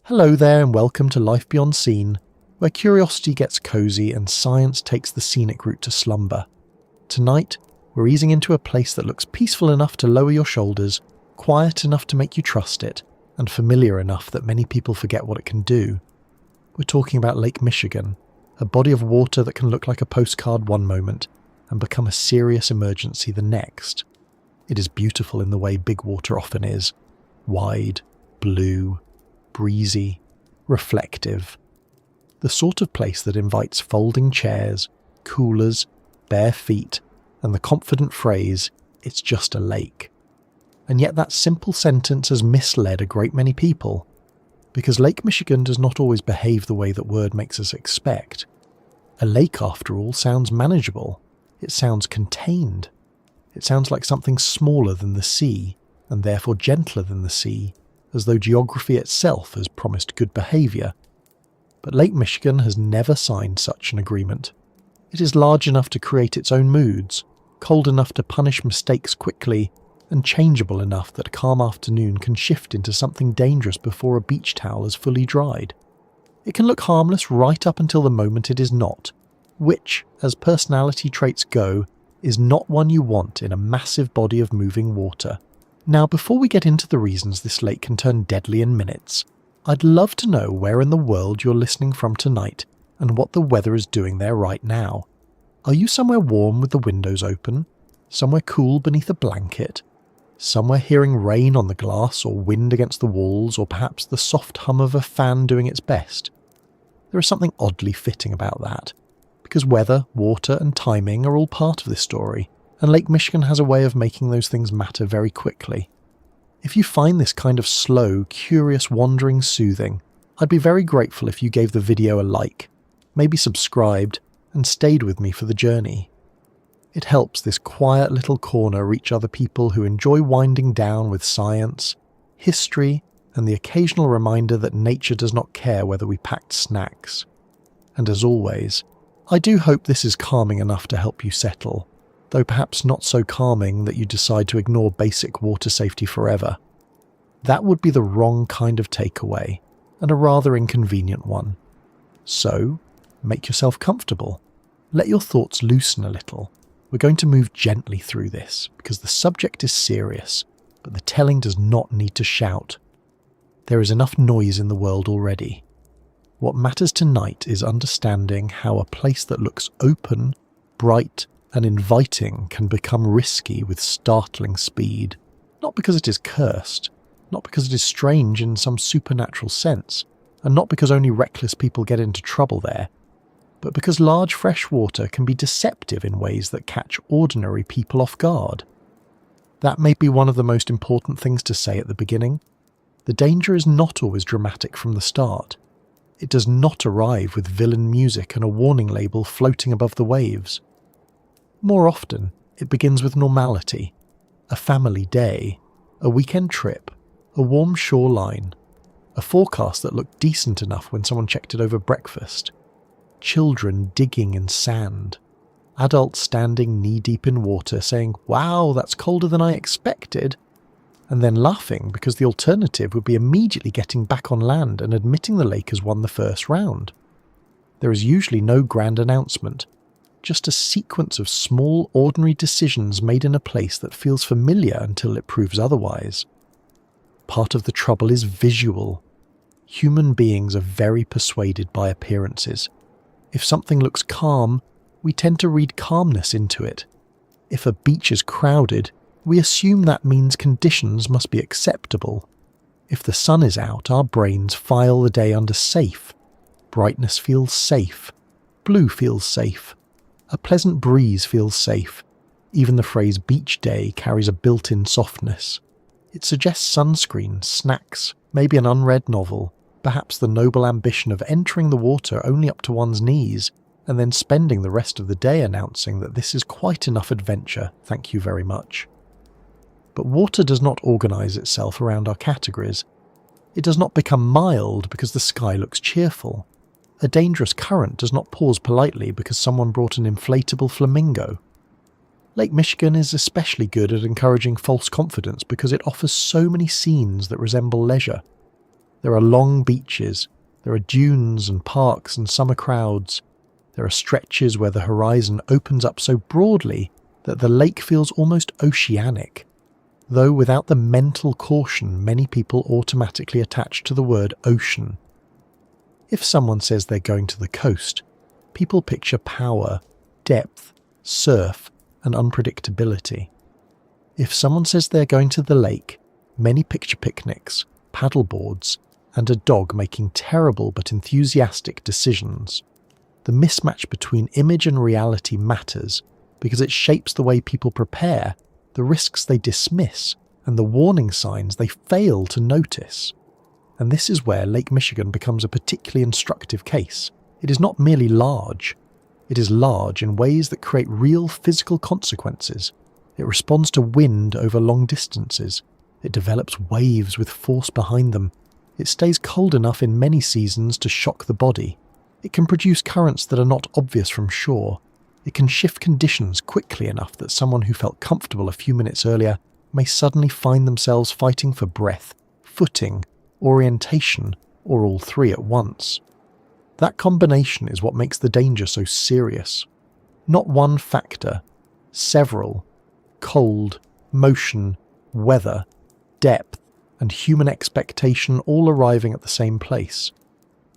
Hello there and welcome to Life Beyond Scene, where curiosity gets cozy and science takes the scenic route to slumber. Tonight, we're easing into a place that looks peaceful enough to lower your shoulders, quiet enough to make you trust it, and familiar enough that many people forget what it can do. We're talking about Lake Michigan, a body of water that can look like a postcard one moment and become a serious emergency the next. It is beautiful in the way big water often is, wide, blue, breezy, reflective. The sort of place that invites folding chairs, coolers, bare feet, and the confident phrase, "It's just a lake." And yet that simple sentence has misled a great many people, because Lake Michigan does not always behave the way that word makes us expect. A lake, after all, sounds manageable. It sounds contained. It sounds like something smaller than the sea, and therefore gentler than the sea, as though geography itself has promised good behaviour. But Lake Michigan has never signed such an agreement. It is large enough to create its own moods, cold enough to punish mistakes quickly, and changeable enough that a calm afternoon can shift into something dangerous before a beach towel is fully dried. It can look harmless right up until the moment it is not, which, as personality traits go, is not one you want in a massive body of moving water. Now, before we get into the reasons this lake can turn deadly in minutes, I'd love to know where in the world you're listening from tonight and what the weather is doing there right now. Are you somewhere warm with the windows open? Somewhere cool beneath a blanket? Somewhere hearing rain on the glass or wind against the walls, or perhaps the soft hum of a fan doing its best? There is something oddly fitting about that, because weather, water and timing are all part of this story, and Lake Michigan has a way of making those things matter very quickly. If you find this kind of slow, curious wandering soothing, I'd be very grateful if you gave the video a like, maybe subscribed, and stayed with me for the journey. It helps this quiet little corner reach other people who enjoy winding down with science, history, and the occasional reminder that nature does not care whether we packed snacks. And as always, I do hope this is calming enough to help you settle, though perhaps not so calming that you decide to ignore basic water safety forever. That would be the wrong kind of takeaway, and a rather inconvenient one. So, make yourself comfortable. Let your thoughts loosen a little. We're going to move gently through this, because the subject is serious, but the telling does not need to shout. There is enough noise in the world already. What matters tonight is understanding how a place that looks open, bright, and inviting can become risky with startling speed, not because it is cursed, not because it is strange in some supernatural sense, and not because only reckless people get into trouble there, but because large fresh water can be deceptive in ways that catch ordinary people off guard. That may be one of the most important things to say at the beginning. The danger is not always dramatic from the start. It does not arrive with villain music and a warning label floating above the waves. More often, it begins with normality, a family day, a weekend trip, a warm shoreline, a forecast that looked decent enough when someone checked it over breakfast, children digging in sand, adults standing knee-deep in water saying, "Wow, that's colder than I expected," and then laughing because the alternative would be immediately getting back on land and admitting the lake has won the first round. There is usually no grand announcement, just a sequence of small, ordinary decisions made in a place that feels familiar until it proves otherwise. Part of the trouble is visual. Human beings are very persuaded by appearances. If something looks calm, we tend to read calmness into it. If a beach is crowded, we assume that means conditions must be acceptable. If the sun is out, our brains file the day under safe. Brightness feels safe. Blue feels safe. A pleasant breeze feels safe. Even the phrase beach day carries a built-in softness. It suggests sunscreen, snacks, maybe an unread novel, perhaps the noble ambition of entering the water only up to one's knees, and then spending the rest of the day announcing that this is quite enough adventure, thank you very much. But water does not organise itself around our categories. It does not become mild because the sky looks cheerful. A dangerous current does not pause politely because someone brought an inflatable flamingo. Lake Michigan is especially good at encouraging false confidence because it offers so many scenes that resemble leisure. There are long beaches, there are dunes and parks and summer crowds. There are stretches where the horizon opens up so broadly that the lake feels almost oceanic, though without the mental caution many people automatically attach to the word ocean. If someone says they're going to the coast, people picture power, depth, surf, and unpredictability. If someone says they're going to the lake, many picture picnics, paddleboards, and a dog making terrible but enthusiastic decisions. The mismatch between image and reality matters because it shapes the way people prepare, the risks they dismiss, and the warning signs they fail to notice. And this is where Lake Michigan becomes a particularly instructive case. It is not merely large. It is large in ways that create real physical consequences. It responds to wind over long distances. It develops waves with force behind them. It stays cold enough in many seasons to shock the body. It can produce currents that are not obvious from shore. It can shift conditions quickly enough that someone who felt comfortable a few minutes earlier may suddenly find themselves fighting for breath, footing, orientation, or all three at once. That combination is what makes the danger so serious. Not one factor, several: cold, motion, weather, depth, and human expectation all arriving at the same place.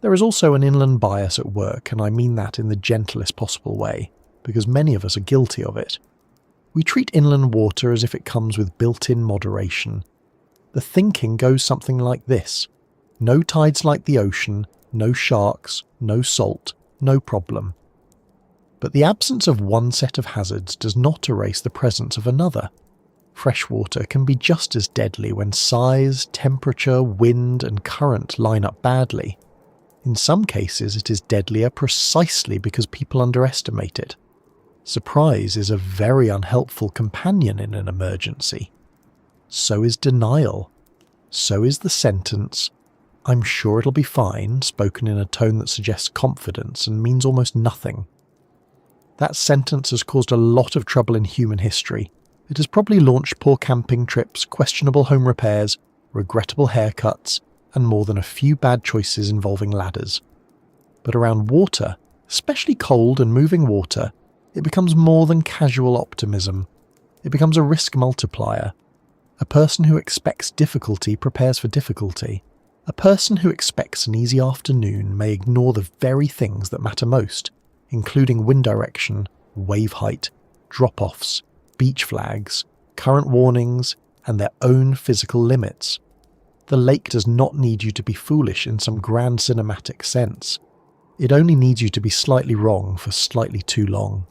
There is also an inland bias at work, and I mean that in the gentlest possible way, because many of us are guilty of it. We treat inland water as if it comes with built-in moderation. The thinking goes something like this: no tides like the ocean, no sharks, no salt, no problem. But the absence of one set of hazards does not erase the presence of another. Freshwater can be just as deadly when size, temperature, wind, and current line up badly. In some cases, it is deadlier precisely because people underestimate it. Surprise is a very unhelpful companion in an emergency. So is denial. So is the sentence, "I'm sure it'll be fine," spoken in a tone that suggests confidence and means almost nothing. That sentence has caused a lot of trouble in human history. It has probably launched poor camping trips, questionable home repairs, regrettable haircuts, and more than a few bad choices involving ladders. But around water, especially cold and moving water, it becomes more than casual optimism. It becomes a risk multiplier. A person who expects difficulty prepares for difficulty. A person who expects an easy afternoon may ignore the very things that matter most, including wind direction, wave height, drop-offs, beach flags, current warnings, and their own physical limits. The lake does not need you to be foolish in some grand cinematic sense. It only needs you to be slightly wrong for slightly too long.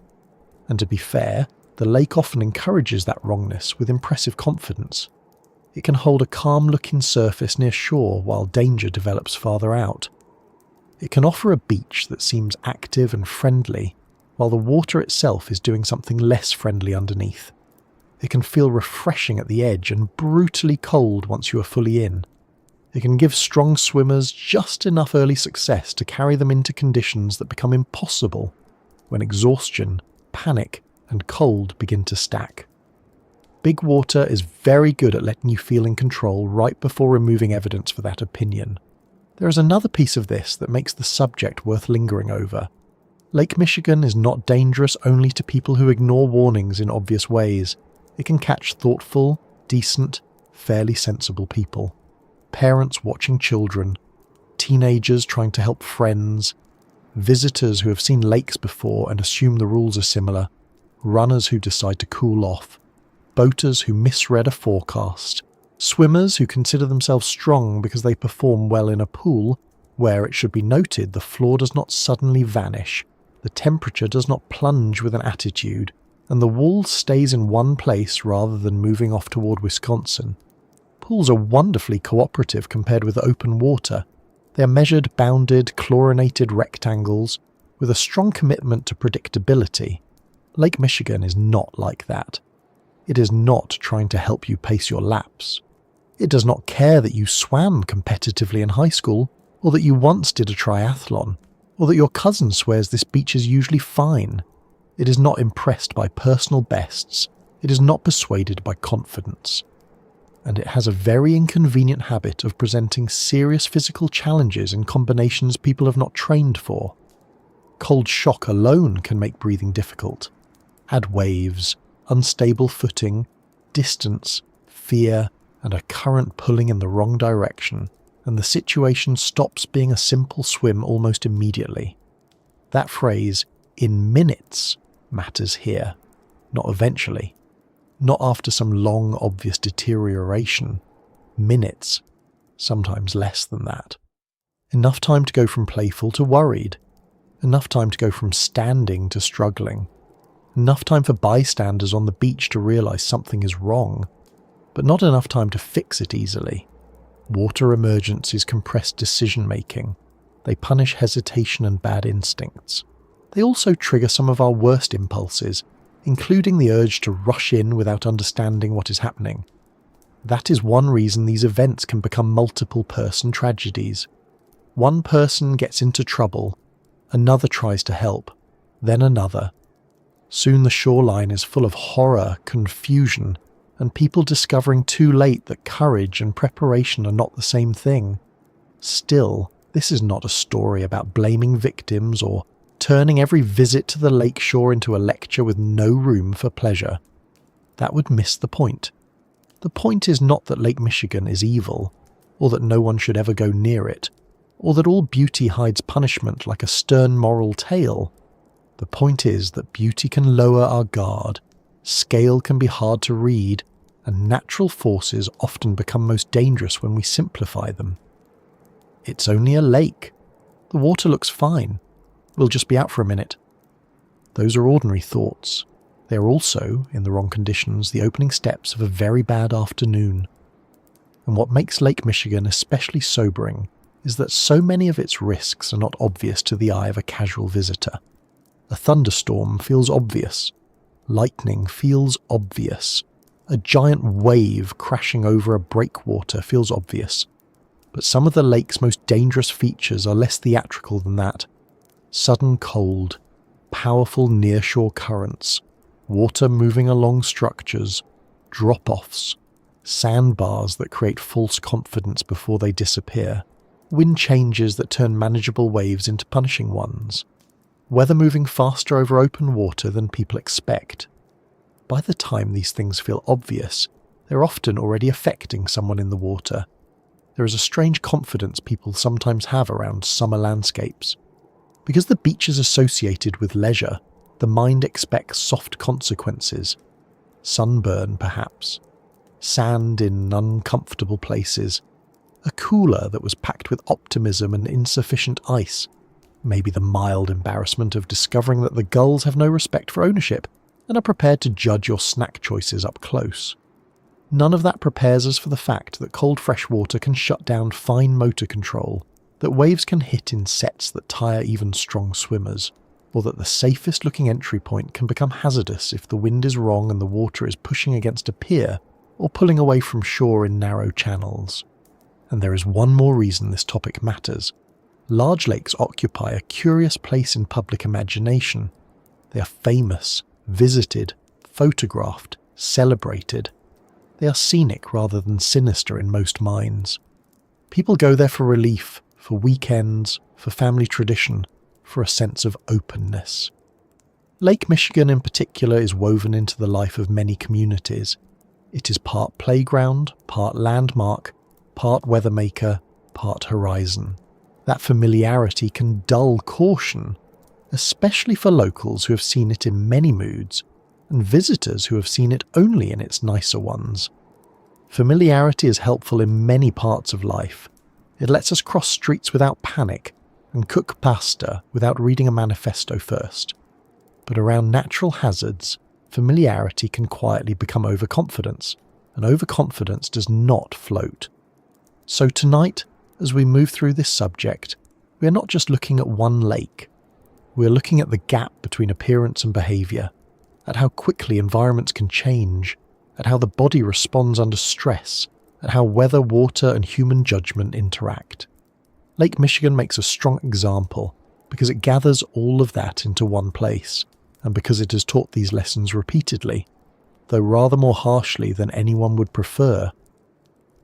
And to be fair, the lake often encourages that wrongness with impressive confidence. It can hold a calm-looking surface near shore while danger develops farther out. It can offer a beach that seems active and friendly, while the water itself is doing something less friendly underneath. It can feel refreshing at the edge and brutally cold once you are fully in. It can give strong swimmers just enough early success to carry them into conditions that become impossible when exhaustion, panic, and cold begin to stack. Big water is very good at letting you feel in control right before removing evidence for that opinion. There is another piece of this that makes the subject worth lingering over. Lake Michigan is not dangerous only to people who ignore warnings in obvious ways. It can catch thoughtful, decent, fairly sensible people. Parents watching children, teenagers trying to help friends, visitors who have seen lakes before and assume the rules are similar, runners who decide to cool off, boaters who misread a forecast, swimmers who consider themselves strong because they perform well in a pool where, it should be noted, the floor does not suddenly vanish, the temperature does not plunge with an attitude, and the wall stays in one place rather than moving off toward Wisconsin. Pools are wonderfully cooperative compared with open water. They are measured, bounded, chlorinated rectangles with a strong commitment to predictability. Lake Michigan is not like that. It is not trying to help you pace your laps. It does not care that you swam competitively in high school, or that you once did a triathlon, or that your cousin swears this beach is usually fine. It is not impressed by personal bests. It is not persuaded by confidence. and it has a very inconvenient habit of presenting serious physical challenges in combinations people have not trained for. Cold shock alone can make breathing difficult. Add waves, unstable footing, distance, fear, and a current pulling in the wrong direction, and the situation stops being a simple swim almost immediately. That phrase, "in minutes," matters here, not eventually. Not after some long, obvious deterioration. Minutes, sometimes less than that. Enough time to go from playful to worried. Enough time to go from standing to struggling. Enough time for bystanders on the beach to realise something is wrong, but not enough time to fix it easily. Water emergencies compress decision-making. They punish hesitation and bad instincts. They also trigger some of our worst impulses, including the urge to rush in without understanding what is happening. That is one reason these events can become multiple-person tragedies. One person gets into trouble, another tries to help, then another. Soon the shoreline is full of horror, confusion, and people discovering too late that courage and preparation are not the same thing. Still, this is not a story about blaming victims or turning every visit to the lake shore into a lecture with no room for pleasure. That would miss the point. The point is not that Lake Michigan is evil, or that no one should ever go near it, or that all beauty hides punishment like a stern moral tale. The point is that beauty can lower our guard, scale can be hard to read, and natural forces often become most dangerous when we simplify them. It's only a lake. The water looks fine. We'll just be out for a minute. Those are ordinary thoughts. They are also, in the wrong conditions, the opening steps of a very bad afternoon. And what makes Lake Michigan especially sobering is that so many of its risks are not obvious to the eye of a casual visitor. A thunderstorm feels obvious. Lightning feels obvious. A giant wave crashing over a breakwater feels obvious. But some of the lake's most dangerous features are less theatrical than that. Sudden cold, powerful nearshore currents, water moving along structures, drop-offs, sandbars that create false confidence before they disappear, wind changes that turn manageable waves into punishing ones, weather moving faster over open water than people expect. By the time these things feel obvious, they're often already affecting someone in the water. There is a strange confidence people sometimes have around summer landscapes. Because the beach is associated with leisure, the mind expects soft consequences. Sunburn, perhaps. Sand in uncomfortable places. A cooler that was packed with optimism and insufficient ice. Maybe the mild embarrassment of discovering that the gulls have no respect for ownership and are prepared to judge your snack choices up close. None of that prepares us for the fact that cold fresh water can shut down fine motor control, that waves can hit in sets that tire even strong swimmers, or that the safest looking entry point can become hazardous if the wind is wrong and the water is pushing against a pier or pulling away from shore in narrow channels. And there is one more reason this topic matters. Large lakes occupy a curious place in public imagination. They are famous, visited, photographed, celebrated. They are scenic rather than sinister in most minds. People go there for relief, for weekends, for family tradition, for a sense of openness. Lake Michigan in particular is woven into the life of many communities. It is part playground, part landmark, part weathermaker, part horizon. That familiarity can dull caution, especially for locals who have seen it in many moods, and visitors who have seen it only in its nicer ones. Familiarity is helpful in many parts of life. It lets us cross streets without panic and cook pasta without reading a manifesto first. But around natural hazards, familiarity can quietly become overconfidence, and overconfidence does not float. So tonight, as we move through this subject, we are not just looking at one lake. We are looking at the gap between appearance and behaviour, at how quickly environments can change, at how the body responds under stress, at how weather, water and human judgment interact. Lake Michigan makes a strong example because it gathers all of that into one place, and because it has taught these lessons repeatedly, though rather more harshly than anyone would prefer.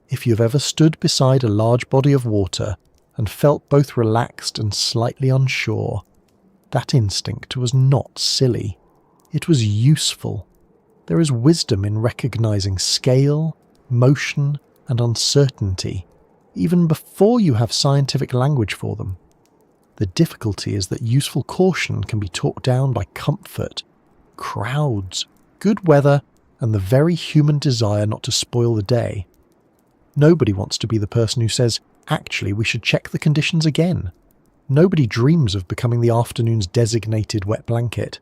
If you've ever stood beside a large body of water and felt both relaxed and slightly unsure, that instinct was not silly. It was useful. There is wisdom in recognizing scale, motion, and uncertainty, even before you have scientific language for them. The difficulty is that useful caution can be talked down by comfort, crowds, good weather, and the very human desire not to spoil the day. Nobody wants to be the person who says, actually, we should check the conditions again. Nobody dreams of becoming the afternoon's designated wet blanket.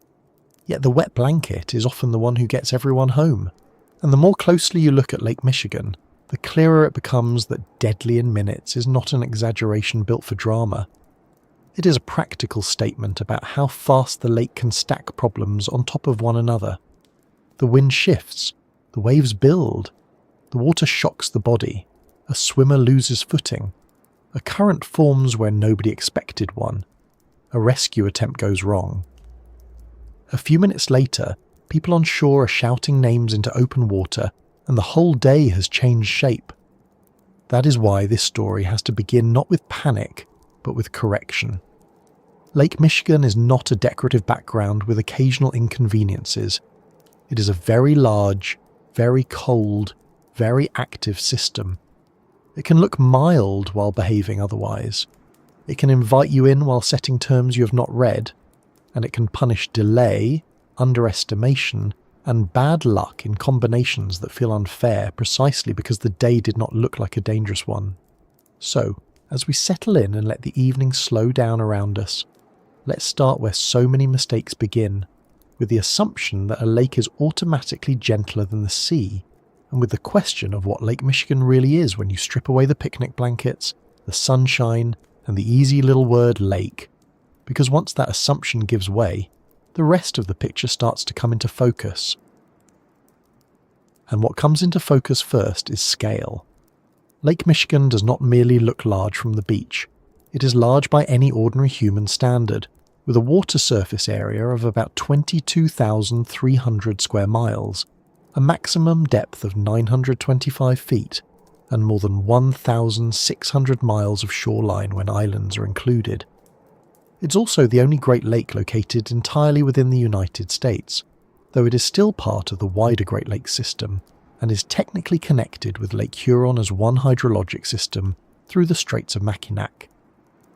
Yet the wet blanket is often the one who gets everyone home. And the more closely you look at Lake Michigan, the clearer it becomes that deadly in minutes is not an exaggeration built for drama. It is a practical statement about how fast the lake can stack problems on top of one another. The wind shifts, the waves build, the water shocks the body, a swimmer loses footing, a current forms where nobody expected one, a rescue attempt goes wrong. A few minutes later, people on shore are shouting names into open water, and the whole day has changed shape. That is why this story has to begin not with panic, but with correction. Lake Michigan is not a decorative background with occasional inconveniences. It is a very large, very cold, very active system. It can look mild while behaving otherwise. It can invite you in while setting terms you have not read, and it can punish delay, underestimation, and bad luck in combinations that feel unfair precisely because the day did not look like a dangerous one. So, as we settle in and let the evening slow down around us, let's start where so many mistakes begin, with the assumption that a lake is automatically gentler than the sea, and with the question of what Lake Michigan really is when you strip away the picnic blankets, the sunshine, and the easy little word lake. Because once that assumption gives way, the rest of the picture starts to come into focus. And what comes into focus first is scale. Lake Michigan does not merely look large from the beach. It is large by any ordinary human standard, with a water surface area of about 22,300 square miles, a maximum depth of 925 feet, and more than 1,600 miles of shoreline when islands are included. It's also the only Great Lake located entirely within the United States, though it is still part of the wider Great Lakes system and is technically connected with Lake Huron as one hydrologic system through the Straits of Mackinac.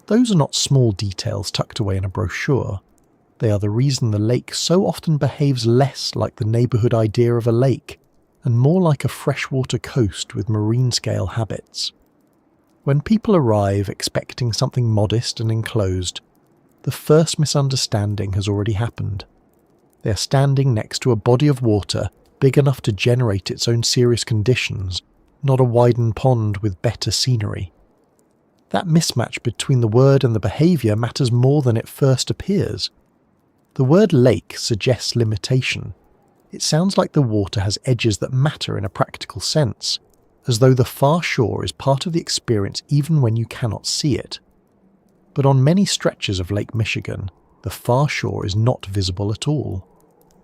Those are not small details tucked away in a brochure. They are the reason the lake so often behaves less like the neighbourhood idea of a lake and more like a freshwater coast with marine-scale habits. When people arrive expecting something modest and enclosed, the first misunderstanding has already happened. They are standing next to a body of water big enough to generate its own serious conditions, not a widened pond with better scenery. That mismatch between the word and the behaviour matters more than it first appears. The word lake suggests limitation. It sounds like the water has edges that matter in a practical sense, as though the far shore is part of the experience even when you cannot see it. But on many stretches of Lake Michigan, the far shore is not visible at all.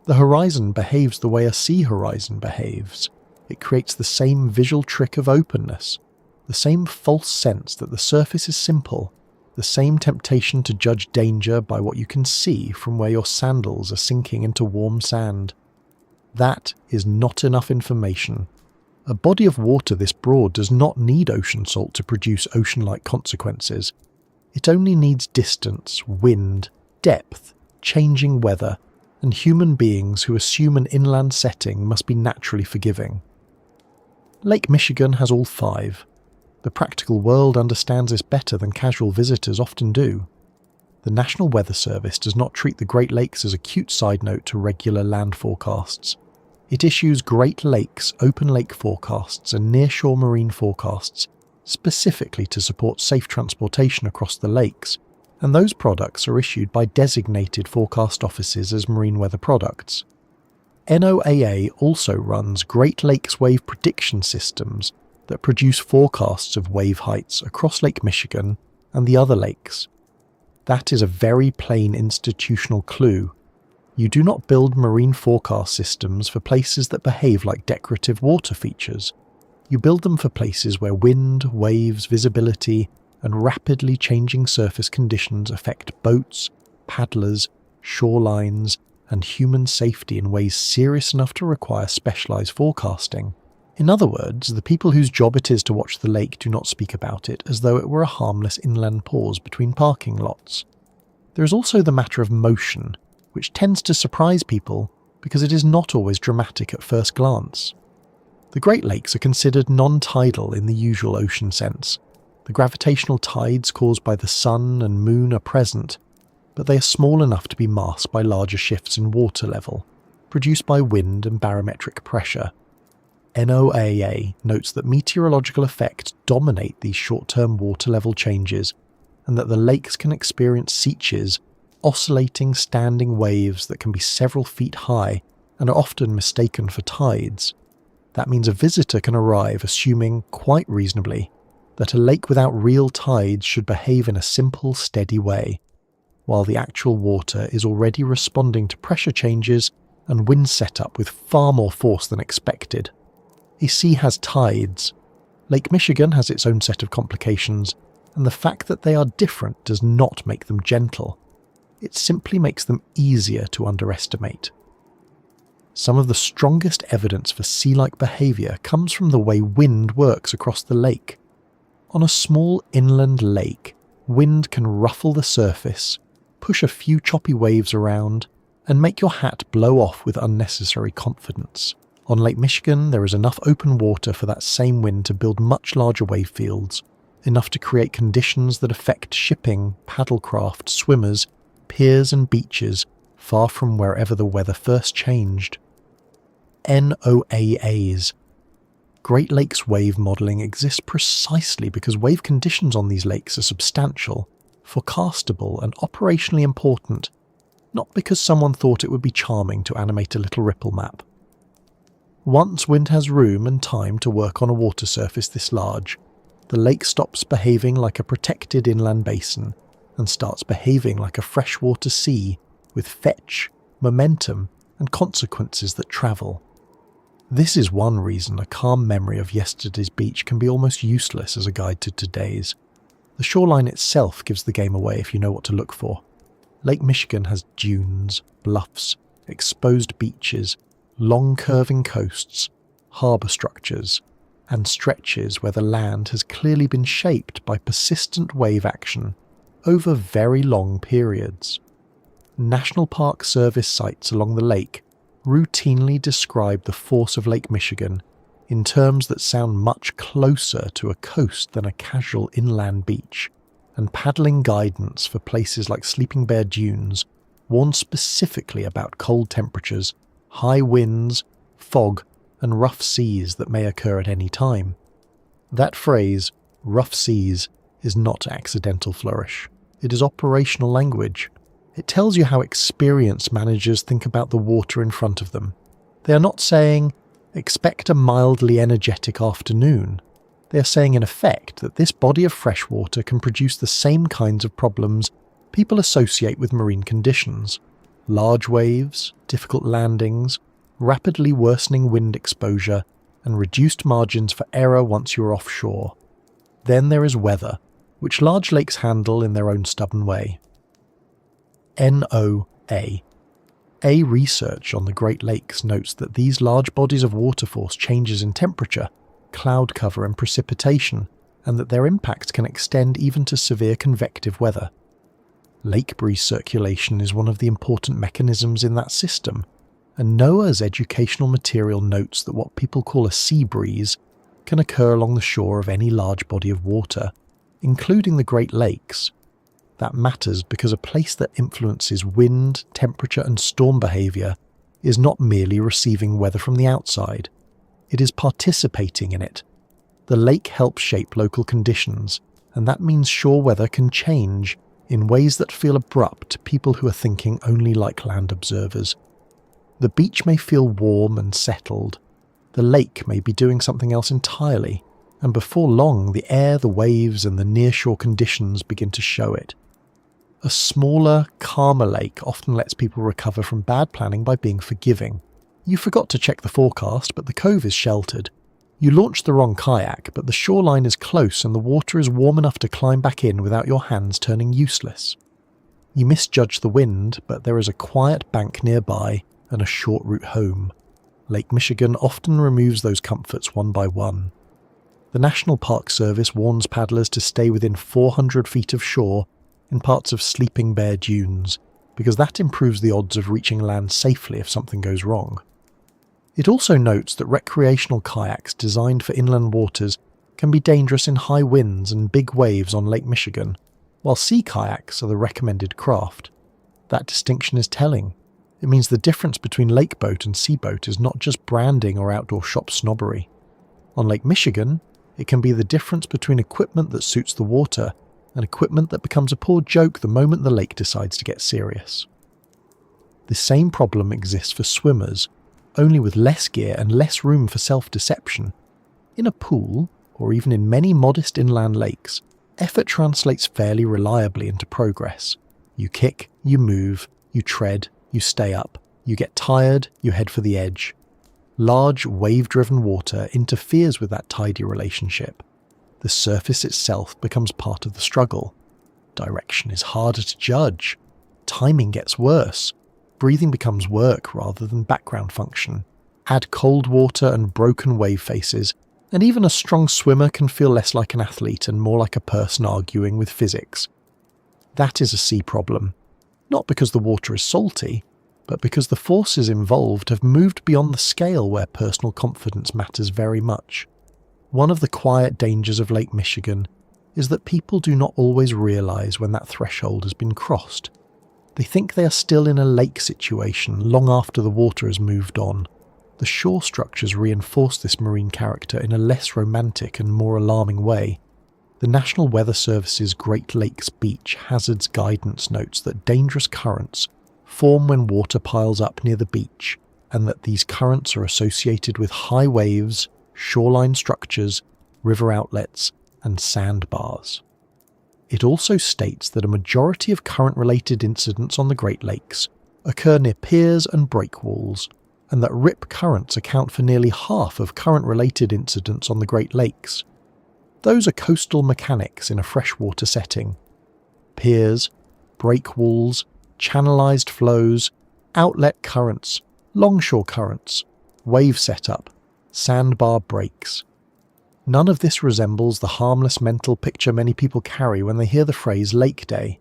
The horizon behaves the way a sea horizon behaves. It creates the same visual trick of openness, the same false sense that the surface is simple, the same temptation to judge danger by what you can see from where your sandals are sinking into warm sand. That is not enough information. A body of water this broad does not need ocean salt to produce ocean-like consequences. It only needs distance, wind, depth, changing weather, and human beings who assume an inland setting must be naturally forgiving. Lake Michigan has all five. The practical world understands this better than casual visitors often do. The National Weather Service does not treat the Great Lakes as a cute side note to regular land forecasts. It issues Great Lakes open lake forecasts and nearshore marine forecasts specifically to support safe transportation across the lakes, and those products are issued by designated forecast offices as marine weather products. NOAA also runs Great Lakes wave prediction systems that produce forecasts of wave heights across Lake Michigan and the other lakes. That is a very plain institutional clue. You do not build marine forecast systems for places that behave like decorative water features. You build them for places where wind, waves, visibility, and rapidly changing surface conditions affect boats, paddlers, shorelines, and human safety in ways serious enough to require specialised forecasting. In other words, the people whose job it is to watch the lake do not speak about it as though it were a harmless inland pause between parking lots. There is also the matter of motion, which tends to surprise people because it is not always dramatic at first glance. The Great Lakes are considered non-tidal in the usual ocean sense. The gravitational tides caused by the sun and moon are present, but they are small enough to be masked by larger shifts in water level, produced by wind and barometric pressure. NOAA notes that meteorological effects dominate these short-term water level changes, and that the lakes can experience seeches, oscillating standing waves that can be several feet high and are often mistaken for tides. That means a visitor can arrive assuming, quite reasonably, that a lake without real tides should behave in a simple, steady way, while the actual water is already responding to pressure changes and wind setup with far more force than expected. A sea has tides. Lake Michigan has its own set of complications, and the fact that they are different does not make them gentle. It simply makes them easier to underestimate. Some of the strongest evidence for sea-like behaviour comes from the way wind works across the lake. On a small inland lake, wind can ruffle the surface, push a few choppy waves around, and make your hat blow off with unnecessary confidence. On Lake Michigan, there is enough open water for that same wind to build much larger wave fields, enough to create conditions that affect shipping, paddlecraft, swimmers, piers and beaches far from wherever the weather first changed. NOAAs. Great Lakes wave modelling exists precisely because wave conditions on these lakes are substantial, forecastable and operationally important, not because someone thought it would be charming to animate a little ripple map. Once wind has room and time to work on a water surface this large, the lake stops behaving like a protected inland basin and starts behaving like a freshwater sea with fetch, momentum, and consequences that travel. This is one reason a calm memory of yesterday's beach can be almost useless as a guide to today's. The shoreline itself gives the game away if you know what to look for. Lake Michigan has dunes, bluffs, exposed beaches, long curving coasts, harbour structures, and stretches where the land has clearly been shaped by persistent wave action over very long periods. National Park Service sites along the lake routinely describe the force of Lake Michigan in terms that sound much closer to a coast than a casual inland beach, and paddling guidance for places like Sleeping Bear Dunes warns specifically about cold temperatures, high winds, fog, and rough seas that may occur at any time. That phrase, rough seas, is not accidental flourish. It is operational language. It tells you how experienced managers think about the water in front of them. They are not saying, expect a mildly energetic afternoon. They are saying in effect that this body of fresh water can produce the same kinds of problems people associate with marine conditions. Large waves, difficult landings, rapidly worsening wind exposure, and reduced margins for error once you're offshore. Then there is weather, which large lakes handle in their own stubborn way. NOAA. A research on the Great Lakes notes that these large bodies of water force changes in temperature, cloud cover and precipitation, and that their impacts can extend even to severe convective weather. Lake breeze circulation is one of the important mechanisms in that system, and NOAA's educational material notes that what people call a sea breeze can occur along the shore of any large body of water, including the Great Lakes. That matters because a place that influences wind, temperature and storm behaviour is not merely receiving weather from the outside, it is participating in it. The lake helps shape local conditions, and that means shore weather can change in ways that feel abrupt to people who are thinking only like land observers. The beach may feel warm and settled. The lake may be doing something else entirely, and before long the air, the waves and the nearshore conditions begin to show it. A smaller, calmer lake often lets people recover from bad planning by being forgiving. You forgot to check the forecast, but the cove is sheltered. You launch the wrong kayak, but the shoreline is close and the water is warm enough to climb back in without your hands turning useless. You misjudge the wind, but there is a quiet bank nearby and a short route home. Lake Michigan often removes those comforts one by one. The National Park Service warns paddlers to stay within 400 feet of shore in parts of Sleeping Bear Dunes, because that improves the odds of reaching land safely if something goes wrong. It also notes that recreational kayaks designed for inland waters can be dangerous in high winds and big waves on Lake Michigan, while sea kayaks are the recommended craft. That distinction is telling. It means the difference between lake boat and sea boat is not just branding or outdoor shop snobbery. On Lake Michigan, it can be the difference between equipment that suits the water and equipment that becomes a poor joke the moment the lake decides to get serious. The same problem exists for swimmers, only with less gear and less room for self-deception. In a pool, or even in many modest inland lakes, effort translates fairly reliably into progress. You kick, you move, you tread, you stay up, you get tired, you head for the edge. Large, wave-driven water interferes with that tidy relationship. The surface itself becomes part of the struggle. Direction is harder to judge. Timing gets worse. Breathing becomes work rather than background function. Add cold water and broken wave faces, and even a strong swimmer can feel less like an athlete and more like a person arguing with physics. That is a sea problem. Not because the water is salty, but because the forces involved have moved beyond the scale where personal confidence matters very much. One of the quiet dangers of Lake Michigan is that people do not always realise when that threshold has been crossed. They think they are still in a lake situation long after the water has moved on. The shore structures reinforce this marine character in a less romantic and more alarming way. The National Weather Service's Great Lakes Beach Hazards Guidance notes that dangerous currents form when water piles up near the beach, and that these currents are associated with high waves, shoreline structures, river outlets, and sandbars. It also states that a majority of current-related incidents on the Great Lakes occur near piers and breakwalls, and that rip currents account for nearly half of current-related incidents on the Great Lakes. Those are coastal mechanics in a freshwater setting. Piers, breakwalls, channelized flows, outlet currents, longshore currents, wave setup, sandbar breaks. None of this resembles the harmless mental picture many people carry when they hear the phrase Lake Day.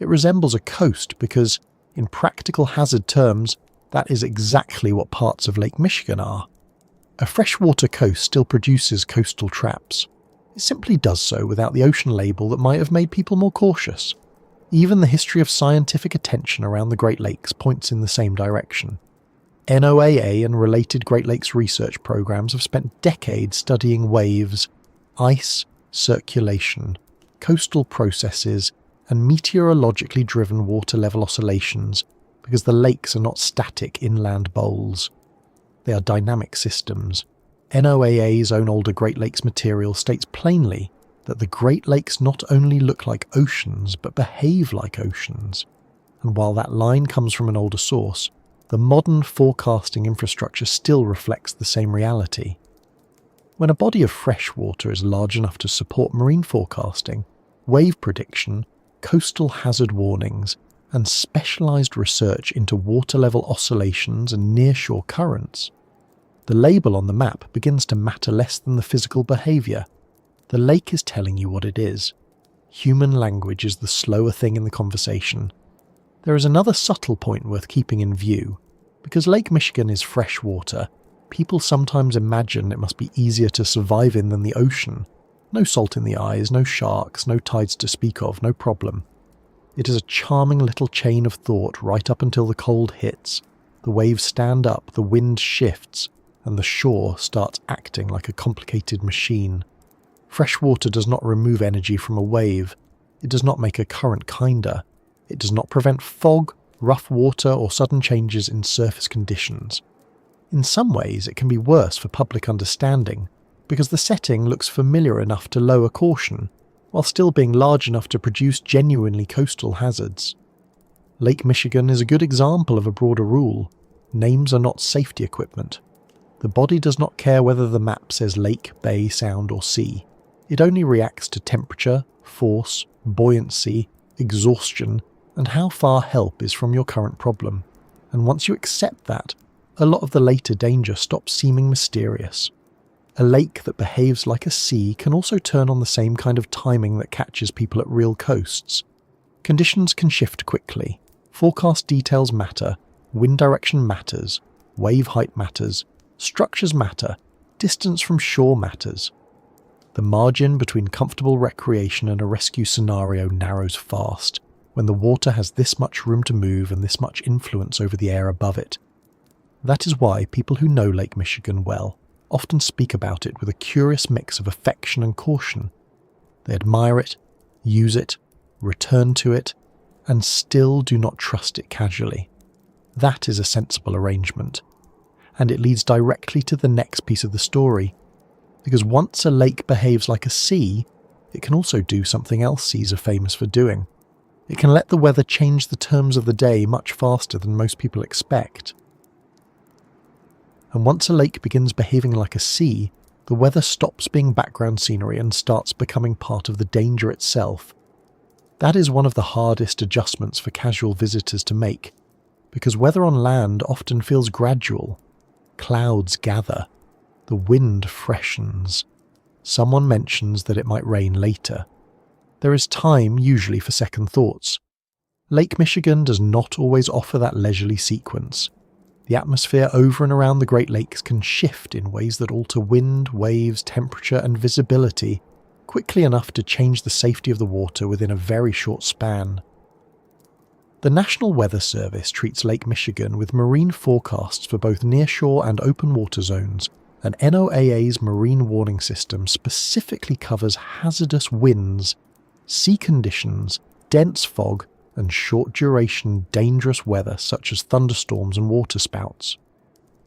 It resembles a coast because, in practical hazard terms, that is exactly what parts of Lake Michigan are. A freshwater coast still produces coastal traps. It simply does so without the ocean label that might have made people more cautious. Even the history of scientific attention around the Great Lakes points in the same direction. NOAA and related Great Lakes research programs have spent decades studying waves, ice, circulation, coastal processes, and meteorologically driven water level oscillations because the lakes are not static inland bowls. They are dynamic systems. NOAA's own older Great Lakes material states plainly that the Great Lakes not only look like oceans, but behave like oceans. And while that line comes from an older source, the modern forecasting infrastructure still reflects the same reality. When a body of fresh water is large enough to support marine forecasting, wave prediction, coastal hazard warnings, and specialised research into water level oscillations and nearshore currents, the label on the map begins to matter less than the physical behaviour. The lake is telling you what it is. Human language is the slower thing in the conversation. There is another subtle point worth keeping in view. Because Lake Michigan is fresh water, people sometimes imagine it must be easier to survive in than the ocean. No salt in the eyes, no sharks, no tides to speak of, no problem. It is a charming little chain of thought right up until the cold hits. The waves stand up, the wind shifts, and the shore starts acting like a complicated machine. Fresh water does not remove energy from a wave. It does not make a current kinder. It does not prevent fog, rough water, or sudden changes in surface conditions. In some ways, it can be worse for public understanding, because the setting looks familiar enough to lower caution, while still being large enough to produce genuinely coastal hazards. Lake Michigan is a good example of a broader rule. Names are not safety equipment. The body does not care whether the map says lake, bay, sound or sea. It only reacts to temperature, force, buoyancy, exhaustion, and how far help is from your current problem. And once you accept that, a lot of the later danger stops seeming mysterious. A lake that behaves like a sea can also turn on the same kind of timing that catches people at real coasts. Conditions can shift quickly. Forecast details matter, wind direction matters, wave height matters, structures matter, distance from shore matters. The margin between comfortable recreation and a rescue scenario narrows fast when the water has this much room to move and this much influence over the air above it. That is why people who know Lake Michigan well often speak about it with a curious mix of affection and caution. They admire it, use it, return to it, and still do not trust it casually. That is a sensible arrangement. And it leads directly to the next piece of the story. Because once a lake behaves like a sea, it can also do something else seas are famous for doing. It can let the weather change the terms of the day much faster than most people expect. And once a lake begins behaving like a sea, the weather stops being background scenery and starts becoming part of the danger itself. That is one of the hardest adjustments for casual visitors to make, because weather on land often feels gradual. Clouds gather. The wind freshens. Someone mentions that it might rain later. There is time usually for second thoughts. Lake Michigan does not always offer that leisurely sequence. The atmosphere over and around the Great Lakes can shift in ways that alter wind, waves, temperature and visibility quickly enough to change the safety of the water within a very short span. The National Weather Service treats Lake Michigan with marine forecasts for both nearshore and open water zones, and NOAA's marine warning system specifically covers hazardous winds, sea conditions, dense fog, and short-duration dangerous weather such as thunderstorms and waterspouts.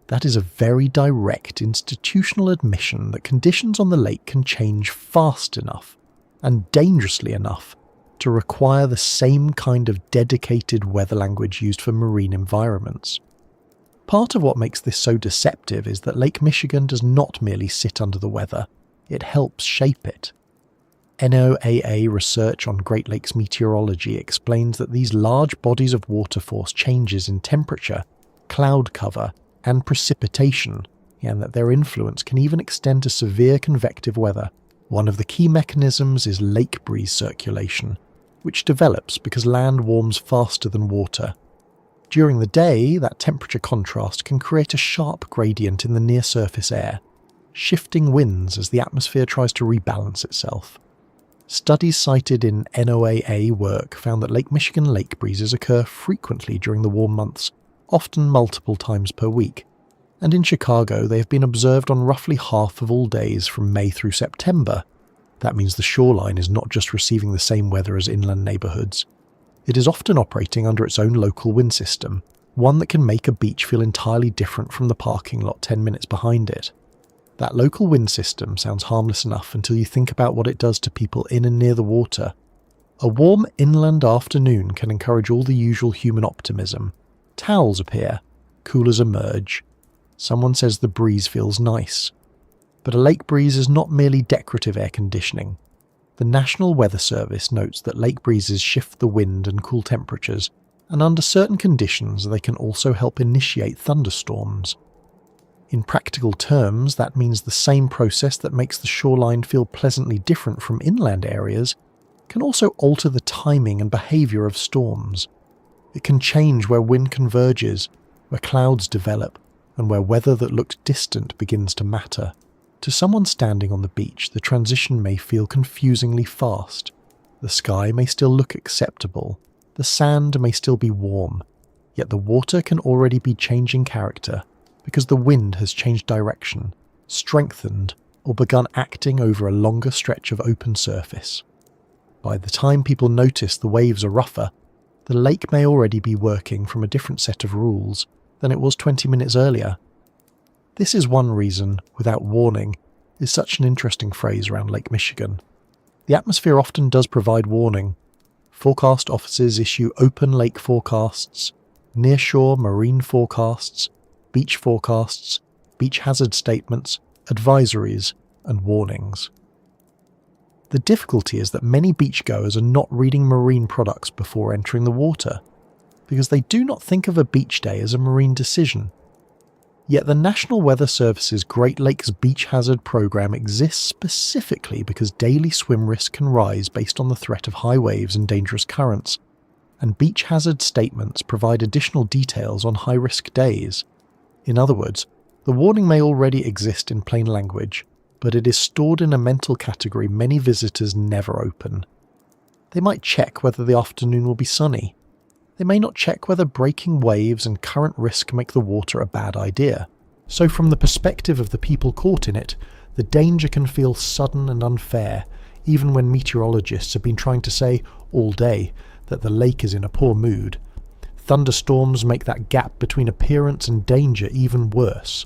That is a very direct institutional admission that conditions on the lake can change fast enough, and dangerously enough, to require the same kind of dedicated weather language used for marine environments. Part of what makes this so deceptive is that Lake Michigan does not merely sit under the weather, it helps shape it. NOAA research on Great Lakes meteorology explains that these large bodies of water force changes in temperature, cloud cover, and precipitation, and that their influence can even extend to severe convective weather. One of the key mechanisms is lake breeze circulation, which develops because land warms faster than water. During the day, that temperature contrast can create a sharp gradient in the near-surface air, shifting winds as the atmosphere tries to rebalance itself. Studies cited in NOAA work found that Lake Michigan lake breezes occur frequently during the warm months, often multiple times per week, and in Chicago they have been observed on roughly half of all days from May through September. That means the shoreline is not just receiving the same weather as inland neighbourhoods. It is often operating under its own local wind system, one that can make a beach feel entirely different from the parking lot 10 minutes behind it. That local wind system sounds harmless enough until you think about what it does to people in and near the water. A warm inland afternoon can encourage all the usual human optimism. Towels appear, coolers emerge. Someone says the breeze feels nice. But a lake breeze is not merely decorative air conditioning. The National Weather Service notes that lake breezes shift the wind and cool temperatures, and under certain conditions they can also help initiate thunderstorms. In practical terms, that means the same process that makes the shoreline feel pleasantly different from inland areas can also alter the timing and behaviour of storms. It can change where wind converges, where clouds develop, and where weather that looked distant begins to matter. To someone standing on the beach, the transition may feel confusingly fast. The sky may still look acceptable, the sand may still be warm, yet the water can already be changing character because the wind has changed direction, strengthened, or begun acting over a longer stretch of open surface. By the time people notice the waves are rougher, the lake may already be working from a different set of rules than it was 20 minutes earlier. This is one reason, without warning, is such an interesting phrase around Lake Michigan. The atmosphere often does provide warning. Forecast offices issue open lake forecasts, nearshore marine forecasts, beach forecasts, beach hazard statements, advisories, and warnings. The difficulty is that many beachgoers are not reading marine products before entering the water, because they do not think of a beach day as a marine decision. Yet the National Weather Service's Great Lakes Beach Hazard Program exists specifically because daily swim risk can rise based on the threat of high waves and dangerous currents, and beach hazard statements provide additional details on high-risk days. In other words, the warning may already exist in plain language, but it is stored in a mental category many visitors never open. They might check whether the afternoon will be sunny. They may not check whether breaking waves and current risk make the water a bad idea. So from the perspective of the people caught in it, the danger can feel sudden and unfair, even when meteorologists have been trying to say all day that the lake is in a poor mood. Thunderstorms make that gap between appearance and danger even worse.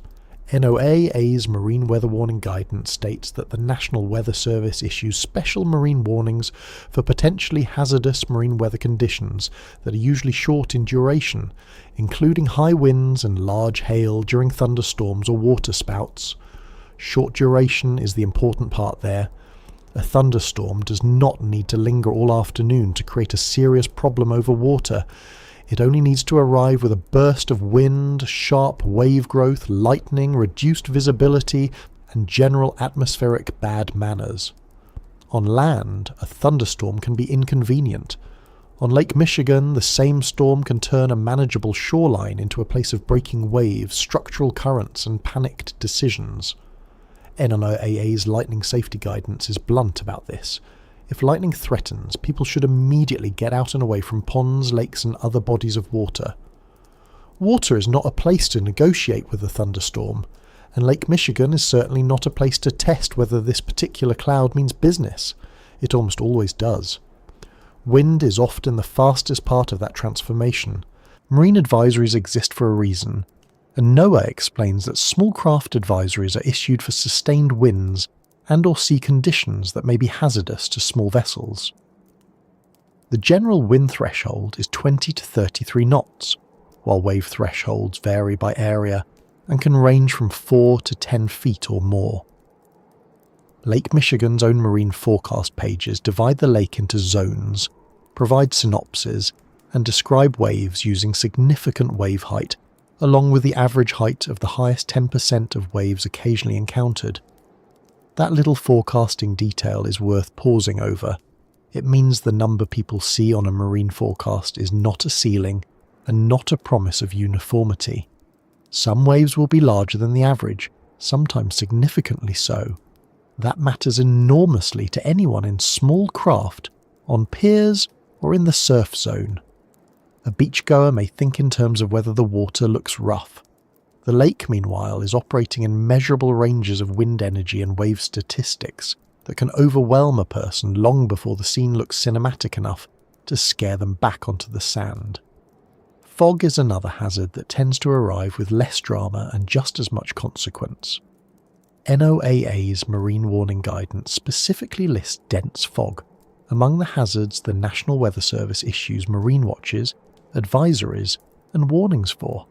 NOAA's Marine Weather Warning Guidance states that the National Weather Service issues special marine warnings for potentially hazardous marine weather conditions that are usually short in duration, including high winds and large hail during thunderstorms or waterspouts. Short duration is the important part there. A thunderstorm does not need to linger all afternoon to create a serious problem over water. It only needs to arrive with a burst of wind, sharp wave growth, lightning, reduced visibility, and general atmospheric bad manners. On land, a thunderstorm can be inconvenient. On Lake Michigan, the same storm can turn a manageable shoreline into a place of breaking waves, structural currents, and panicked decisions. NOAA's lightning safety guidance is blunt about this. If lightning threatens, people should immediately get out and away from ponds, lakes, and other bodies of water. Water is not a place to negotiate with a thunderstorm, and Lake Michigan is certainly not a place to test whether this particular cloud means business. It almost always does. Wind is often the fastest part of that transformation. Marine advisories exist for a reason, and NOAA explains that small craft advisories are issued for sustained winds and or sea conditions that may be hazardous to small vessels. The general wind threshold is 20 to 33 knots, while wave thresholds vary by area and can range from 4 to 10 feet or more. Lake Michigan's own marine forecast pages divide the lake into zones, provide synopses, and describe waves using significant wave height, along with the average height of the highest 10% of waves occasionally encountered. That little forecasting detail is worth pausing over. It means the number people see on a marine forecast is not a ceiling and not a promise of uniformity. Some waves will be larger than the average, sometimes significantly so. That matters enormously to anyone in small craft, on piers, or in the surf zone. A beachgoer may think in terms of whether the water looks rough. The lake, meanwhile, is operating in measurable ranges of wind energy and wave statistics that can overwhelm a person long before the scene looks cinematic enough to scare them back onto the sand. Fog is another hazard that tends to arrive with less drama and just as much consequence. NOAA's Marine Warning Guidance specifically lists dense fog. Among the hazards the National Weather Service issues marine watches, advisories, and warnings for.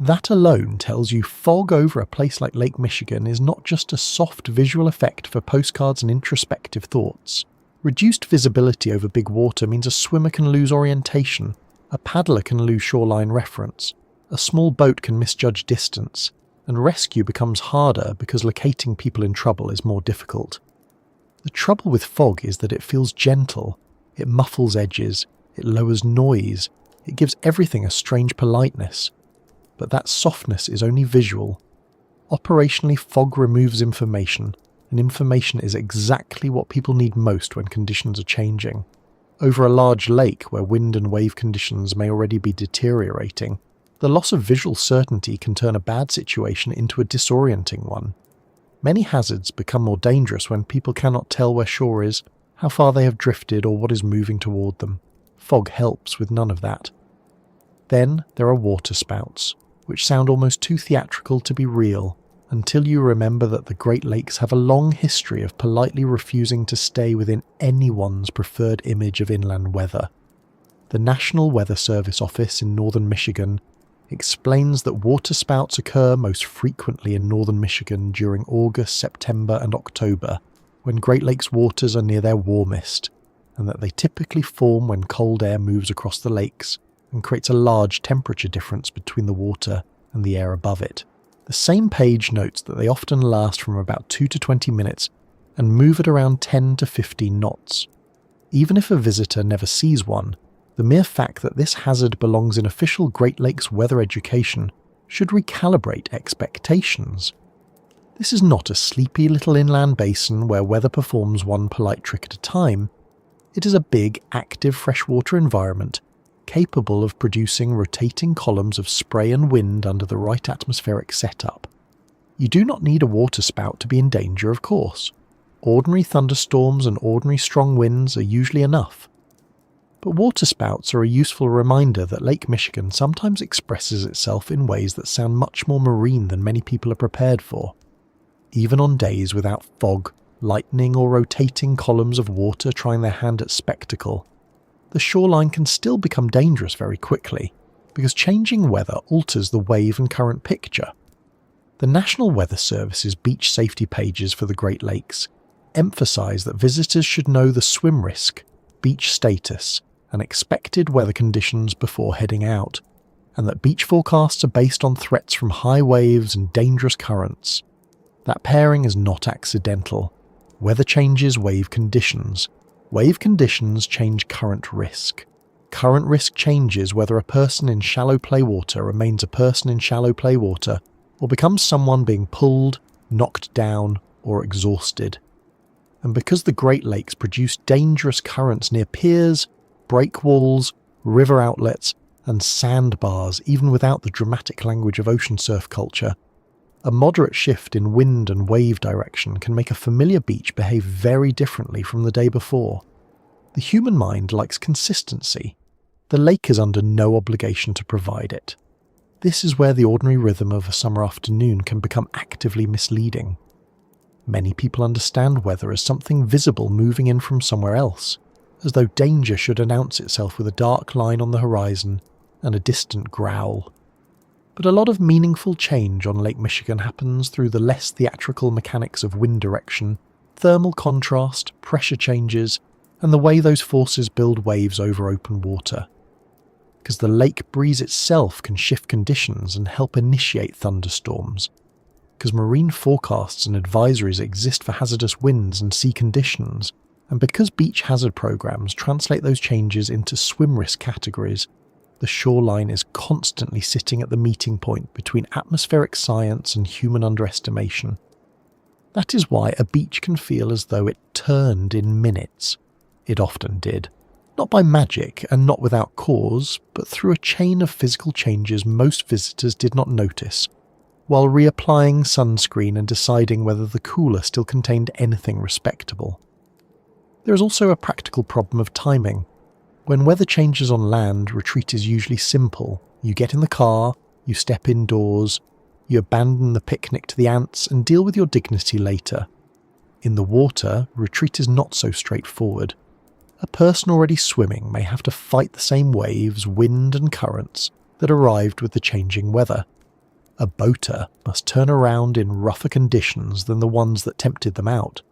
That alone tells you fog over a place like Lake Michigan is not just a soft visual effect for postcards and introspective thoughts. Reduced visibility over big water means a swimmer can lose orientation, a paddler can lose shoreline reference, a small boat can misjudge distance, and rescue becomes harder because locating people in trouble is more difficult. The trouble with fog is that it feels gentle, it muffles edges, it lowers noise, it gives everything a strange politeness. But that softness is only visual. Operationally, fog removes information, and information is exactly what people need most when conditions are changing. Over a large lake where wind and wave conditions may already be deteriorating, the loss of visual certainty can turn a bad situation into a disorienting one. Many hazards become more dangerous when people cannot tell where shore is, how far they have drifted, or what is moving toward them. Fog helps with none of that. Then there are waterspouts, which sound almost too theatrical to be real, until you remember that the Great Lakes have a long history of politely refusing to stay within anyone's preferred image of inland weather. The National Weather Service office in northern Michigan explains that waterspouts occur most frequently in northern Michigan during August, September and October, when Great Lakes waters are near their warmest, and that they typically form when cold air moves across the lakes and creates a large temperature difference between the water and the air above it. The same page notes that they often last from about 2 to 20 minutes and move at around 10 to 15 knots. Even if a visitor never sees one, the mere fact that this hazard belongs in official Great Lakes weather education should recalibrate expectations. This is not a sleepy little inland basin where weather performs one polite trick at a time. It is a big, active freshwater environment capable of producing rotating columns of spray and wind under the right atmospheric setup. You do not need a waterspout to be in danger, of course. Ordinary thunderstorms and ordinary strong winds are usually enough. But waterspouts are a useful reminder that Lake Michigan sometimes expresses itself in ways that sound much more marine than many people are prepared for. Even on days without fog, lightning or rotating columns of water trying their hand at spectacle, the shoreline can still become dangerous very quickly, because changing weather alters the wave and current picture. The National Weather Service's beach safety pages for the Great Lakes emphasise that visitors should know the swim risk, beach status, and expected weather conditions before heading out, and that beach forecasts are based on threats from high waves and dangerous currents. That pairing is not accidental. Weather changes wave conditions. Wave conditions change current risk. Current risk changes whether a person in shallow play water remains a person in shallow play water or becomes someone being pulled, knocked down, or exhausted. And because the Great Lakes produce dangerous currents near piers, breakwalls, river outlets, and sandbars, even without the dramatic language of ocean surf culture, a moderate shift in wind and wave direction can make a familiar beach behave very differently from the day before. The human mind likes consistency. The lake is under no obligation to provide it. This is where the ordinary rhythm of a summer afternoon can become actively misleading. Many people understand weather as something visible moving in from somewhere else, as though danger should announce itself with a dark line on the horizon and a distant growl. But a lot of meaningful change on Lake Michigan happens through the less theatrical mechanics of wind direction, thermal contrast, pressure changes, and the way those forces build waves over open water. Because the lake breeze itself can shift conditions and help initiate thunderstorms. Because marine forecasts and advisories exist for hazardous winds and sea conditions, and because beach hazard programs translate those changes into swim risk categories, the shoreline is constantly sitting at the meeting point between atmospheric science and human underestimation. That is why a beach can feel as though it turned in minutes. It often did. Not by magic and not without cause, but through a chain of physical changes most visitors did not notice, while reapplying sunscreen and deciding whether the cooler still contained anything respectable. There is also a practical problem of timing. When weather changes on land, retreat is usually simple. You get in the car, you step indoors, you abandon the picnic to the ants and deal with your dignity later. In the water, retreat is not so straightforward. A person already swimming may have to fight the same waves, wind and currents that arrived with the changing weather. A boater must turn around in rougher conditions than the ones that tempted them out.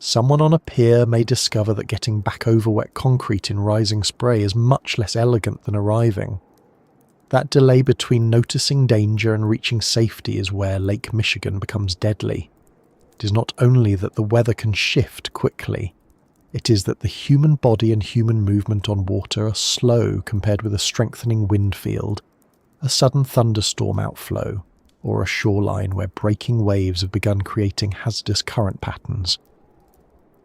Someone on a pier may discover that getting back over wet concrete in rising spray is much less elegant than arriving. That delay between noticing danger and reaching safety is where Lake Michigan becomes deadly. It is not only that the weather can shift quickly, it is that the human body and human movement on water are slow compared with a strengthening wind field, a sudden thunderstorm outflow, or a shoreline where breaking waves have begun creating hazardous current patterns.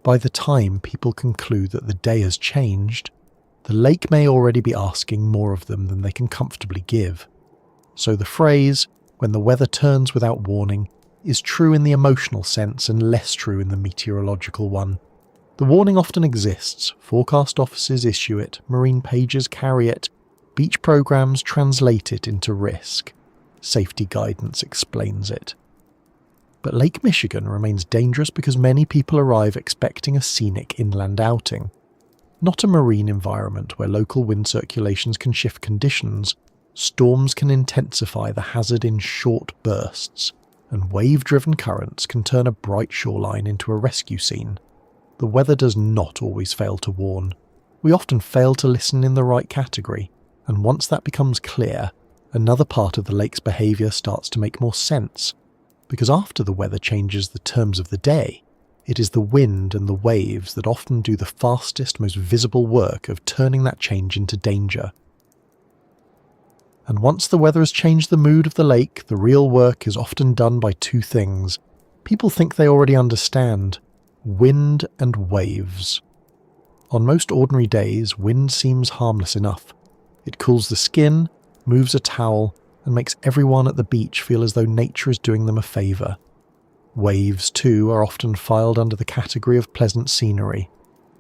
By the time people conclude that the day has changed, the lake may already be asking more of them than they can comfortably give. So the phrase, "when the weather turns without warning," is true in the emotional sense and less true in the meteorological one. The warning often exists, forecast offices issue it, marine pages carry it, beach programs translate it into risk. Safety guidance explains it. But Lake Michigan remains dangerous because many people arrive expecting a scenic inland outing, not a marine environment where local wind circulations can shift conditions, Storms can intensify the hazard in short bursts, and wave-driven currents can turn a bright shoreline into a rescue scene. The weather does not always fail to warn. We often fail to listen in the right category, and once that becomes clear, another part of the lake's behaviour starts to make more sense. Because after the weather changes the terms of the day, it is the wind and the waves that often do the fastest, most visible work of turning that change into danger. And once the weather has changed the mood of the lake, the real work is often done by two things people think they already understand: wind and waves. On most ordinary days, wind seems harmless enough. It cools the skin, moves a towel, and makes everyone at the beach feel as though nature is doing them a favour. Waves, too, are often filed under the category of pleasant scenery.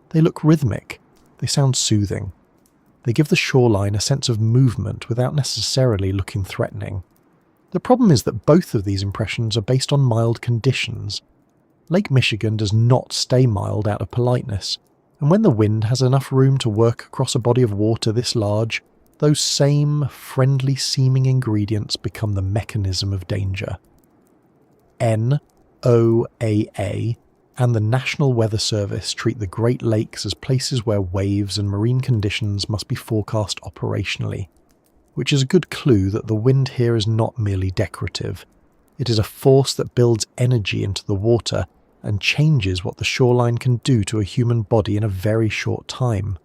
They look rhythmic. They sound soothing. They give the shoreline a sense of movement without necessarily looking threatening. The problem is that both of these impressions are based on mild conditions. Lake Michigan does not stay mild out of politeness, and when the wind has enough room to work across a body of water this large, those same friendly-seeming ingredients become the mechanism of danger. NOAA and the National Weather Service treat the Great Lakes as places where waves and marine conditions must be forecast operationally, which is a good clue that the wind here is not merely decorative. It is a force that builds energy into the water and changes what the shoreline can do to a human body in a very short time.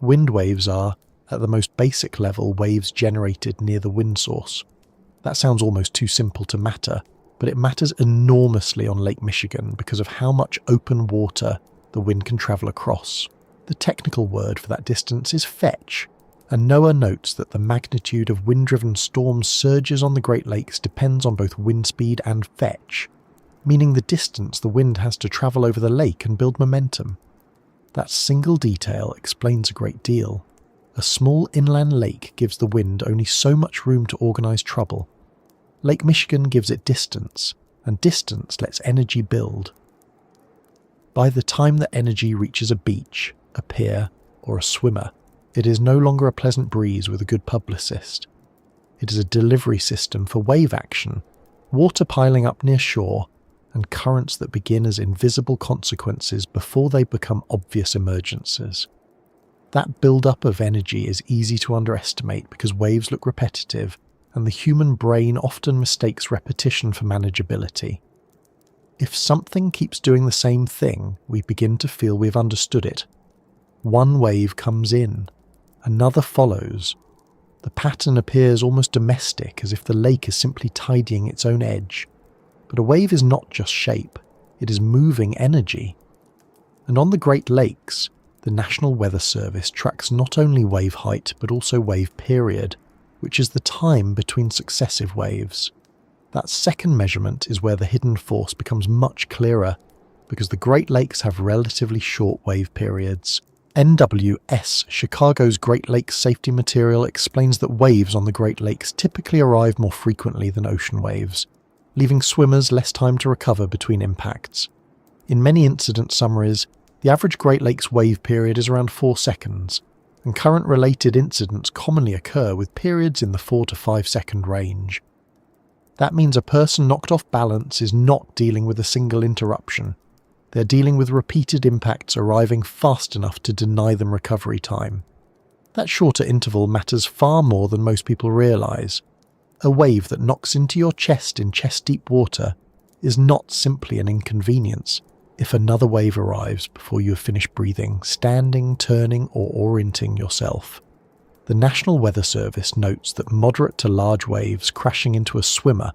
Wind waves are, at the most basic level, waves generated near the wind source. That sounds almost too simple to matter, but it matters enormously on Lake Michigan because of how much open water the wind can travel across. The technical word for that distance is fetch, and NOAA notes that the magnitude of wind-driven storm surges on the Great Lakes depends on both wind speed and fetch, meaning the distance the wind has to travel over the lake and build momentum. That single detail explains a great deal. A small inland lake gives the wind only so much room to organise trouble. Lake Michigan gives it distance, and distance lets energy build. By the time that energy reaches a beach, a pier, or a swimmer, it is no longer a pleasant breeze with a good publicist. It is a delivery system for wave action, water piling up near shore, and currents that begin as invisible consequences before they become obvious emergencies. That build-up of energy is easy to underestimate because waves look repetitive, and the human brain often mistakes repetition for manageability. If something keeps doing the same thing, we begin to feel we've understood it. One wave comes in, another follows. The pattern appears almost domestic, as if the lake is simply tidying its own edge. But a wave is not just shape, it is moving energy. And on the Great Lakes, the National Weather Service tracks not only wave height but also wave period, which is the time between successive waves. That second measurement is where the hidden force becomes much clearer, because the Great Lakes have relatively short wave periods. NWS, Chicago's Great Lakes Safety Material, explains that waves on the Great Lakes typically arrive more frequently than ocean waves, leaving swimmers less time to recover between impacts. In many incident summaries, the average Great Lakes wave period is around 4 seconds, and current-related incidents commonly occur with periods in the 4 to 5 second range. That means a person knocked off balance is not dealing with a single interruption. They're dealing with repeated impacts arriving fast enough to deny them recovery time. That shorter interval matters far more than most people realise. A wave that knocks into your chest in chest-deep water is not simply an inconvenience if another wave arrives before you have finished breathing, standing, turning, or orienting yourself. The National Weather Service notes that moderate to large waves crashing into a swimmer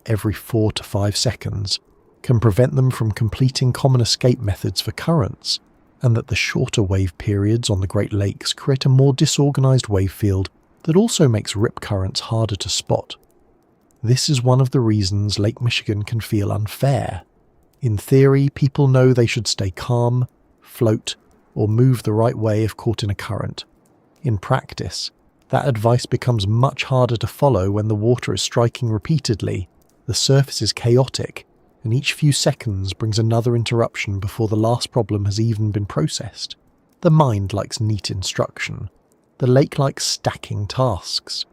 every 4 to 5 seconds can prevent them from completing common escape methods for currents, and that the shorter wave periods on the Great Lakes create a more disorganised wave field that also makes rip currents harder to spot. This is one of the reasons Lake Michigan can feel unfair. In theory, people know they should stay calm, float, or move the right way if caught in a current. In practice, that advice becomes much harder to follow when the water is striking repeatedly, the surface is chaotic, and each few seconds brings another interruption before the last problem has even been processed. The mind likes neat instruction. The lake likes stacking tasks.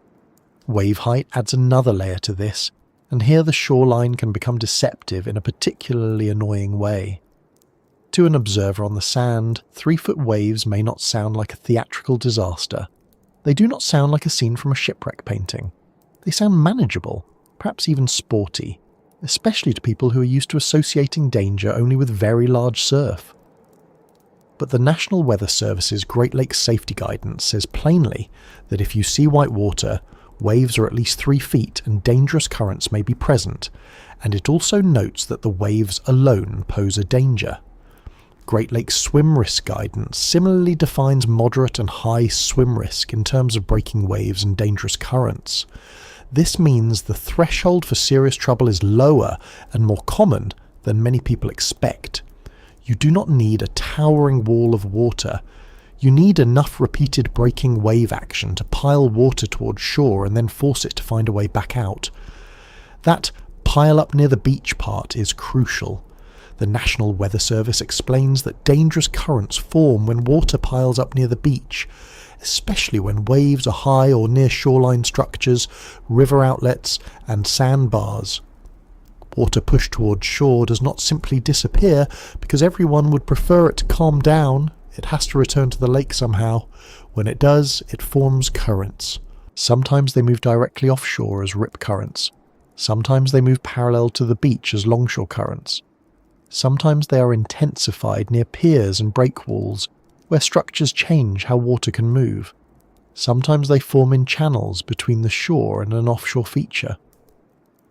Wave height adds another layer to this, and here the shoreline can become deceptive in a particularly annoying way. To an observer on the sand, 3-foot waves may not sound like a theatrical disaster. They do not sound like a scene from a shipwreck painting. They sound manageable, perhaps even sporty, especially to people who are used to associating danger only with very large surf. But the National Weather Service's Great Lakes Safety Guidance says plainly that if you see white water, waves are at least 3 feet and dangerous currents may be present, and it also notes that the waves alone pose a danger. Great Lakes Swim Risk Guidance similarly defines moderate and high swim risk in terms of breaking waves and dangerous currents. This means the threshold for serious trouble is lower and more common than many people expect. You do not need a towering wall of water. You need enough repeated breaking wave action to pile water towards shore and then force it to find a way back out. That pile up near the beach part is crucial. The National Weather Service explains that dangerous currents form when water piles up near the beach, especially when waves are high or near shoreline structures, river outlets, and sandbars. Water pushed towards shore does not simply disappear because everyone would prefer it to calm down. It has to return to the lake somehow. When it does, it forms currents. Sometimes they move directly offshore as rip currents. Sometimes they move parallel to the beach as longshore currents. Sometimes they are intensified near piers and breakwalls, where structures change how water can move. Sometimes they form in channels between the shore and an offshore feature.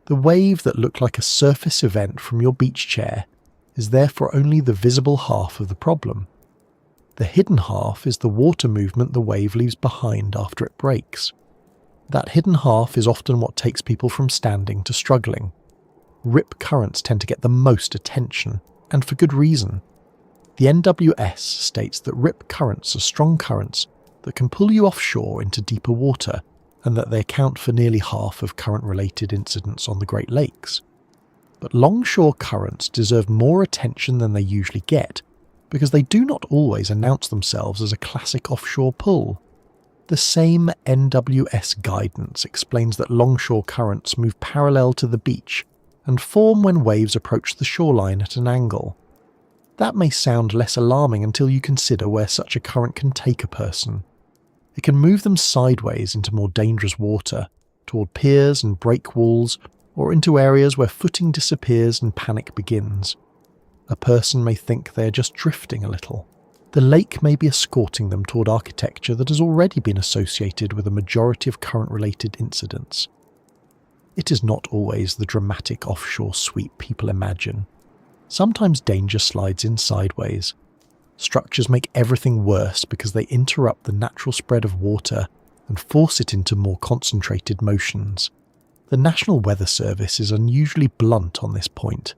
The wave that looked like a surface event from your beach chair is therefore only the visible half of the problem. The hidden half is the water movement the wave leaves behind after it breaks. That hidden half is often what takes people from standing to struggling. Rip currents tend to get the most attention, and for good reason. The NWS states that rip currents are strong currents that can pull you offshore into deeper water, and that they account for nearly half of current-related incidents on the Great Lakes. But longshore currents deserve more attention than they usually get, because they do not always announce themselves as a classic offshore pull. The same NWS guidance explains that longshore currents move parallel to the beach and form when waves approach the shoreline at an angle. That may sound less alarming until you consider where such a current can take a person. It can move them sideways into more dangerous water, toward piers and breakwalls, or into areas where footing disappears and panic begins. A person may think they are just drifting a little. The lake may be escorting them toward architecture that has already been associated with a majority of current-related incidents. It is not always the dramatic offshore sweep people imagine. Sometimes danger slides in sideways. Structures make everything worse because they interrupt the natural spread of water and force it into more concentrated motions. The National Weather Service is unusually blunt on this point.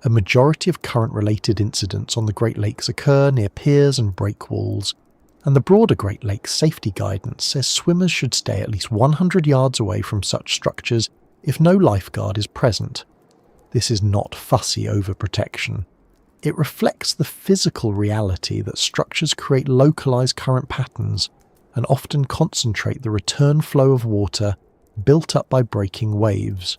A majority of current-related incidents on the Great Lakes occur near piers and breakwalls, and the broader Great Lakes safety guidance says swimmers should stay at least 100 yards away from such structures if no lifeguard is present. This is not fussy overprotection. It reflects the physical reality that structures create localized current patterns and often concentrate the return flow of water built up by breaking waves.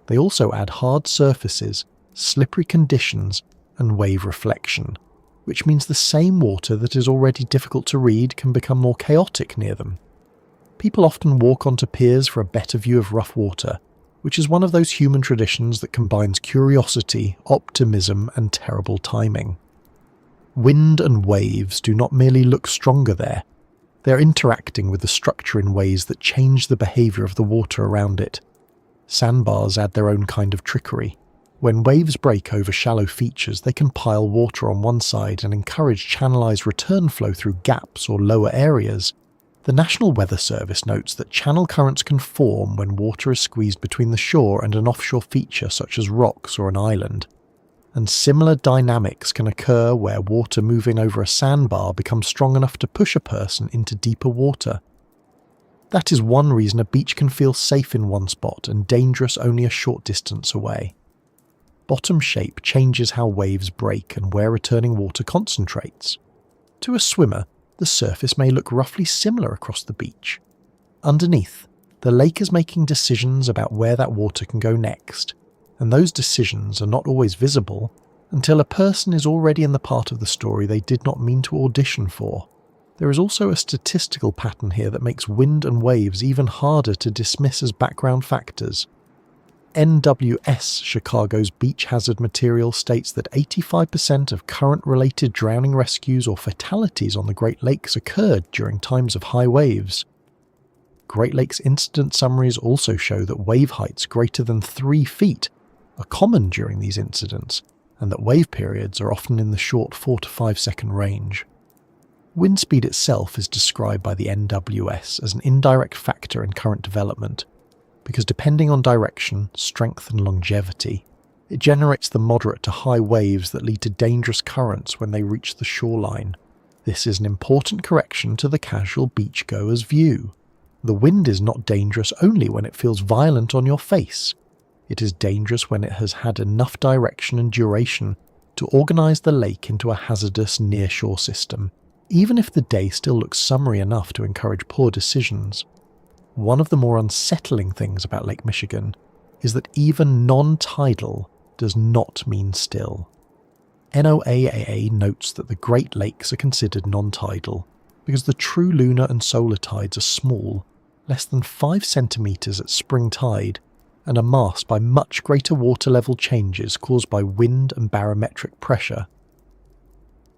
They also add hard surfaces, slippery conditions, and wave reflection, which means the same water that is already difficult to read can become more chaotic near them. People often walk onto piers for a better view of rough water, which is one of those human traditions that combines curiosity, optimism, and terrible timing. Wind and waves do not merely look stronger there. They are interacting with the structure in ways that change the behaviour of the water around it. Sandbars add their own kind of trickery. When waves break over shallow features, they can pile water on one side and encourage channelized return flow through gaps or lower areas. The National Weather Service notes that channel currents can form when water is squeezed between the shore and an offshore feature such as rocks or an island. And similar dynamics can occur where water moving over a sandbar becomes strong enough to push a person into deeper water. That is one reason a beach can feel safe in one spot and dangerous only a short distance away. Bottom shape changes how waves break and where returning water concentrates. To a swimmer, the surface may look roughly similar across the beach. Underneath, The lake is making decisions about where that water can go next, and those decisions are not always visible until a person is already in the part of the story they did not mean to audition for. There is also a statistical pattern here that makes wind and waves even harder to dismiss as background factors. NWS, Chicago's beach hazard material, states that 85% of current-related drowning rescues or fatalities on the Great Lakes occurred during times of high waves. Great Lakes incident summaries also show that wave heights greater than 3 feet are common during these incidents, and that wave periods are often in the short 4 to 5 second range. Wind speed itself is described by the NWS as an indirect factor in current development, because depending on direction, strength and longevity, it generates the moderate to high waves that lead to dangerous currents when they reach the shoreline. This is an important correction to the casual beachgoer's view. The wind is not dangerous only when it feels violent on your face. It is dangerous when it has had enough direction and duration to organise the lake into a hazardous near-shore system, even if the day still looks summery enough to encourage poor decisions. One of the more unsettling things about Lake Michigan is that even non-tidal does not mean still. NOAA notes that the Great Lakes are considered non-tidal because the true lunar and solar tides are small, less than 5 centimetres at spring tide, and are masked by much greater water level changes caused by wind and barometric pressure.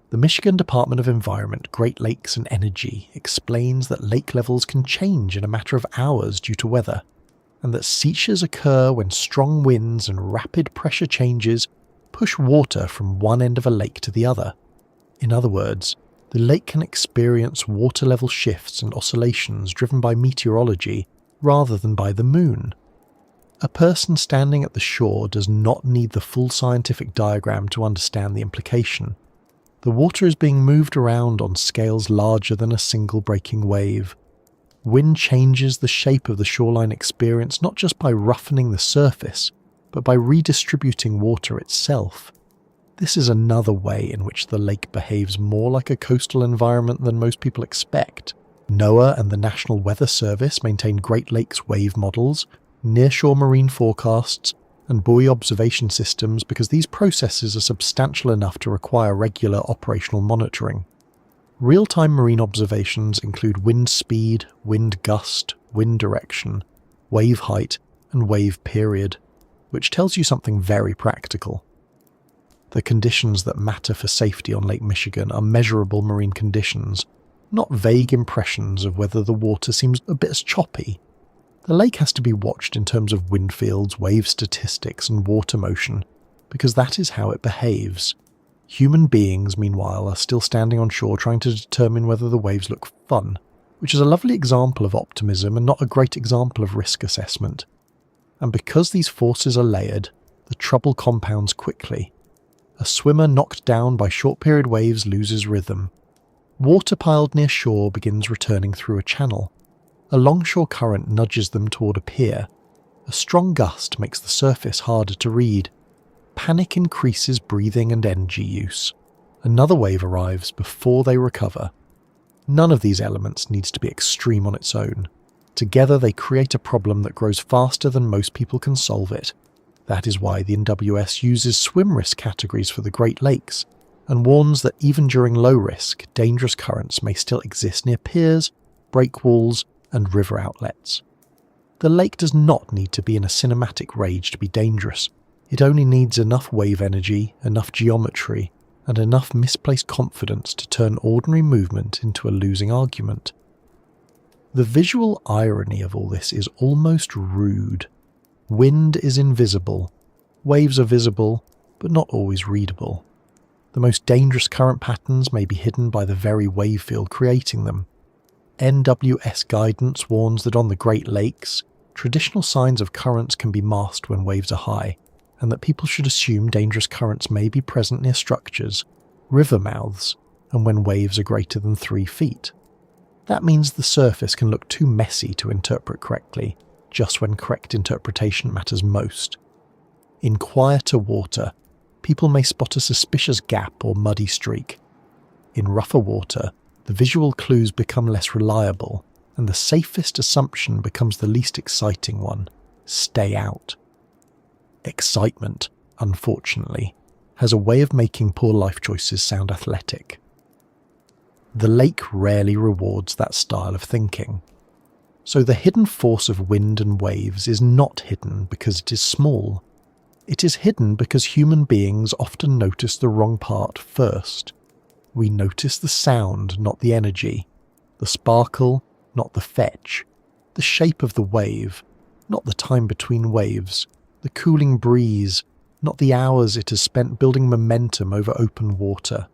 The Michigan Department of Environment, Great Lakes and Energy explains that lake levels can change in a matter of hours due to weather, and that seizures occur when strong winds and rapid pressure changes push water from one end of a lake to the other. In other words, the lake can experience water level shifts and oscillations driven by meteorology rather than by the moon. A person standing at the shore does not need the full scientific diagram to understand the implication. The water is being moved around on scales larger than a single breaking wave. Wind changes the shape of the shoreline experience not just by roughening the surface, but by redistributing water itself. This is another way in which the lake behaves more like a coastal environment than most people expect. NOAA and the National Weather Service maintain Great Lakes wave models, nearshore marine forecasts, and buoy observation systems because these processes are substantial enough to require regular operational monitoring. Real-time marine observations include wind speed, wind gust, wind direction, wave height, and wave period, which tells you something very practical. The conditions that matter for safety on Lake Michigan are measurable marine conditions, not vague impressions of whether the water seems a bit choppy. The lake has to be watched in terms of wind fields, wave statistics, and water motion, because that is how it behaves. Human beings, meanwhile, are still standing on shore trying to determine whether the waves look fun, which is a lovely example of optimism and not a great example of risk assessment. And because these forces are layered, the trouble compounds quickly. A swimmer knocked down by short-period waves loses rhythm. Water piled near shore begins returning through a channel. A longshore current nudges them toward a pier. A strong gust makes the surface harder to read. Panic increases breathing and energy use. Another wave arrives before they recover. None of these elements needs to be extreme on its own. Together they create a problem that grows faster than most people can solve it. That is why the NWS uses swim risk categories for the Great Lakes, and warns that even during low risk, dangerous currents may still exist near piers, breakwalls, and river outlets. The lake does not need to be in a cinematic rage to be dangerous. It only needs enough wave energy, enough geometry, and enough misplaced confidence to turn ordinary movement into a losing argument. The visual irony of all this is almost rude. Wind is invisible. Waves are visible, but not always readable. The most dangerous current patterns may be hidden by the very wave field creating them. NWS guidance warns that on the Great Lakes, traditional signs of currents can be masked when waves are high, and that people should assume dangerous currents may be present near structures, river mouths, and when waves are greater than 3 feet. That means the surface can look too messy to interpret correctly, just when correct interpretation matters most. In quieter water, people may spot a suspicious gap or muddy streak. In rougher water, the visual clues become less reliable, and the safest assumption becomes the least exciting one: stay out. Excitement, unfortunately, has a way of making poor life choices sound athletic. The lake rarely rewards that style of thinking. So the hidden force of wind and waves is not hidden because it is small. It is hidden because human beings often notice the wrong part first. We notice the sound, not the energy, the sparkle, not the fetch, the shape of the wave, not the time between waves, the cooling breeze, not the hours it has spent building momentum over open water.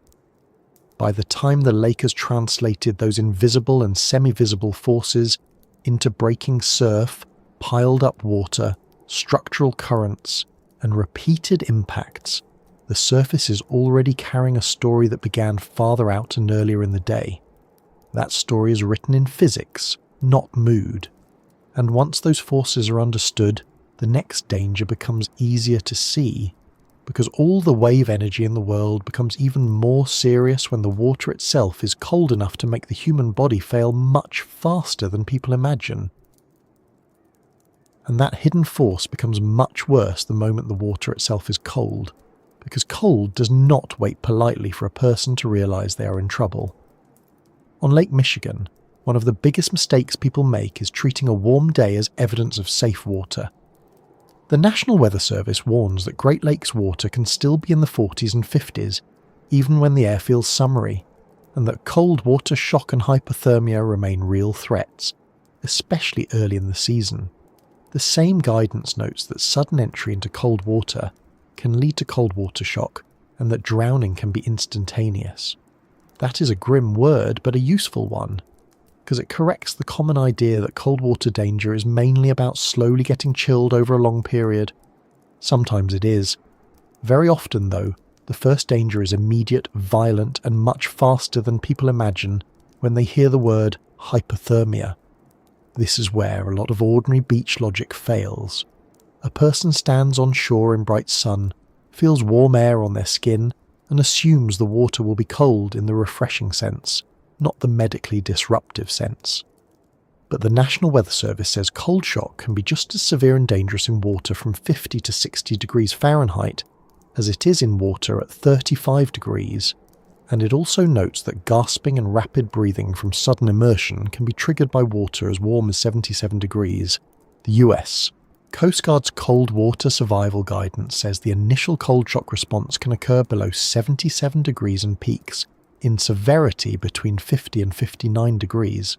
By the time the lake has translated those invisible and semi-visible forces into breaking surf, piled up water, structural currents, and repeated impacts, the surface is already carrying a story that began farther out and earlier in the day. That story is written in physics, not mood. And once those forces are understood, the next danger becomes easier to see, because all the wave energy in the world becomes even more serious when the water itself is cold enough to make the human body fail much faster than people imagine. And that hidden force becomes much worse the moment the water itself is cold, because cold does not wait politely for a person to realise they are in trouble. On Lake Michigan, one of the biggest mistakes people make is treating a warm day as evidence of safe water. The National Weather Service warns that Great Lakes water can still be in the 40s and 50s, even when the air feels summery, and that cold water shock and hypothermia remain real threats, especially early in the season. The same guidance notes that sudden entry into cold water can lead to cold water shock, and that drowning can be instantaneous. That is a grim word, but a useful one, because it corrects the common idea that cold water danger is mainly about slowly getting chilled over a long period. Sometimes it is. Very often, though, the first danger is immediate, violent, and much faster than people imagine when they hear the word hypothermia. This is where a lot of ordinary beach logic fails. A person stands on shore in bright sun, feels warm air on their skin, and assumes the water will be cold in the refreshing sense, not the medically disruptive sense. But the National Weather Service says cold shock can be just as severe and dangerous in water from 50 to 60 degrees Fahrenheit as it is in water at 35 degrees, and it also notes that gasping and rapid breathing from sudden immersion can be triggered by water as warm as 77 degrees. The US Coast Guard's cold water survival guidance says the initial cold shock response can occur below 77 degrees and peaks in severity between 50 and 59 degrees.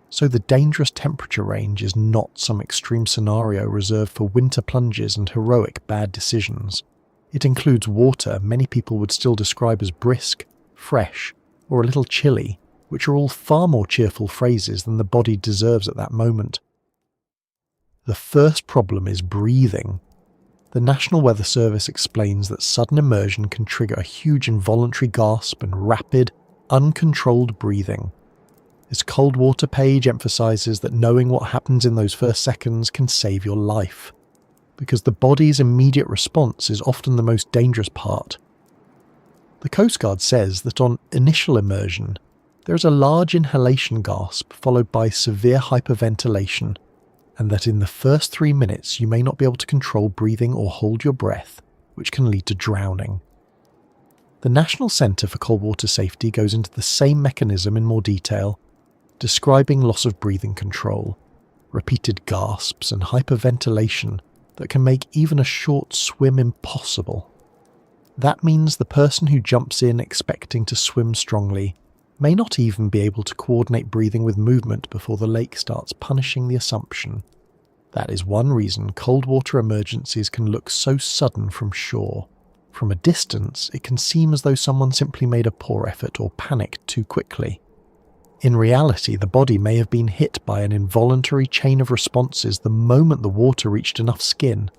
So the dangerous temperature range is not some extreme scenario reserved for winter plunges and heroic bad decisions. It includes water many people would still describe as brisk, fresh, or a little chilly, which are all far more cheerful phrases than the body deserves at that moment. The first problem is breathing. The National Weather Service explains that sudden immersion can trigger a huge involuntary gasp and rapid, uncontrolled breathing. Its cold water page emphasises that knowing what happens in those first seconds can save your life, because the body's immediate response is often the most dangerous part. The Coast Guard says that on initial immersion, there is a large inhalation gasp followed by severe hyperventilation, and that in the first 3 minutes you may not be able to control breathing or hold your breath, which can lead to drowning. The National Centre for Cold Water Safety goes into the same mechanism in more detail, describing loss of breathing control, repeated gasps and hyperventilation that can make even a short swim impossible. That means the person who jumps in expecting to swim strongly may not even be able to coordinate breathing with movement before the lake starts punishing the assumption. That is one reason cold water emergencies can look so sudden from shore. From a distance, it can seem as though someone simply made a poor effort or panicked too quickly. In reality, the body may have been hit by an involuntary chain of responses the moment the water reached enough skin.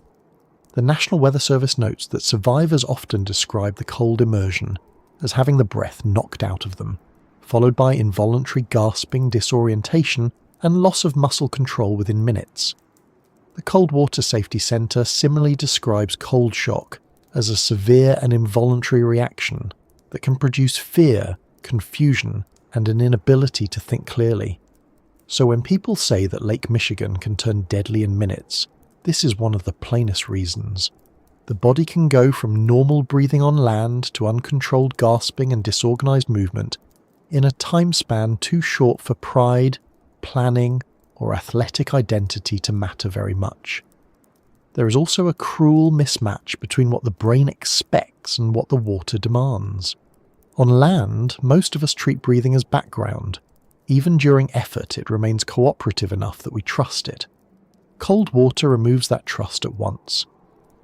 The National Weather Service notes that survivors often describe the cold immersion as having the breath knocked out of them, followed by involuntary gasping, disorientation, and loss of muscle control within minutes. The Cold Water Safety Centre similarly describes cold shock as a severe and involuntary reaction that can produce fear, confusion, and an inability to think clearly. So when people say that Lake Michigan can turn deadly in minutes, this is one of the plainest reasons. The body can go from normal breathing on land to uncontrolled gasping and disorganized movement in a time span too short for pride, planning, or athletic identity to matter very much. There is also a cruel mismatch between what the brain expects and what the water demands. On land, most of us treat breathing as background. Even during effort, it remains cooperative enough that we trust it. Cold water removes that trust at once.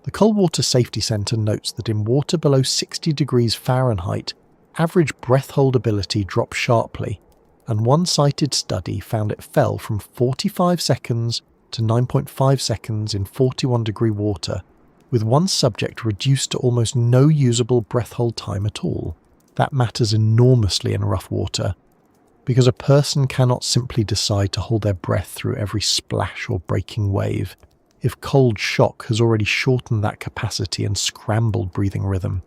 The Cold Water Safety Center notes that in water below 60 degrees Fahrenheit, average breath holdability drops sharply, and one cited study found it fell from 45 seconds to 9.5 seconds in 41-degree water, with one subject reduced to almost no usable breath hold time at all. That matters enormously in rough water, because a person cannot simply decide to hold their breath through every splash or breaking wave, if cold shock has already shortened that capacity and scrambled breathing rhythm.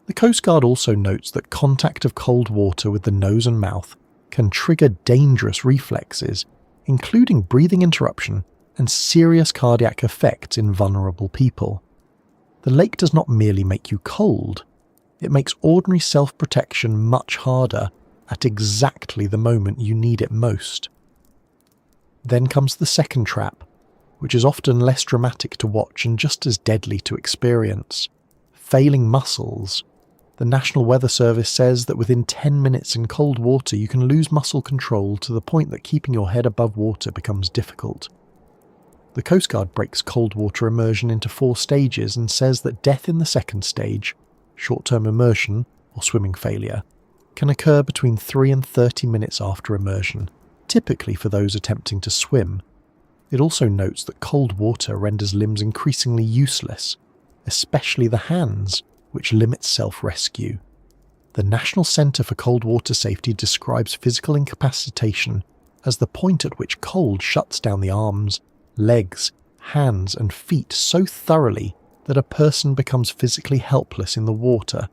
The Coast Guard also notes that contact of cold water with the nose and mouth can trigger dangerous reflexes, including breathing interruption and serious cardiac effects in vulnerable people. The lake does not merely make you cold, it makes ordinary self-protection much harder at exactly the moment you need it most. Then comes the second trap, which is often less dramatic to watch and just as deadly to experience. Failing muscles. The National Weather Service says that within 10 minutes in cold water you can lose muscle control to the point that keeping your head above water becomes difficult. The Coast Guard breaks cold water immersion into 4 stages and says that death in the second stage, short-term immersion or swimming failure, can occur between 3 and 30 minutes after immersion, typically for those attempting to swim. It also notes that cold water renders limbs increasingly useless, especially the hands, which limits self-rescue. The National Center for Cold Water Safety describes physical incapacitation as the point at which cold shuts down the arms, legs, hands and feet so thoroughly that a person becomes physically helpless in the water.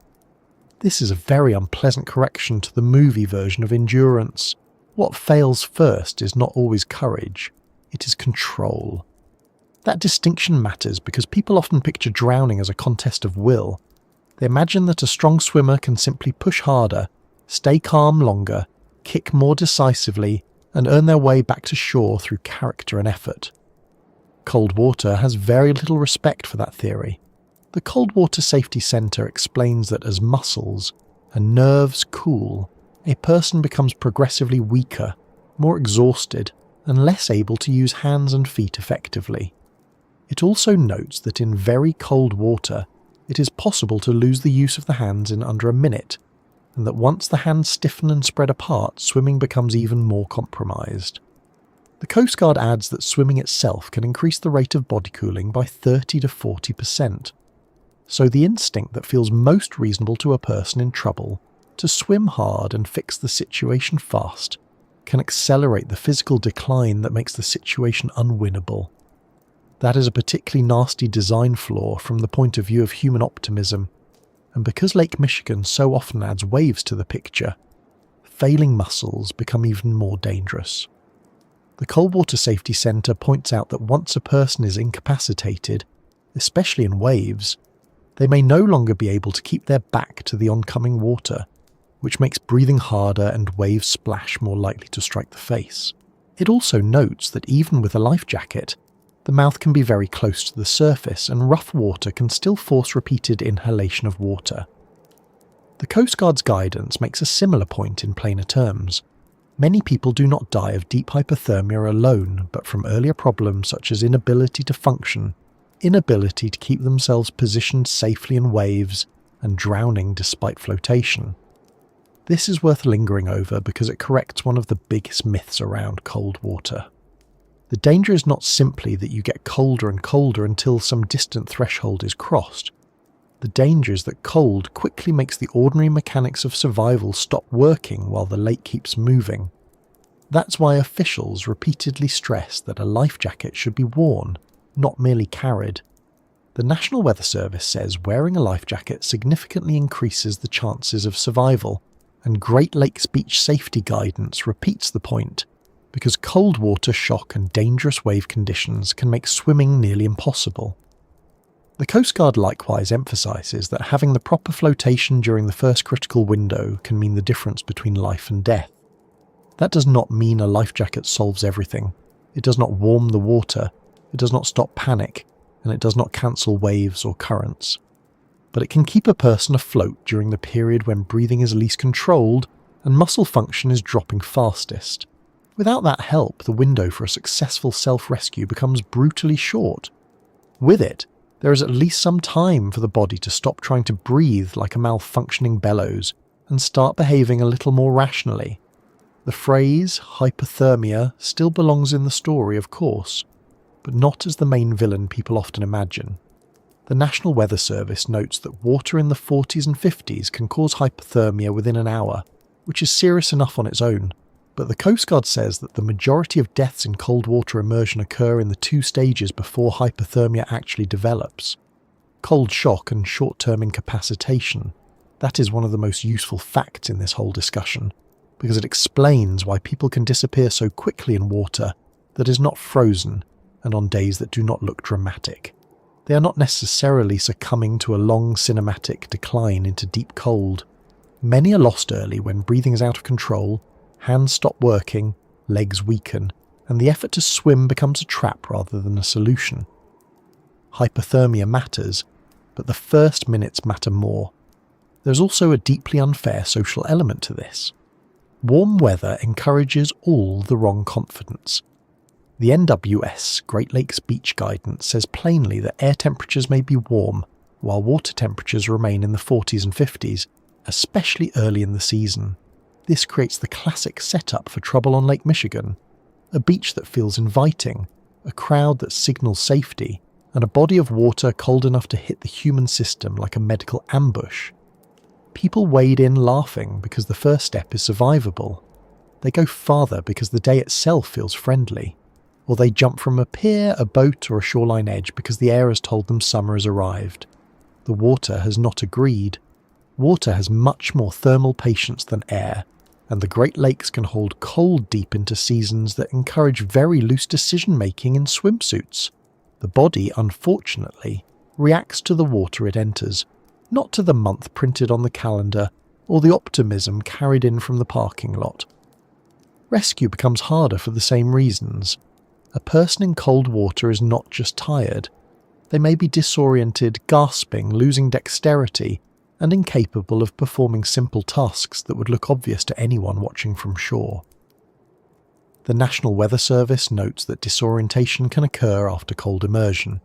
This is a very unpleasant correction to the movie version of endurance. What fails first is not always courage, it is control. That distinction matters because people often picture drowning as a contest of will. They imagine that a strong swimmer can simply push harder, stay calm longer, kick more decisively, and earn their way back to shore through character and effort. Cold water has very little respect for that theory. The Cold Water Safety Center explains that as muscles and nerves cool, a person becomes progressively weaker, more exhausted, and less able to use hands and feet effectively. It also notes that in very cold water, it is possible to lose the use of the hands in under a minute, and that once the hands stiffen and spread apart, swimming becomes even more compromised. The Coast Guard adds that swimming itself can increase the rate of body cooling by 30 to 40%. So the instinct that feels most reasonable to a person in trouble, to swim hard and fix the situation fast, can accelerate the physical decline that makes the situation unwinnable. That is a particularly nasty design flaw from the point of view of human optimism, and because Lake Michigan so often adds waves to the picture, failing muscles become even more dangerous. The Cold Water Safety Center points out that once a person is incapacitated, especially in waves, they may no longer be able to keep their back to the oncoming water, which makes breathing harder and wave splash more likely to strike the face. It also notes that even with a life jacket, the mouth can be very close to the surface and rough water can still force repeated inhalation of water. The Coast Guard's guidance makes a similar point in plainer terms. Many people do not die of deep hypothermia alone, but from earlier problems such as inability to function, inability to keep themselves positioned safely in waves, and drowning despite flotation. This is worth lingering over because it corrects one of the biggest myths around cold water. The danger is not simply that you get colder and colder until some distant threshold is crossed. The danger is that cold quickly makes the ordinary mechanics of survival stop working while the lake keeps moving. That's why officials repeatedly stress that a life jacket should be worn, not merely carried. The National Weather Service says wearing a life jacket significantly increases the chances of survival, and Great Lakes Beach safety guidance repeats the point because cold water shock and dangerous wave conditions can make swimming nearly impossible. The Coast Guard likewise emphasises that having the proper flotation during the first critical window can mean the difference between life and death. That does not mean a life jacket solves everything. It does not warm the water, it does not stop panic, and it does not cancel waves or currents. But it can keep a person afloat during the period when breathing is least controlled and muscle function is dropping fastest. Without that help, the window for a successful self-rescue becomes brutally short. With it, there is at least some time for the body to stop trying to breathe like a malfunctioning bellows and start behaving a little more rationally. The phrase hypothermia still belongs in the story, of course, but not as the main villain people often imagine. The National Weather Service notes that water in the 40s and 50s can cause hypothermia within an hour, which is serious enough on its own, but the Coast Guard says that the majority of deaths in cold water immersion occur in the 2 stages before hypothermia actually develops. Cold shock and short-term incapacitation. That is one of the most useful facts in this whole discussion, because it explains why people can disappear so quickly in water that is not frozen and on days that do not look dramatic. They are not necessarily succumbing to a long cinematic decline into deep cold. Many are lost early when breathing is out of control, hands stop working, legs weaken, and the effort to swim becomes a trap rather than a solution. Hypothermia matters, but the first minutes matter more. There's also a deeply unfair social element to this. Warm weather encourages all the wrong confidence. The NWS, Great Lakes Beach Guidance, says plainly that air temperatures may be warm, while water temperatures remain in the 40s and 50s, especially early in the season. This creates the classic setup for trouble on Lake Michigan. A beach that feels inviting, a crowd that signals safety, and a body of water cold enough to hit the human system like a medical ambush. People wade in laughing because the first step is survivable. They go farther because the day itself feels friendly. Or they jump from a pier, a boat, or a shoreline edge because the air has told them summer has arrived. The water has not agreed. Water has much more thermal patience than air, and the Great Lakes can hold cold deep into seasons that encourage very loose decision-making in swimsuits. The body, unfortunately, reacts to the water it enters, not to the month printed on the calendar or the optimism carried in from the parking lot. Rescue becomes harder for the same reasons. A person in cold water is not just tired. They may be disoriented, gasping, losing dexterity, and incapable of performing simple tasks that would look obvious to anyone watching from shore. The National Weather Service notes that disorientation can occur after cold immersion,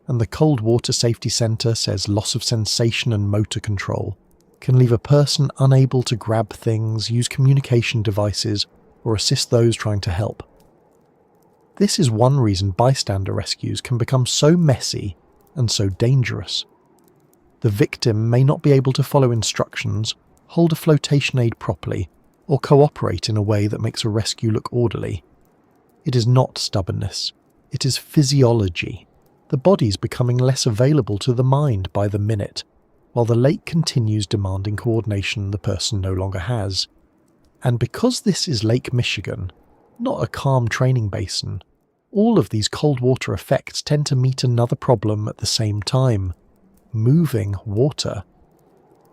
and the Cold Water Safety Centre says loss of sensation and motor control can leave a person unable to grab things, use communication devices, or assist those trying to help. This is one reason bystander rescues can become so messy and so dangerous. The victim may not be able to follow instructions, hold a flotation aid properly, or cooperate in a way that makes a rescue look orderly. It is not stubbornness, it is physiology. The body's becoming less available to the mind by the minute, while the lake continues demanding coordination the person no longer has. And because this is Lake Michigan, not a calm training basin, all of these cold water effects tend to meet another problem at the same time: moving water.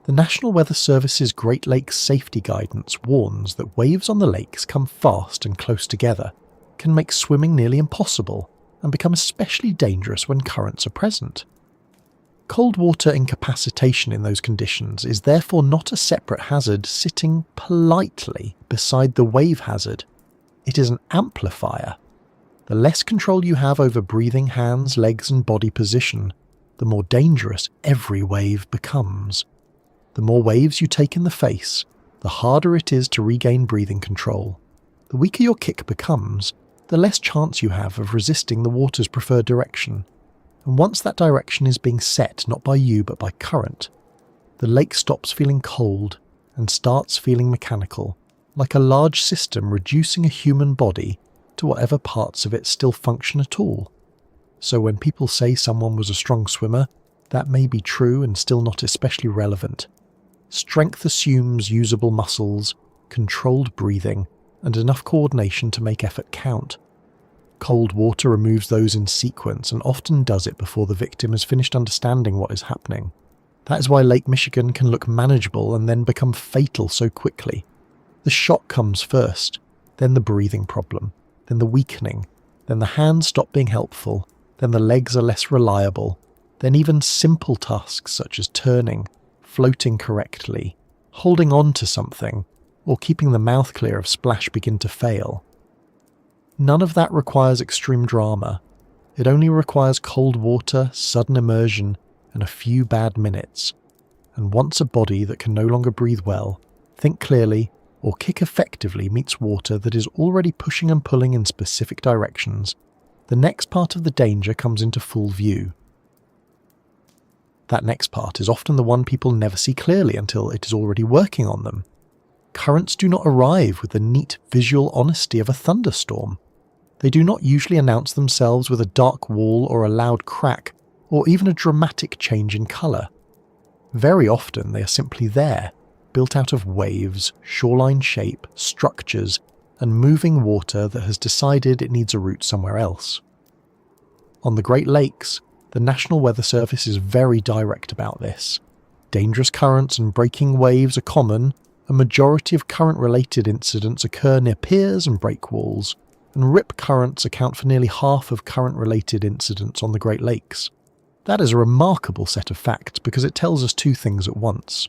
The National Weather Service's Great Lakes Safety Guidance warns that waves on the lakes come fast and close together, can make swimming nearly impossible, and become especially dangerous when currents are present. Cold water incapacitation in those conditions is therefore not a separate hazard sitting politely beside the wave hazard. It is an amplifier. The less control you have over breathing, hands, legs and body position, the more dangerous every wave becomes. The more waves you take in the face, the harder it is to regain breathing control. The weaker your kick becomes, the less chance you have of resisting the water's preferred direction. And once that direction is being set not by you but by current, the lake stops feeling cold and starts feeling mechanical, like a large system reducing a human body to whatever parts of it still function at all. So when people say someone was a strong swimmer, that may be true and still not especially relevant. Strength assumes usable muscles, controlled breathing, and enough coordination to make effort count. Cold water removes those in sequence and often does it before the victim has finished understanding what is happening. That is why Lake Michigan can look manageable and then become fatal so quickly. The shock comes first, then the breathing problem, then the weakening, then the hands stop being helpful, then the legs are less reliable, then even simple tasks such as turning, floating correctly, holding on to something, or keeping the mouth clear of splash begin to fail. None of that requires extreme drama. It only requires cold water, sudden immersion, and a few bad minutes. And once a body that can no longer breathe well, think clearly, or kick effectively meets water that is already pushing and pulling in specific directions, the next part of the danger comes into full view. That next part is often the one people never see clearly until it is already working on them. Currents do not arrive with the neat visual honesty of a thunderstorm. They do not usually announce themselves with a dark wall or a loud crack, or even a dramatic change in colour. Very often they are simply there, built out of waves, shoreline shape, structures, and moving water that has decided it needs a route somewhere else. On the Great Lakes, the National Weather Service is very direct about this. Dangerous currents and breaking waves are common. A majority of current-related incidents occur near piers and breakwalls, and rip currents account for nearly half of current-related incidents on the Great Lakes. That is a remarkable set of facts because it tells us two things at once.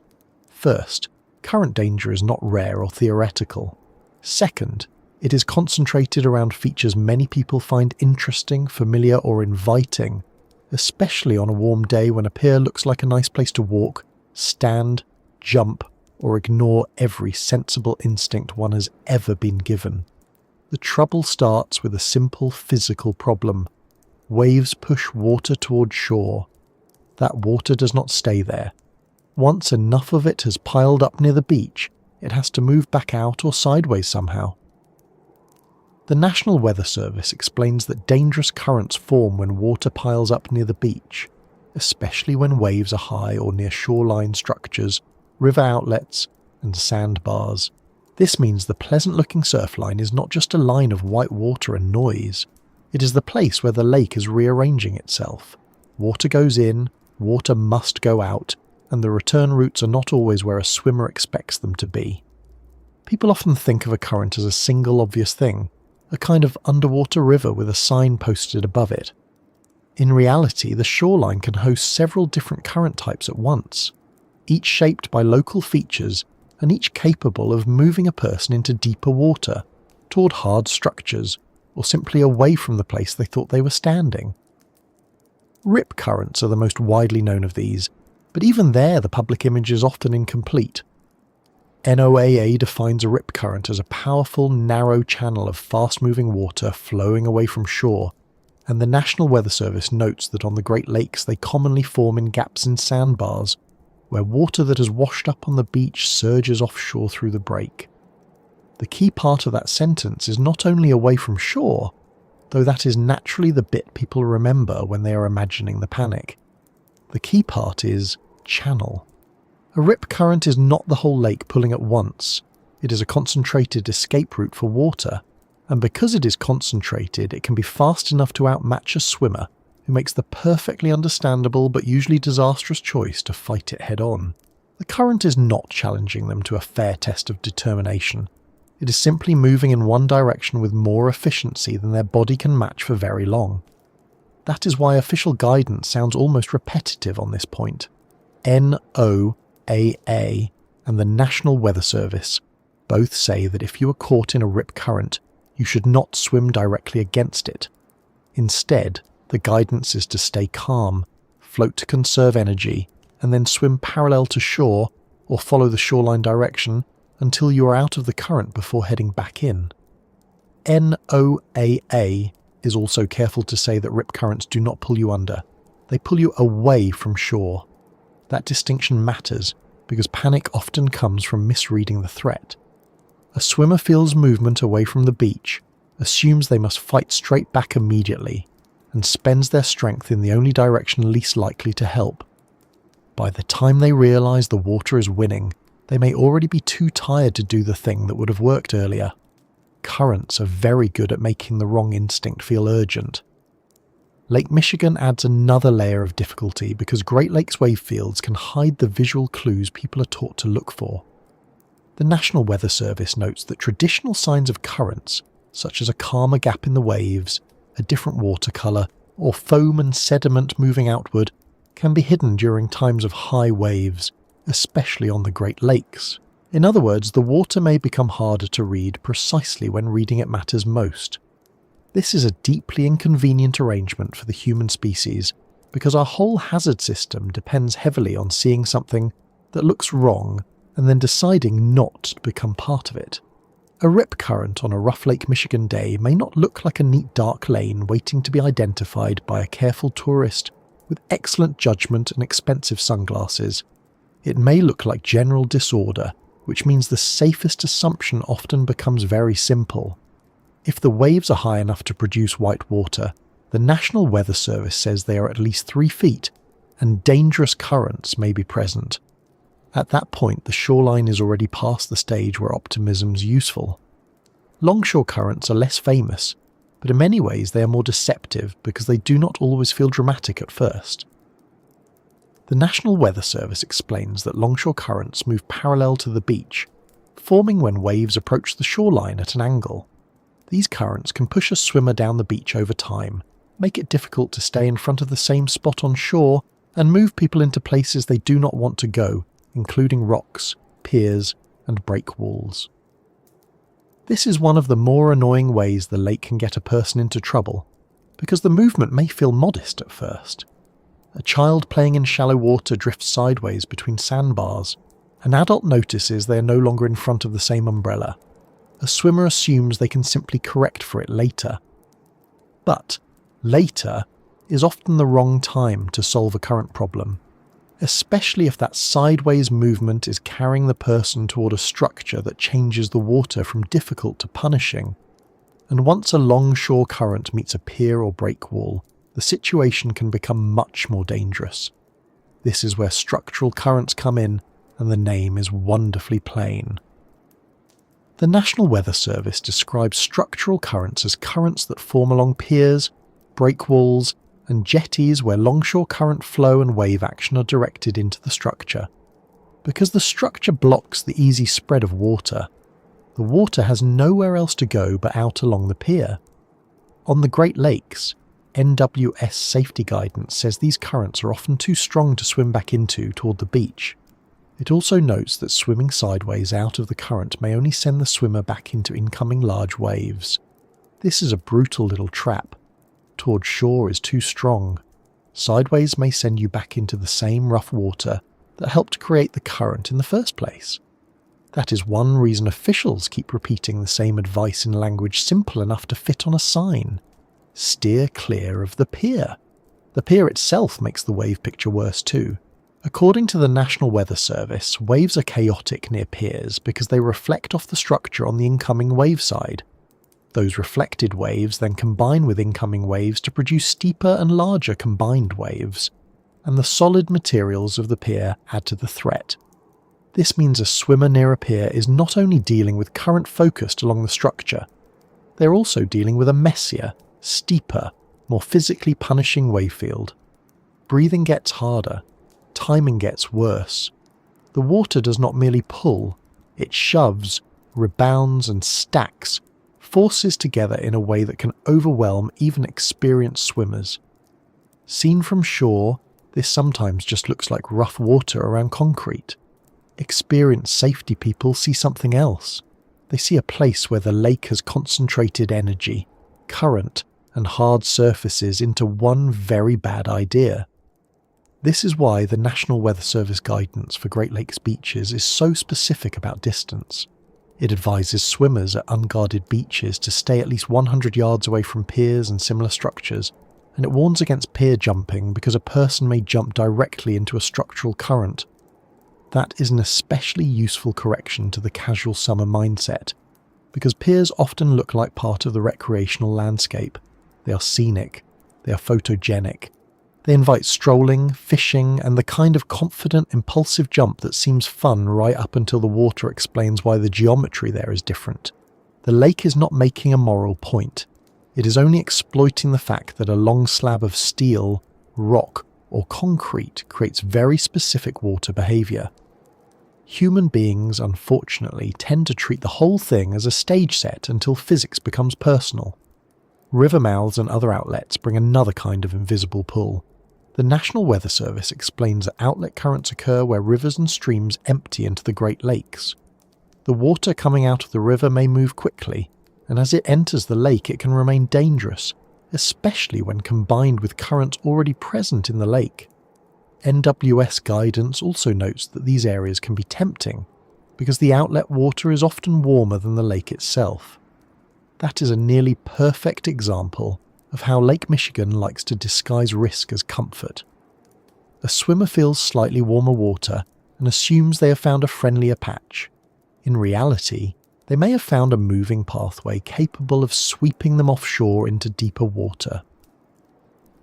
First, current danger is not rare or theoretical. Second, it is concentrated around features many people find interesting, familiar, or inviting, especially on a warm day when a pier looks like a nice place to walk, stand, jump, or ignore every sensible instinct one has ever been given. The trouble starts with a simple physical problem. Waves push water toward shore. That water does not stay there. Once enough of it has piled up near the beach, it has to move back out or sideways somehow. The National Weather Service explains that dangerous currents form when water piles up near the beach, especially when waves are high or near shoreline structures, river outlets, and sandbars. This means the pleasant-looking surf line is not just a line of white water and noise. It is the place where the lake is rearranging itself. Water goes in, water must go out, and the return routes are not always where a swimmer expects them to be. People often think of a current as a single obvious thing, a kind of underwater river with a sign posted above it. In reality, the shoreline can host several different current types at once, each shaped by local features and each capable of moving a person into deeper water, toward hard structures, or simply away from the place they thought they were standing. Rip currents are the most widely known of these, but even there the public image is often incomplete. NOAA defines a rip current as a powerful, narrow channel of fast-moving water flowing away from shore, and the National Weather Service notes that on the Great Lakes they commonly form in gaps in sandbars, where water that has washed up on the beach surges offshore through the break. The key part of that sentence is not only away from shore, though that is naturally the bit people remember when they are imagining the panic. The key part is channel. A rip current is not the whole lake pulling at once. It is a concentrated escape route for water, and because it is concentrated, it can be fast enough to outmatch a swimmer who makes the perfectly understandable but usually disastrous choice to fight it head-on. The current is not challenging them to a fair test of determination. It is simply moving in one direction with more efficiency than their body can match for very long. That is why official guidance sounds almost repetitive on this point. NOAA and the National Weather Service both say that if you are caught in a rip current, you should not swim directly against it. Instead, the guidance is to stay calm, float to conserve energy, and then swim parallel to shore or follow the shoreline direction until you are out of the current before heading back in. NOAA is also careful to say that rip currents do not pull you under. They pull you away from shore. That distinction matters because panic often comes from misreading the threat. A swimmer feels movement away from the beach, assumes they must fight straight back immediately, and spends their strength in the only direction least likely to help. By the time they realise the water is winning, they may already be too tired to do the thing that would have worked earlier. Currents are very good at making the wrong instinct feel urgent. Lake Michigan adds another layer of difficulty because Great Lakes wave fields can hide the visual clues people are taught to look for. The National Weather Service notes that traditional signs of currents, such as a calmer gap in the waves, a different water colour, or foam and sediment moving outward, can be hidden during times of high waves, especially on the Great Lakes. In other words, the water may become harder to read precisely when reading it matters most. This is a deeply inconvenient arrangement for the human species because our whole hazard system depends heavily on seeing something that looks wrong and then deciding not to become part of it. A rip current on a rough Lake Michigan day may not look like a neat dark lane waiting to be identified by a careful tourist with excellent judgment and expensive sunglasses. It may look like general disorder, which means the safest assumption often becomes very simple. If the waves are high enough to produce white water, the National Weather Service says they are at least 3 feet, and dangerous currents may be present. At that point, the shoreline is already past the stage where optimism's useful. Longshore currents are less famous, but in many ways they are more deceptive because they do not always feel dramatic at first. The National Weather Service explains that longshore currents move parallel to the beach, forming when waves approach the shoreline at an angle. These currents can push a swimmer down the beach over time, make it difficult to stay in front of the same spot on shore, and move people into places they do not want to go, including rocks, piers, and break walls. This is one of the more annoying ways the lake can get a person into trouble, because the movement may feel modest at first. A child playing in shallow water drifts sideways between sandbars. An adult notices they are no longer in front of the same umbrella. A swimmer assumes they can simply correct for it later. But later is often the wrong time to solve a current problem, especially if that sideways movement is carrying the person toward a structure that changes the water from difficult to punishing. And once a longshore current meets a pier or break wall, the situation can become much more dangerous. This is where structural currents come in, and the name is wonderfully plain. The National Weather Service describes structural currents as currents that form along piers, break walls, and jetties where longshore current flow and wave action are directed into the structure. Because the structure blocks the easy spread of water, the water has nowhere else to go but out along the pier. On the Great Lakes, NWS safety guidance says these currents are often too strong to swim back into toward the beach. It also notes that swimming sideways out of the current may only send the swimmer back into incoming large waves. This is a brutal little trap. Toward shore is too strong. Sideways may send you back into the same rough water that helped create the current in the first place. That is one reason officials keep repeating the same advice in language simple enough to fit on a sign. Steer clear of the pier. The pier itself makes the wave picture worse too. According to the National Weather Service, waves are chaotic near piers because they reflect off the structure on the incoming wave side. Those reflected waves then combine with incoming waves to produce steeper and larger combined waves, and the solid materials of the pier add to the threat. This means a swimmer near a pier is not only dealing with current focused along the structure, they're also dealing with a messier, steeper, more physically punishing wave field. Breathing gets harder. Timing gets worse. The water does not merely pull, it shoves, rebounds and stacks, forces together in a way that can overwhelm even experienced swimmers. Seen from shore, this sometimes just looks like rough water around concrete. Experienced safety people see something else. They see a place where the lake has concentrated energy, current, and hard surfaces into one very bad idea. This is why the National Weather Service guidance for Great Lakes beaches is so specific about distance. It advises swimmers at unguarded beaches to stay at least 100 yards away from piers and similar structures, and it warns against pier jumping because a person may jump directly into a structural current. That is an especially useful correction to the casual summer mindset, because piers often look like part of the recreational landscape. They are scenic, they are photogenic. They invite strolling, fishing, and the kind of confident, impulsive jump that seems fun right up until the water explains why the geometry there is different. The lake is not making a moral point. It is only exploiting the fact that a long slab of steel, rock, or concrete creates very specific water behaviour. Human beings, unfortunately, tend to treat the whole thing as a stage set until physics becomes personal. River mouths and other outlets bring another kind of invisible pull. The National Weather Service explains that outlet currents occur where rivers and streams empty into the Great Lakes. The water coming out of the river may move quickly, and as it enters the lake it can remain dangerous, especially when combined with currents already present in the lake. NWS guidance also notes that these areas can be tempting, because the outlet water is often warmer than the lake itself. That is a nearly perfect example of how Lake Michigan likes to disguise risk as comfort. A swimmer feels slightly warmer water and assumes they have found a friendlier patch. In reality, they may have found a moving pathway capable of sweeping them offshore into deeper water.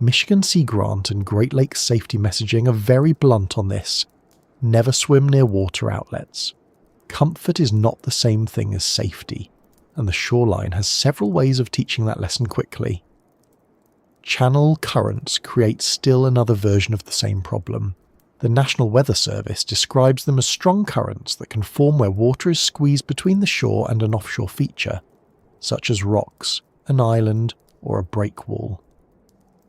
Michigan Sea Grant and Great Lakes safety messaging are very blunt on this. Never swim near water outlets. Comfort is not the same thing as safety, and the Shoreline has several ways of teaching that lesson quickly. Channel currents create still another version of the same problem. The National Weather Service describes them as strong currents that can form where water is squeezed between the shore and an offshore feature, such as rocks, an island, or a breakwall.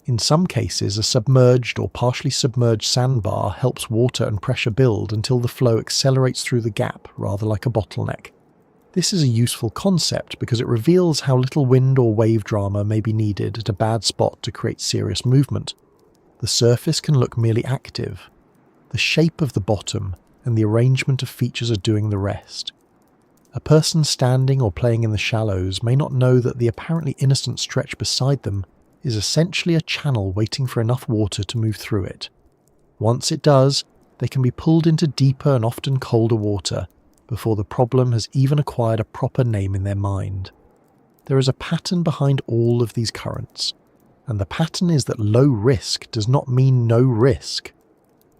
In some cases, a submerged or partially submerged sandbar helps water and pressure build until the flow accelerates through the gap, rather like a bottleneck. This is a useful concept because it reveals how little wind or wave drama may be needed at a bad spot to create serious movement. The surface can look merely active. The shape of the bottom and the arrangement of features are doing the rest. A person standing or playing in the shallows may not know that the apparently innocent stretch beside them is essentially a channel waiting for enough water to move through it. Once it does, they can be pulled into deeper and often colder water before the problem has even acquired a proper name in their mind. There is a pattern behind all of these currents, and the pattern is that low risk does not mean no risk.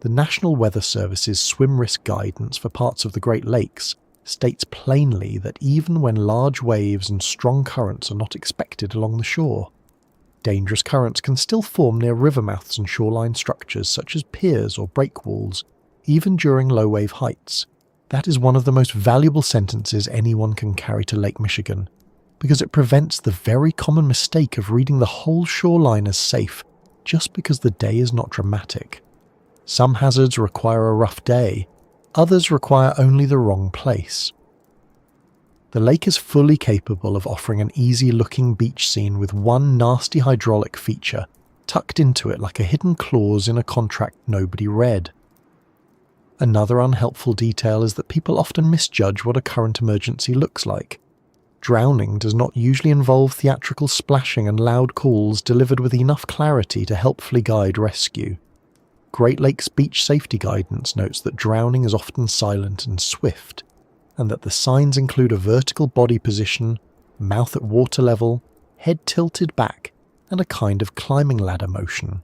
The National Weather Service's swim risk guidance for parts of the Great Lakes states plainly that even when large waves and strong currents are not expected along the shore, dangerous currents can still form near river mouths and shoreline structures such as piers or breakwalls, even during low wave heights. That is one of the most valuable sentences anyone can carry to Lake Michigan, because it prevents the very common mistake of reading the whole shoreline as safe just because the day is not dramatic. Some hazards require a rough day, others require only the wrong place. The lake is fully capable of offering an easy-looking beach scene with one nasty hydraulic feature tucked into it like a hidden clause in a contract nobody read. Another unhelpful detail is that people often misjudge what a current emergency looks like. Drowning does not usually involve theatrical splashing and loud calls delivered with enough clarity to helpfully guide rescue. Great Lakes Beach Safety Guidance notes that drowning is often silent and swift, and that the signs include a vertical body position, mouth at water level, head tilted back, and a kind of climbing ladder motion.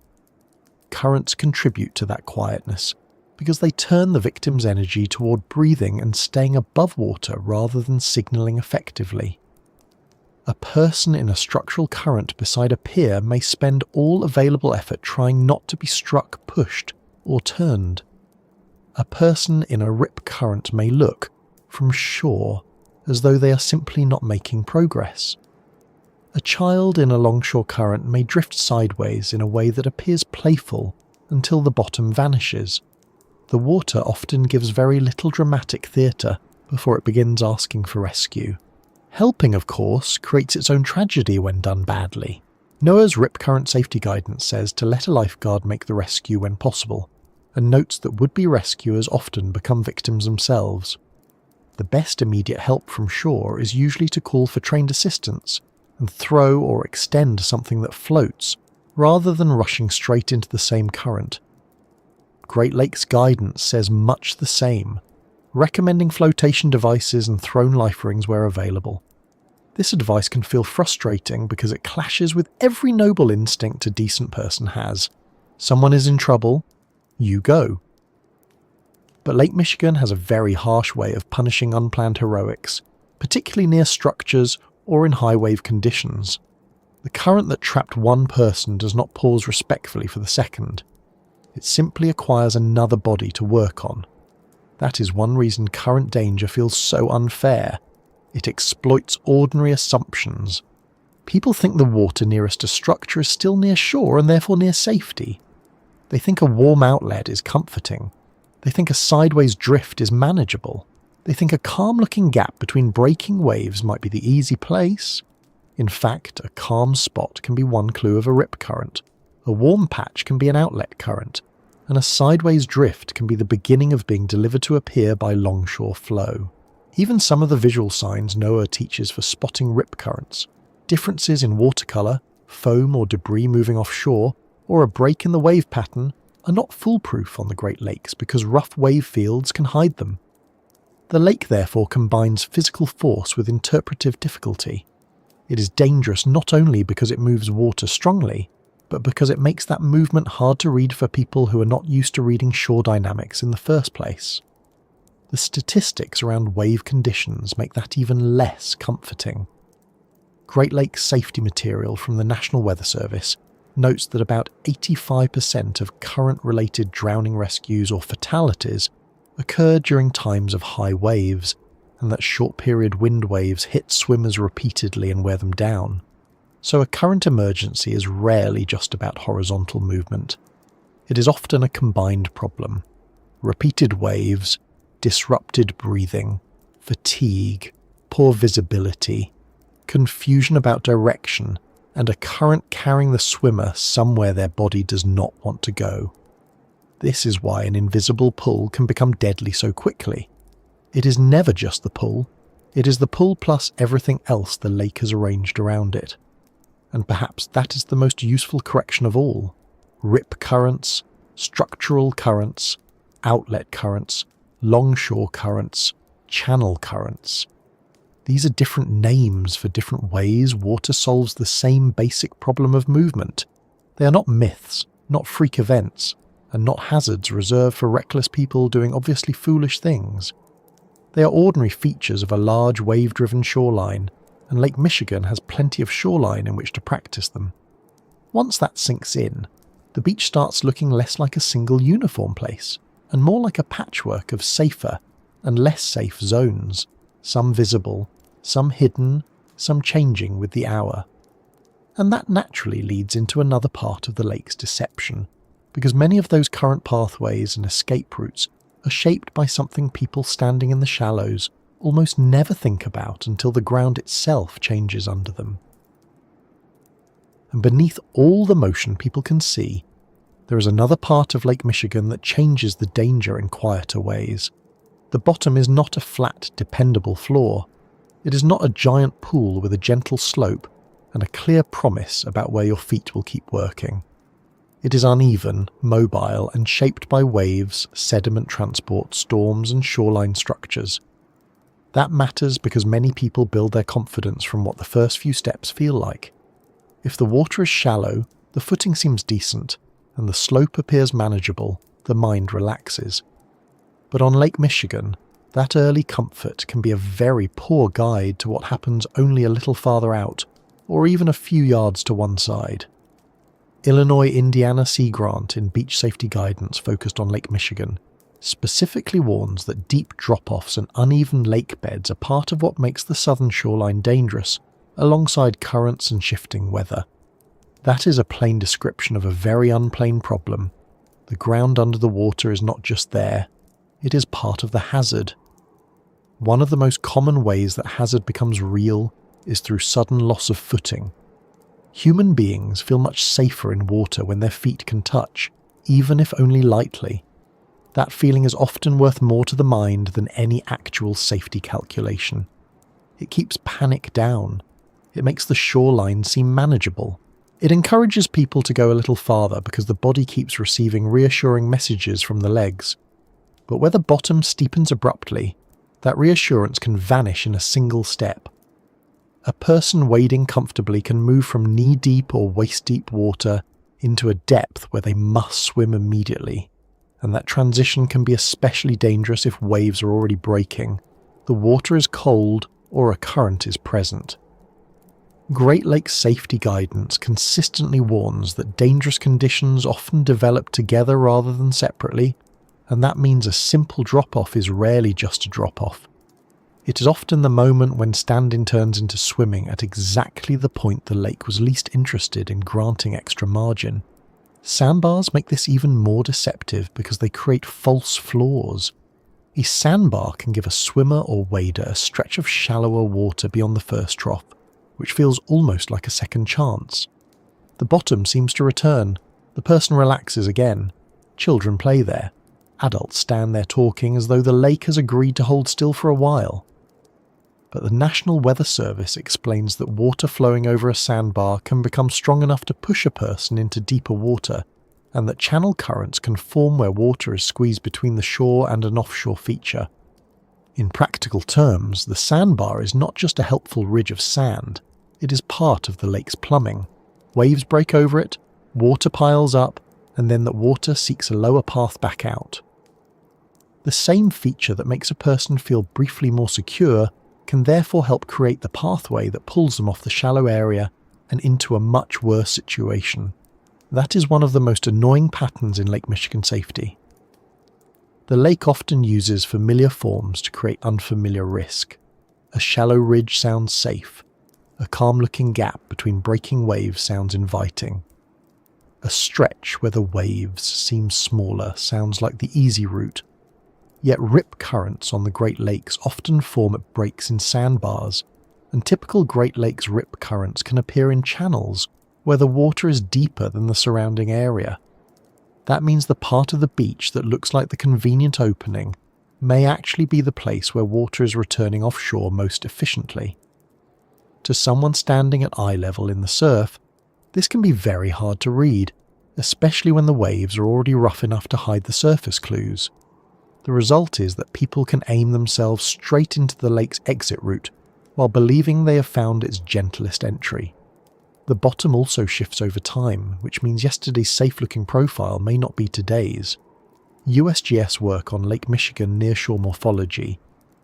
Currents contribute to that quietness, because they turn the victim's energy toward breathing and staying above water rather than signalling effectively. A person in a structural current beside a pier may spend all available effort trying not to be struck, pushed, or turned. A person in a rip current may look, from shore, as though they are simply not making progress. A child in a longshore current may drift sideways in a way that appears playful until the bottom vanishes. The water often gives very little dramatic theatre before it begins asking for rescue. Helping, of course, creates its own tragedy when done badly. NOAA's Rip Current Safety Guidance says to let a lifeguard make the rescue when possible, and notes that would-be rescuers often become victims themselves. The best immediate help from shore is usually to call for trained assistance and throw or extend something that floats, rather than rushing straight into the same current. Great Lakes guidance says much the same, recommending flotation devices and thrown life rings where available. This advice can feel frustrating because it clashes with every noble instinct a decent person has. Someone is in trouble, you go. But Lake Michigan has a very harsh way of punishing unplanned heroics, particularly near structures or in high wave conditions. The current that trapped one person does not pause respectfully for the second. It simply acquires another body to work on. That is one reason current danger feels so unfair. It exploits ordinary assumptions. People think the water nearest a structure is still near shore and therefore near safety. They think a warm outlet is comforting. They think a sideways drift is manageable. They think a calm-looking gap between breaking waves might be the easy place. In fact, a calm spot can be one clue of a rip current. A warm patch can be an outlet current, and a sideways drift can be the beginning of being delivered to a pier by longshore flow. Even some of the visual signs NOAA teaches for spotting rip currents, differences in watercolour, foam or debris moving offshore, or a break in the wave pattern, are not foolproof on the Great Lakes because rough wave fields can hide them. The lake therefore combines physical force with interpretive difficulty. It is dangerous not only because it moves water strongly, but because it makes that movement hard to read for people who are not used to reading shore dynamics in the first place. The statistics around wave conditions make that even less comforting. Great Lakes safety material from the National Weather Service notes that about 85% of current-related drowning rescues or fatalities occur during times of high waves, and that short-period wind waves hit swimmers repeatedly and wear them down. So a current emergency is rarely just about horizontal movement. It is often a combined problem. Repeated waves, disrupted breathing, fatigue, poor visibility, confusion about direction, and a current carrying the swimmer somewhere their body does not want to go. This is why an invisible pull can become deadly so quickly. It is never just the pull, it is the pull plus everything else the lake has arranged around it. And perhaps that is the most useful correction of all. Rip currents, structural currents, outlet currents, longshore currents, channel currents. These are different names for different ways water solves the same basic problem of movement. They are not myths, not freak events, and not hazards reserved for reckless people doing obviously foolish things. They are ordinary features of a large wave-driven shoreline, and Lake Michigan has plenty of shoreline in which to practice them. Once that sinks in, the beach starts looking less like a single uniform place, and more like a patchwork of safer and less safe zones, some visible, some hidden, some changing with the hour. And that naturally leads into another part of the lake's deception, because many of those current pathways and escape routes are shaped by something people standing in the shallows almost never think about until the ground itself changes under them. And beneath all the motion people can see, there is another part of Lake Michigan that changes the danger in quieter ways. The bottom is not a flat, dependable floor. It is not a giant pool with a gentle slope and a clear promise about where your feet will keep working. It is uneven, mobile, and shaped by waves, sediment transport, storms, and shoreline structures. That matters because many people build their confidence from what the first few steps feel like. If the water is shallow, the footing seems decent, and the slope appears manageable, the mind relaxes. But on Lake Michigan, that early comfort can be a very poor guide to what happens only a little farther out, or even a few yards to one side. Illinois-Indiana Sea Grant in Beach Safety Guidance focused on Lake Michigan specifically warns that deep drop-offs and uneven lake beds are part of what makes the southern shoreline dangerous, alongside currents and shifting weather. That is a plain description of a very unplain problem. The ground under the water is not just there, it is part of the hazard. One of the most common ways that hazard becomes real is through sudden loss of footing. Human beings feel much safer in water when their feet can touch, even if only lightly. That feeling is often worth more to the mind than any actual safety calculation. It keeps panic down. It makes the shoreline seem manageable. It encourages people to go a little farther because the body keeps receiving reassuring messages from the legs. But where the bottom steepens abruptly, that reassurance can vanish in a single step. A person wading comfortably can move from knee-deep or waist-deep water into a depth where they must swim immediately, and that transition can be especially dangerous if waves are already breaking, the water is cold, or a current is present. Great Lakes safety guidance consistently warns that dangerous conditions often develop together rather than separately, and that means a simple drop-off is rarely just a drop-off. It is often the moment when standing turns into swimming at exactly the point the lake was least interested in granting extra margin. Sandbars make this even more deceptive because they create false floors. A sandbar can give a swimmer or wader a stretch of shallower water beyond the first trough, which feels almost like a second chance. The bottom seems to return, the person relaxes again, children play there, adults stand there talking as though the lake has agreed to hold still for a while. But the National Weather Service explains that water flowing over a sandbar can become strong enough to push a person into deeper water, and that channel currents can form where water is squeezed between the shore and an offshore feature. In practical terms, the sandbar is not just a helpful ridge of sand, it is part of the lake's plumbing. Waves break over it, water piles up, and then that water seeks a lower path back out. The same feature that makes a person feel briefly more secure can therefore help create the pathway that pulls them off the shallow area and into a much worse situation. That is one of the most annoying patterns in Lake Michigan safety. The lake often uses familiar forms to create unfamiliar risk. A shallow ridge sounds safe. A calm-looking gap between breaking waves sounds inviting. A stretch where the waves seem smaller sounds like the easy route. Yet rip currents on the Great Lakes often form at breaks in sandbars, and typical Great Lakes rip currents can appear in channels where the water is deeper than the surrounding area. That means the part of the beach that looks like the convenient opening may actually be the place where water is returning offshore most efficiently. To someone standing at eye level in the surf, this can be very hard to read, especially when the waves are already rough enough to hide the surface clues. The result is that people can aim themselves straight into the lake's exit route while believing they have found its gentlest entry. The bottom also shifts over time, which means yesterday's safe-looking profile may not be today's. USGS work on Lake Michigan nearshore morphology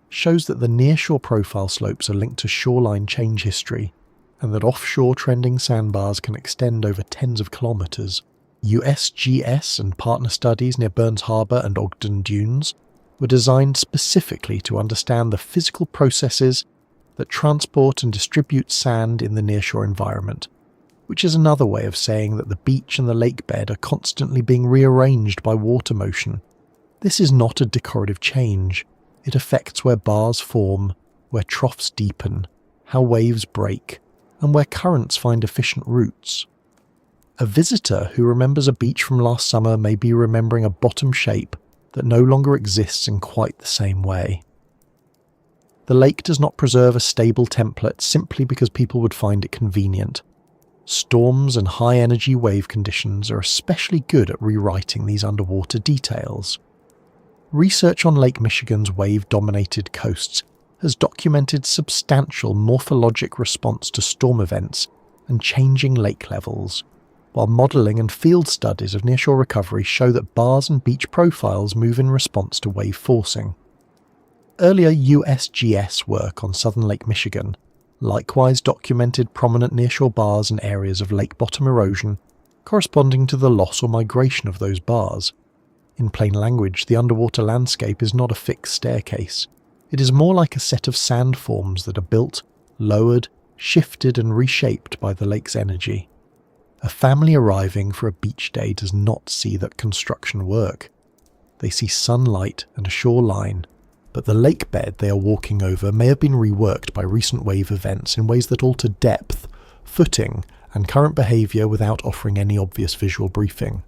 shows that the nearshore profile slopes are linked to shoreline change history, and that offshore trending sandbars can extend over tens of kilometers. USGS and partner studies near Burns Harbor and Ogden Dunes were designed specifically to understand the physical processes that transport and distribute sand in the nearshore environment, which is another way of saying that the beach and the lake bed are constantly being rearranged by water motion. This is not a decorative change. It affects where bars form, where troughs deepen, how waves break, and where currents find efficient routes. A visitor who remembers a beach from last summer may be remembering a bottom shape that no longer exists in quite the same way. The lake does not preserve a stable template simply because people would find it convenient. Storms and high-energy wave conditions are especially good at rewriting these underwater details. Research on Lake Michigan's wave-dominated coasts has documented substantial morphologic response to storm events and changing lake levels, while modelling and field studies of nearshore recovery show that bars and beach profiles move in response to wave forcing. Earlier USGS work on southern Lake Michigan likewise documented prominent nearshore bars and areas of lake bottom erosion corresponding to the loss or migration of those bars. In plain language, the underwater landscape is not a fixed staircase. It is more like a set of sand forms that are built, lowered, shifted and reshaped by the lake's energy. A family arriving for a beach day does not see that construction work. They see sunlight and a shoreline, but the lake bed they are walking over may have been reworked by recent wave events in ways that alter depth, footing, and current behaviour without offering any obvious visual briefing.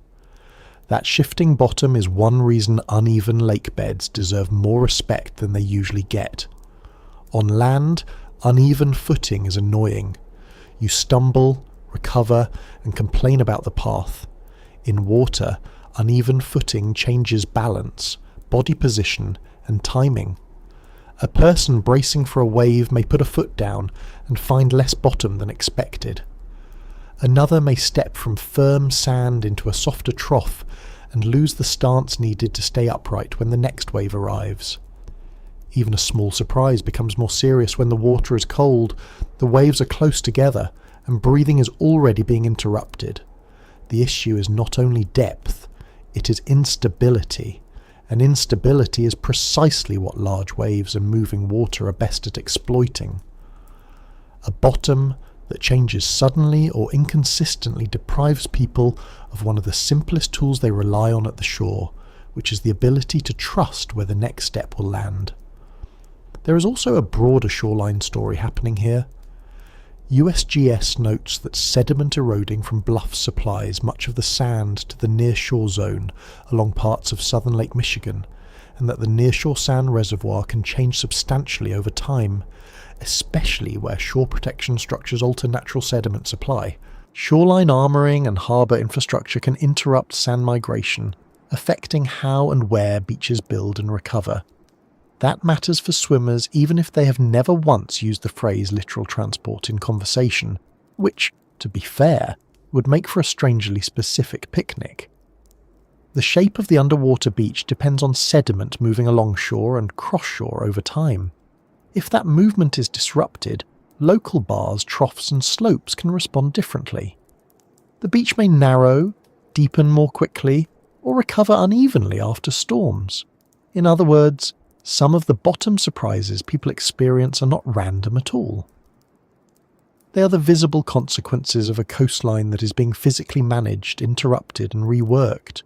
That shifting bottom is one reason uneven lake beds deserve more respect than they usually get. On land, uneven footing is annoying. You stumble, recover, and complain about the path. In water, uneven footing changes balance, body position, and timing. A person bracing for a wave may put a foot down and find less bottom than expected. Another may step from firm sand into a softer trough and lose the stance needed to stay upright when the next wave arrives. Even a small surprise becomes more serious when the water is cold, the waves are close together, and breathing is already being interrupted. The issue is not only depth, it is instability, and instability is precisely what large waves and moving water are best at exploiting. A bottom that changes suddenly or inconsistently deprives people of one of the simplest tools they rely on at the shore, which is the ability to trust where the next step will land. There is also a broader shoreline story happening here. USGS notes that sediment eroding from bluffs supplies much of the sand to the nearshore zone along parts of southern Lake Michigan, and that the nearshore sand reservoir can change substantially over time, especially where shore protection structures alter natural sediment supply. Shoreline armouring and harbour infrastructure can interrupt sand migration, affecting how and where beaches build and recover. That matters for swimmers even if they have never once used the phrase literal transport in conversation, which, to be fair, would make for a strangely specific picnic. The shape of the underwater beach depends on sediment moving alongshore and cross-shore over time. If that movement is disrupted, local bars, troughs and slopes can respond differently. The beach may narrow, deepen more quickly, or recover unevenly after storms. In other words, some of the bottom surprises people experience are not random at all. They are the visible consequences of a coastline that is being physically managed, interrupted and reworked.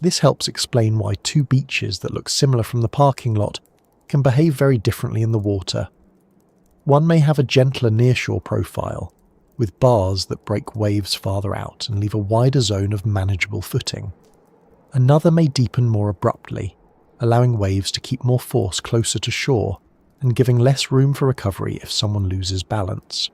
This helps explain why two beaches that look similar from the parking lot can behave very differently in the water. One may have a gentler nearshore profile, with bars that break waves farther out and leave a wider zone of manageable footing. Another may deepen more abruptly, allowing waves to keep more force closer to shore and giving less room for recovery if someone loses balance.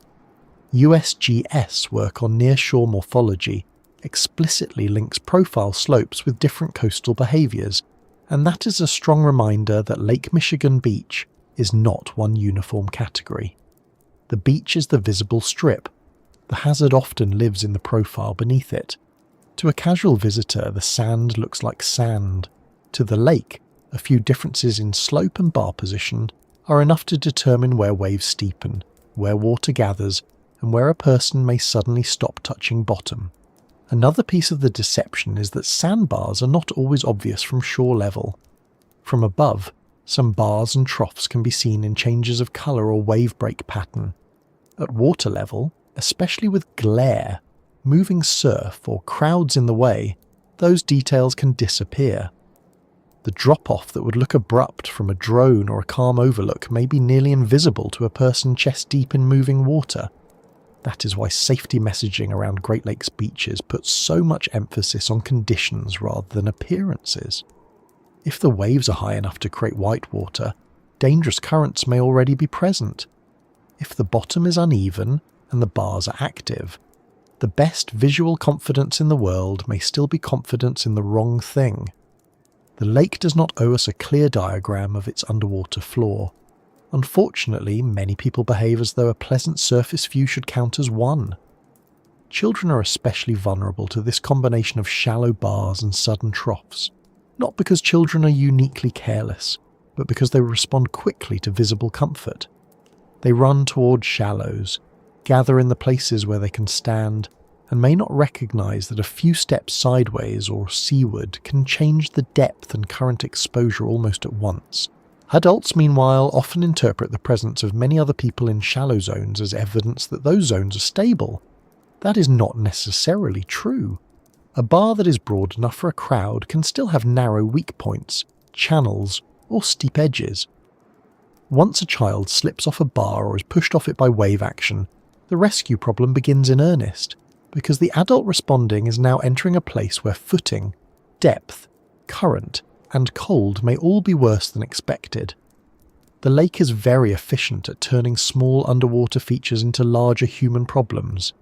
USGS work on nearshore morphology explicitly links profile slopes with different coastal behaviours, and that is a strong reminder that Lake Michigan Beach is not one uniform category. The beach is the visible strip. The hazard often lives in the profile beneath it. To a casual visitor, the sand looks like sand. To the lake, a few differences in slope and bar position are enough to determine where waves steepen, where water gathers, and where a person may suddenly stop touching bottom. Another piece of the deception is that sandbars are not always obvious from shore level. From above, some bars and troughs can be seen in changes of colour or wave break pattern. At water level, especially with glare, moving surf or crowds in the way, those details can disappear. The drop-off that would look abrupt from a drone or a calm overlook may be nearly invisible to a person chest-deep in moving water. That is why safety messaging around Great Lakes beaches puts so much emphasis on conditions rather than appearances. If the waves are high enough to create whitewater, dangerous currents may already be present. If the bottom is uneven and the bars are active, the best visual confidence in the world may still be confidence in the wrong thing. The lake does not owe us a clear diagram of its underwater floor. Unfortunately, many people behave as though a pleasant surface view should count as one. Children are especially vulnerable to this combination of shallow bars and sudden troughs, not because children are uniquely careless, but because they respond quickly to visible comfort. They run towards shallows, gather in the places where they can stand, and may not recognise that a few steps sideways or seaward can change the depth and current exposure almost at once. Adults, meanwhile, often interpret the presence of many other people in shallow zones as evidence that those zones are stable. That is not necessarily true. A bar that is broad enough for a crowd can still have narrow weak points, channels, or steep edges. Once a child slips off a bar or is pushed off it by wave action, the rescue problem begins in earnest, because the adult responding is now entering a place where footing, depth, current, and cold may all be worse than expected. The lake is very efficient at turning small underwater features into larger human problems.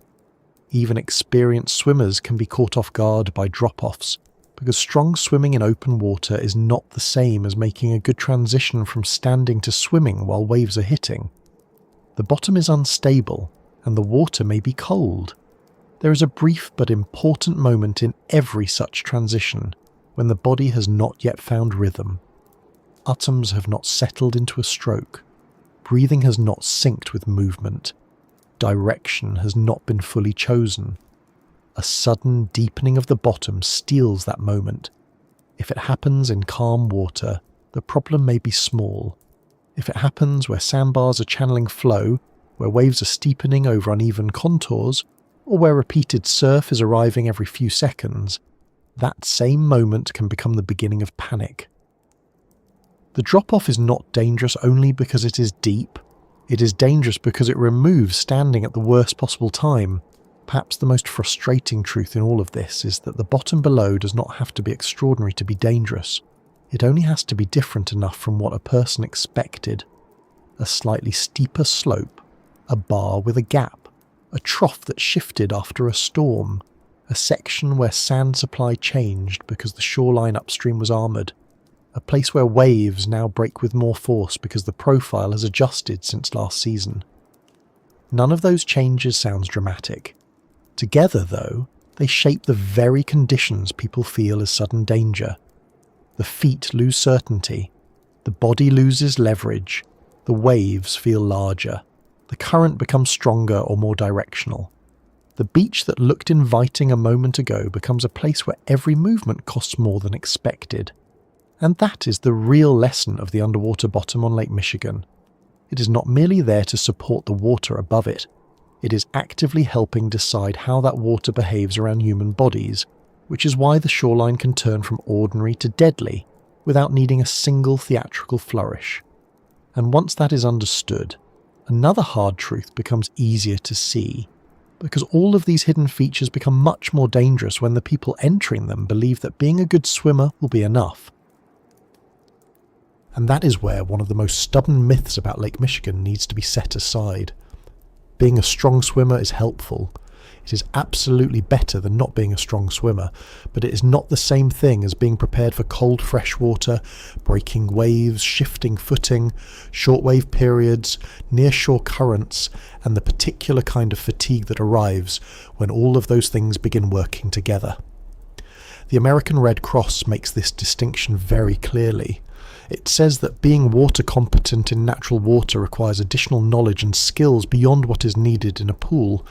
Even experienced swimmers can be caught off guard by drop-offs, because strong swimming in open water is not the same as making a good transition from standing to swimming while waves are hitting. The bottom is unstable, and the water may be cold. There is a brief but important moment in every such transition, when the body has not yet found rhythm. Utterms have not settled into a stroke. Breathing has not synced with movement. Direction has not been fully chosen. A sudden deepening of the bottom steals that moment. If it happens in calm water, the problem may be small. If it happens where sandbars are channeling flow, where waves are steepening over uneven contours, or where repeated surf is arriving every few seconds, that same moment can become the beginning of panic. The drop-off is not dangerous only because it is deep. It is dangerous because it removes standing at the worst possible time. Perhaps the most frustrating truth in all of this is that the bottom below does not have to be extraordinary to be dangerous. It only has to be different enough from what a person expected. A slightly steeper slope, a bar with a gap, a trough that shifted after a storm, a section where sand supply changed because the shoreline upstream was armoured, a place where waves now break with more force because the profile has adjusted since last season. None of those changes sounds dramatic. Together, though, they shape the very conditions people feel as sudden danger. The feet lose certainty, the body loses leverage, the waves feel larger, the current becomes stronger or more directional. The beach that looked inviting a moment ago becomes a place where every movement costs more than expected. And that is the real lesson of the underwater bottom on Lake Michigan. It is not merely there to support the water above it. It is actively helping decide how that water behaves around human bodies, which is why the shoreline can turn from ordinary to deadly without needing a single theatrical flourish. And once that is understood, another hard truth becomes easier to see, because all of these hidden features become much more dangerous when the people entering them believe that being a good swimmer will be enough. And that is where one of the most stubborn myths about Lake Michigan needs to be set aside. Being a strong swimmer is helpful. It is absolutely better than not being a strong swimmer, but it is not the same thing as being prepared for cold fresh water, breaking waves, shifting footing, shortwave periods, near-shore currents, and the particular kind of fatigue that arrives when all of those things begin working together. The American Red Cross makes this distinction very clearly. It says that being water competent in natural water requires additional knowledge and skills beyond what is needed in a pool,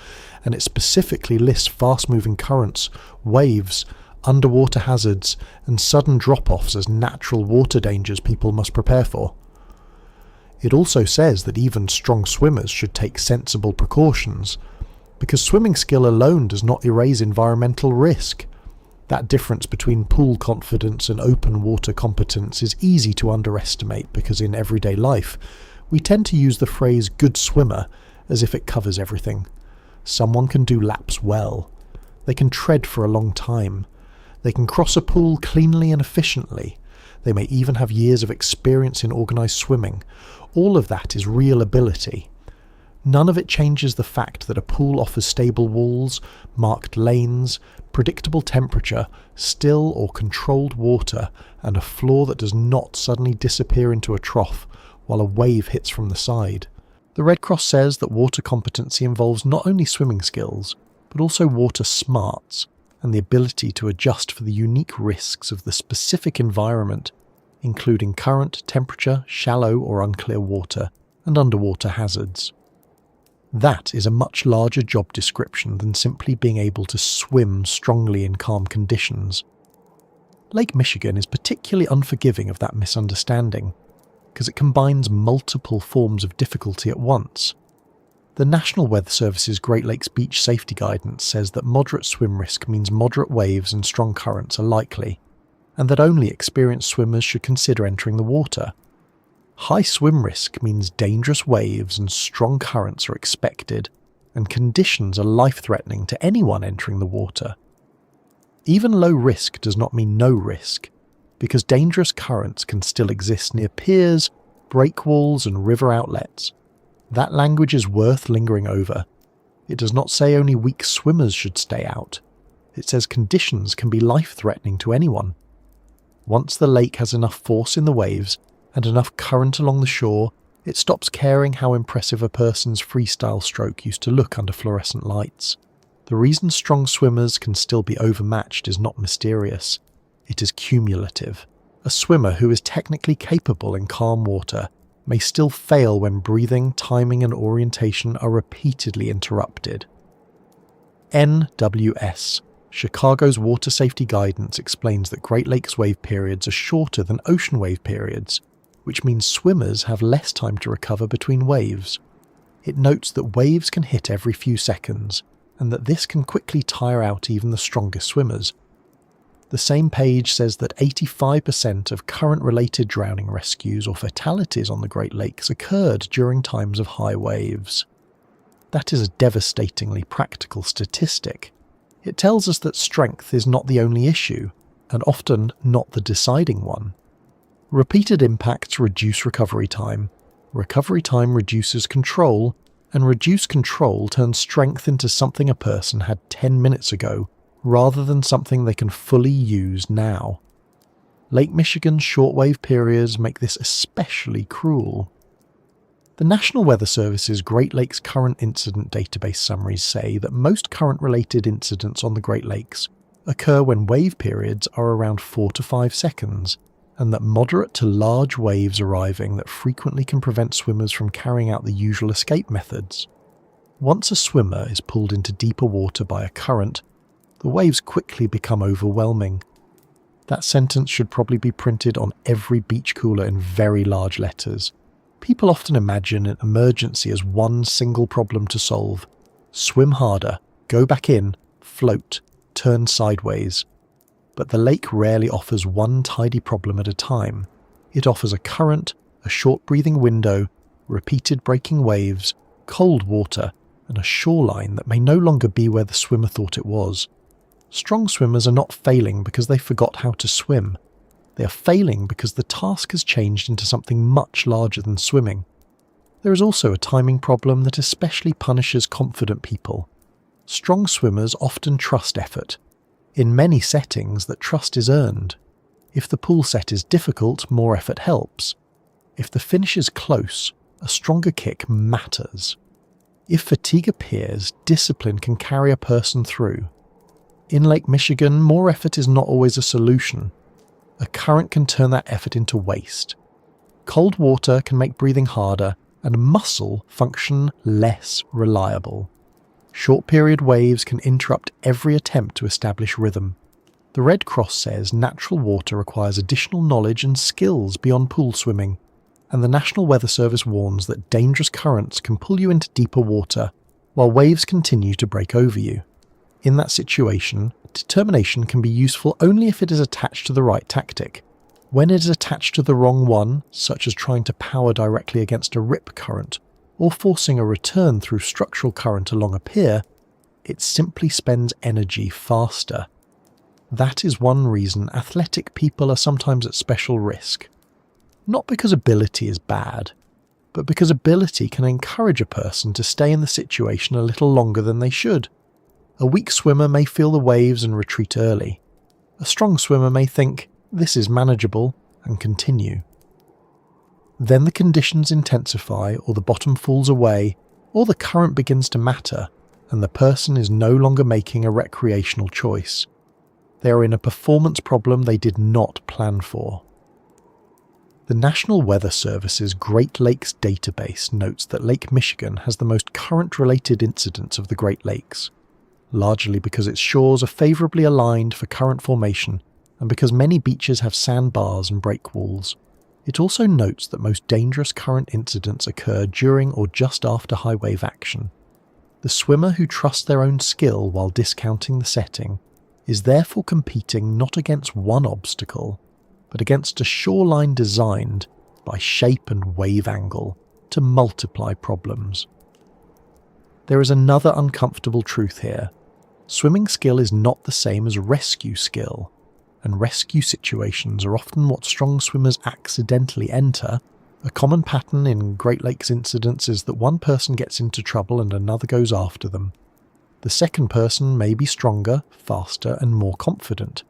and it specifically lists fast-moving currents, waves, underwater hazards, and sudden drop-offs as natural water dangers people must prepare for. It also says that even strong swimmers should take sensible precautions, because swimming skill alone does not erase environmental risk. That difference between pool confidence and open water competence is easy to underestimate because in everyday life, we tend to use the phrase good swimmer as if it covers everything. Someone can do laps well. They can tread for a long time. They can cross a pool cleanly and efficiently. They may even have years of experience in organised swimming. All of that is real ability. None of it changes the fact that a pool offers stable walls, marked lanes, predictable temperature, still or controlled water, and a floor that does not suddenly disappear into a trough while a wave hits from the side. The Red Cross says that water competency involves not only swimming skills, but also water smarts, and the ability to adjust for the unique risks of the specific environment, including current, temperature, shallow or unclear water, and underwater hazards. That is a much larger job description than simply being able to swim strongly in calm conditions. Lake Michigan is particularly unforgiving of that misunderstanding, because it combines multiple forms of difficulty at once. The National Weather Service's Great Lakes Beach Safety Guidance says that moderate swim risk means moderate waves and strong currents are likely, and that only experienced swimmers should consider entering the water. High swim risk means dangerous waves and strong currents are expected, and conditions are life-threatening to anyone entering the water. Even low risk does not mean no risk, because dangerous currents can still exist near piers, breakwalls and river outlets. That language is worth lingering over. It does not say only weak swimmers should stay out. It says conditions can be life-threatening to anyone. Once the lake has enough force in the waves and enough current along the shore, it stops caring how impressive a person's freestyle stroke used to look under fluorescent lights. The reason strong swimmers can still be overmatched is not mysterious. It is cumulative. A swimmer who is technically capable in calm water may still fail when breathing, timing and orientation are repeatedly interrupted. NWS, Chicago's water safety guidance, explains that Great Lakes wave periods are shorter than ocean wave periods, which means swimmers have less time to recover between waves. It notes that waves can hit every few seconds, and that this can quickly tire out even the strongest swimmers. The same page says that 85% of current-related drowning rescues or fatalities on the Great Lakes occurred during times of high waves. That is a devastatingly practical statistic. It tells us that strength is not the only issue, and often not the deciding one. Repeated impacts reduce recovery time reduces control, and reduced control turns strength into something a person had 10 minutes ago, rather than something they can fully use now. Lake Michigan's shortwave periods make this especially cruel. The National Weather Service's Great Lakes Current Incident Database summaries say that most current-related incidents on the Great Lakes occur when wave periods are around 4 to 5 seconds, and that moderate to large waves arriving that frequently can prevent swimmers from carrying out the usual escape methods. Once a swimmer is pulled into deeper water by a current, the waves quickly become overwhelming. That sentence should probably be printed on every beach cooler in very large letters. People often imagine an emergency as one single problem to solve. Swim harder, go back in, float, turn sideways. But the lake rarely offers one tidy problem at a time. It offers a current, a short breathing window, repeated breaking waves, cold water, and a shoreline that may no longer be where the swimmer thought it was. Strong swimmers are not failing because they forgot how to swim. They are failing because the task has changed into something much larger than swimming. There is also a timing problem that especially punishes confident people. Strong swimmers often trust effort. In many settings, that trust is earned. If the pool set is difficult, more effort helps. If the finish is close, a stronger kick matters. If fatigue appears, discipline can carry a person through. In Lake Michigan, more effort is not always a solution. A current can turn that effort into waste. Cold water can make breathing harder, and muscle function less reliable. Short-period waves can interrupt every attempt to establish rhythm. The Red Cross says natural water requires additional knowledge and skills beyond pool swimming, and the National Weather Service warns that dangerous currents can pull you into deeper water, while waves continue to break over you. In that situation, determination can be useful only if it is attached to the right tactic. When it is attached to the wrong one, such as trying to power directly against a rip current, or forcing a return through structural current along a pier, it simply spends energy faster. That is one reason athletic people are sometimes at special risk. Not because ability is bad, but because ability can encourage a person to stay in the situation a little longer than they should. A weak swimmer may feel the waves and retreat early. A strong swimmer may think, "This is manageable," and continue. Then the conditions intensify, or the bottom falls away, or the current begins to matter, and the person is no longer making a recreational choice. They are in a performance problem they did not plan for. The National Weather Service's Great Lakes database notes that Lake Michigan has the most current-related incidents of the Great Lakes, largely because its shores are favourably aligned for current formation and because many beaches have sandbars and breakwalls. It also notes that most dangerous current incidents occur during or just after high wave action. The swimmer who trusts their own skill while discounting the setting is therefore competing not against one obstacle, but against a shoreline designed, by shape and wave angle, to multiply problems. There is another uncomfortable truth here. Swimming skill is not the same as rescue skill, and rescue situations are often what strong swimmers accidentally enter. A common pattern in Great Lakes incidents is that one person gets into trouble and another goes after them. The second person may be stronger, faster, and more confident.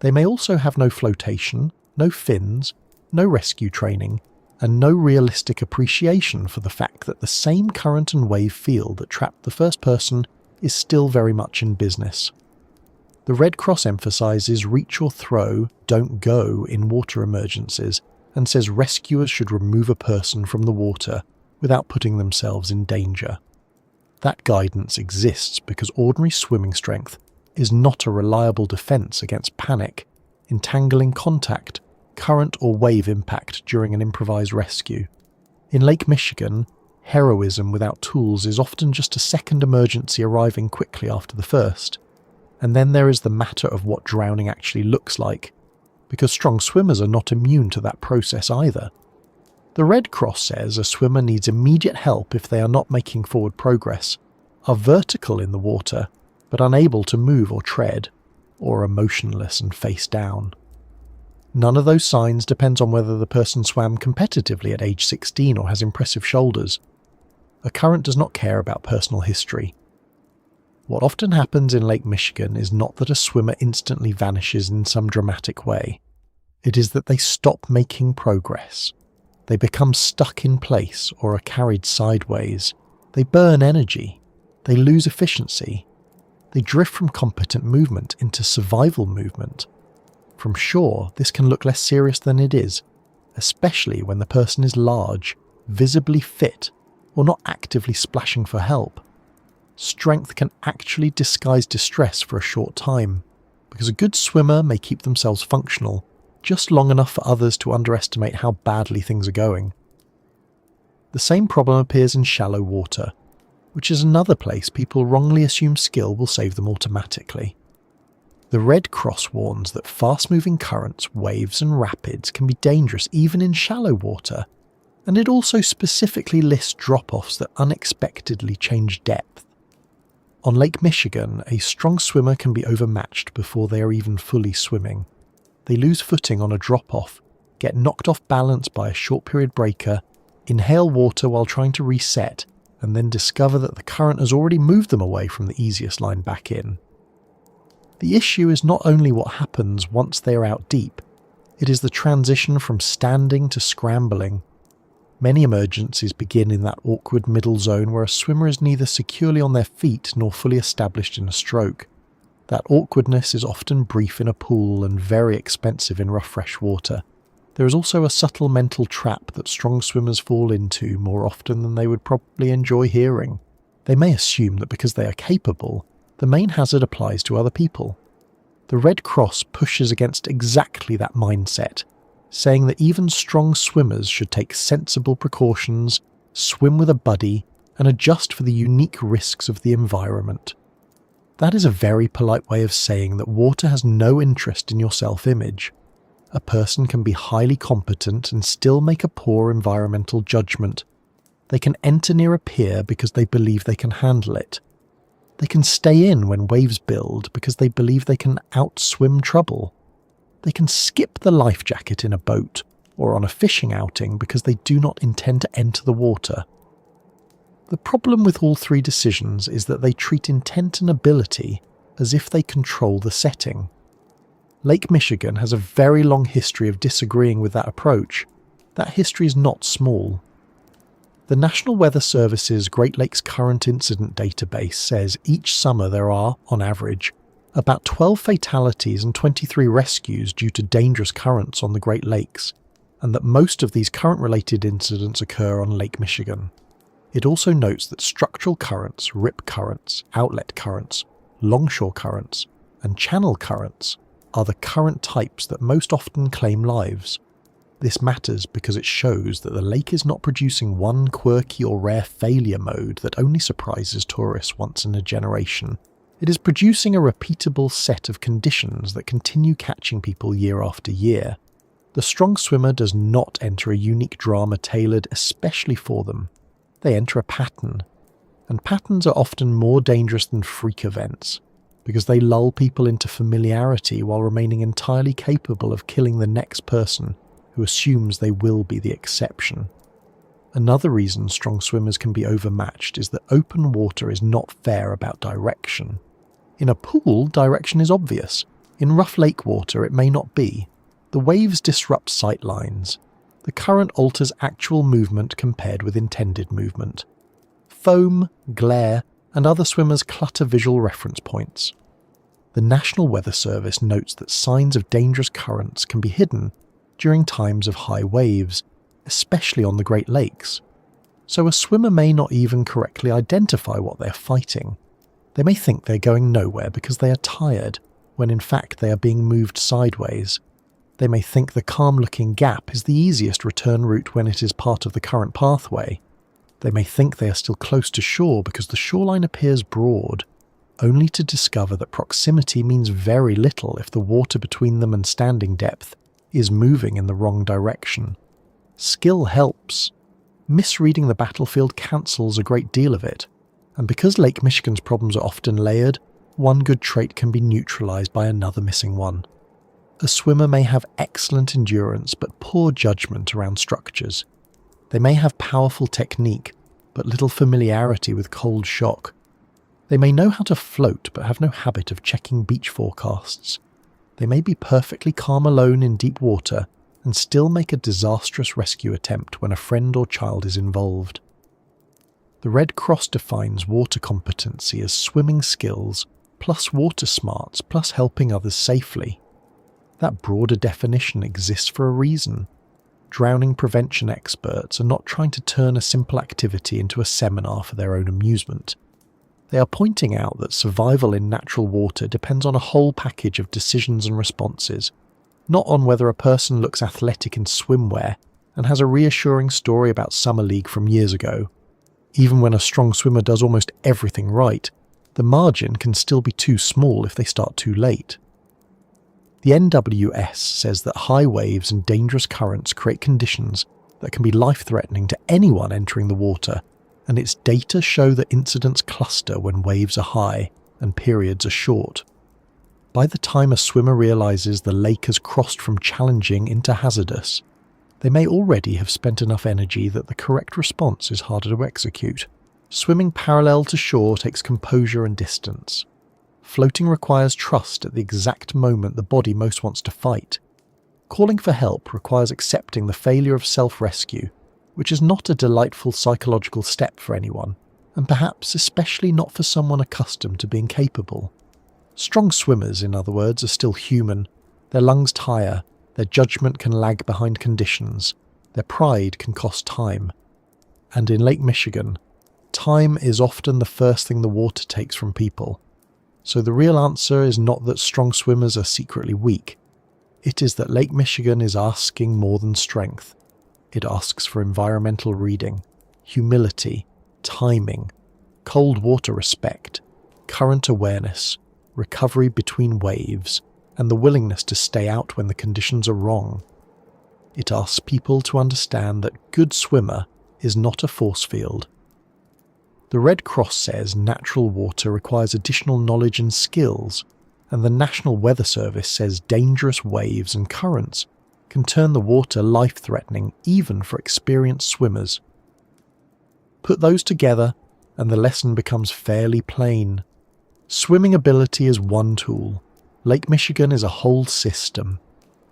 They may also have no flotation, no fins, no rescue training, and no realistic appreciation for the fact that the same current and wave field that trapped the first person is still very much in business. The Red Cross emphasises reach or throw, don't go in water emergencies, and says rescuers should remove a person from the water without putting themselves in danger. That guidance exists because ordinary swimming strength is not a reliable defence against panic, entangling contact, current or wave impact during an improvised rescue. In Lake Michigan, heroism without tools is often just a second emergency arriving quickly after the first. And then there is the matter of what drowning actually looks like, because strong swimmers are not immune to that process either. The Red Cross says a swimmer needs immediate help if they are not making forward progress, are vertical in the water, but unable to move or tread, or are motionless and face down. None of those signs depends on whether the person swam competitively at age 16 or has impressive shoulders. A current does not care about personal history. What often happens in Lake Michigan is not that a swimmer instantly vanishes in some dramatic way. It is that they stop making progress. They become stuck in place or are carried sideways. They burn energy. They lose efficiency. They drift from competent movement into survival movement. From shore, this can look less serious than it is, especially when the person is large, visibly fit, or not actively splashing for help. Strength can actually disguise distress for a short time, because a good swimmer may keep themselves functional just long enough for others to underestimate how badly things are going. The same problem appears in shallow water, which is another place people wrongly assume skill will save them automatically. The Red Cross warns that fast-moving currents, waves and rapids can be dangerous even in shallow water, and it also specifically lists drop-offs that unexpectedly change depth. On Lake Michigan, a strong swimmer can be overmatched before they are even fully swimming. They lose footing on a drop-off, get knocked off balance by a short-period breaker, inhale water while trying to reset, and then discover that the current has already moved them away from the easiest line back in. The issue is not only what happens once they are out deep, it is the transition from standing to scrambling. Many emergencies begin in that awkward middle zone where a swimmer is neither securely on their feet nor fully established in a stroke. That awkwardness is often brief in a pool and very expensive in rough fresh water. There is also a subtle mental trap that strong swimmers fall into more often than they would probably enjoy hearing. They may assume that because they are capable, the main hazard applies to other people. The Red Cross pushes against exactly that mindset, saying that even strong swimmers should take sensible precautions, swim with a buddy, and adjust for the unique risks of the environment. That is a very polite way of saying that water has no interest in your self-image. A person can be highly competent and still make a poor environmental judgment. They can enter near a pier because they believe they can handle it. They can stay in when waves build because they believe they can outswim trouble. They can skip the life jacket in a boat or on a fishing outing because they do not intend to enter the water. The problem with all three decisions is that they treat intent and ability as if they control the setting. Lake Michigan has a very long history of disagreeing with that approach. That history is not small. The National Weather Service's Great Lakes Current Incident Database says each summer there are, on average, about 12 fatalities and 23 rescues due to dangerous currents on the Great Lakes, and that most of these current-related incidents occur on Lake Michigan. It also notes that structural currents, rip currents, outlet currents, longshore currents, and channel currents are the current types that most often claim lives. This matters because it shows that the lake is not producing one quirky or rare failure mode that only surprises tourists once in a generation. It is producing a repeatable set of conditions that continue catching people year after year. The strong swimmer does not enter a unique drama tailored especially for them. They enter a pattern, and patterns are often more dangerous than freak events, because they lull people into familiarity while remaining entirely capable of killing the next person who assumes they will be the exception. Another reason strong swimmers can be overmatched is that open water is not fair about direction. In a pool, direction is obvious. In rough lake water, it may not be. The waves disrupt sight lines. The current alters actual movement compared with intended movement. Foam, glare, and other swimmers clutter visual reference points. The National Weather Service notes that signs of dangerous currents can be hidden during times of high waves, especially on the Great Lakes. So a swimmer may not even correctly identify what they're fighting. They may think they're going nowhere because they are tired, when in fact they are being moved sideways. They may think the calm-looking gap is the easiest return route when it is part of the current pathway. They may think they are still close to shore because the shoreline appears broad, only to discover that proximity means very little if the water between them and standing depth is moving in the wrong direction. Skill helps. Misreading the battlefield cancels a great deal of it, and because Lake Michigan's problems are often layered, one good trait can be neutralized by another missing one. A swimmer may have excellent endurance but poor judgment around structures. They may have powerful technique but little familiarity with cold shock. They may know how to float but have no habit of checking beach forecasts. They may be perfectly calm alone in deep water and still make a disastrous rescue attempt when a friend or child is involved. The Red Cross defines water competency as swimming skills plus water smarts plus helping others safely. That broader definition exists for a reason. Drowning prevention experts are not trying to turn a simple activity into a seminar for their own amusement. They are pointing out that survival in natural water depends on a whole package of decisions and responses, not on whether a person looks athletic in swimwear and has a reassuring story about summer league from years ago. Even when a strong swimmer does almost everything right, the margin can still be too small if they start too late. The NWS says that high waves and dangerous currents create conditions that can be life-threatening to anyone entering the water, and its data show that incidents cluster when waves are high and periods are short. By the time a swimmer realizes the lake has crossed from challenging into hazardous, they may already have spent enough energy that the correct response is harder to execute. Swimming parallel to shore takes composure and distance. Floating requires trust at the exact moment the body most wants to fight. Calling for help requires accepting the failure of self-rescue, which is not a delightful psychological step for anyone, and perhaps especially not for someone accustomed to being capable. Strong swimmers, in other words, are still human. Their lungs tire, their judgment can lag behind conditions, their pride can cost time. And in Lake Michigan, time is often the first thing the water takes from people. So the real answer is not that strong swimmers are secretly weak. It is that Lake Michigan is asking more than strength. It asks for environmental reading, humility, timing, cold water respect, current awareness, recovery between waves, and the willingness to stay out when the conditions are wrong. It asks people to understand that good swimmer is not a force field. The Red Cross says natural water requires additional knowledge and skills, and the National Weather Service says dangerous waves and currents can turn the water life-threatening even for experienced swimmers. Put those together, and the lesson becomes fairly plain. Swimming ability is one tool. Lake Michigan is a whole system.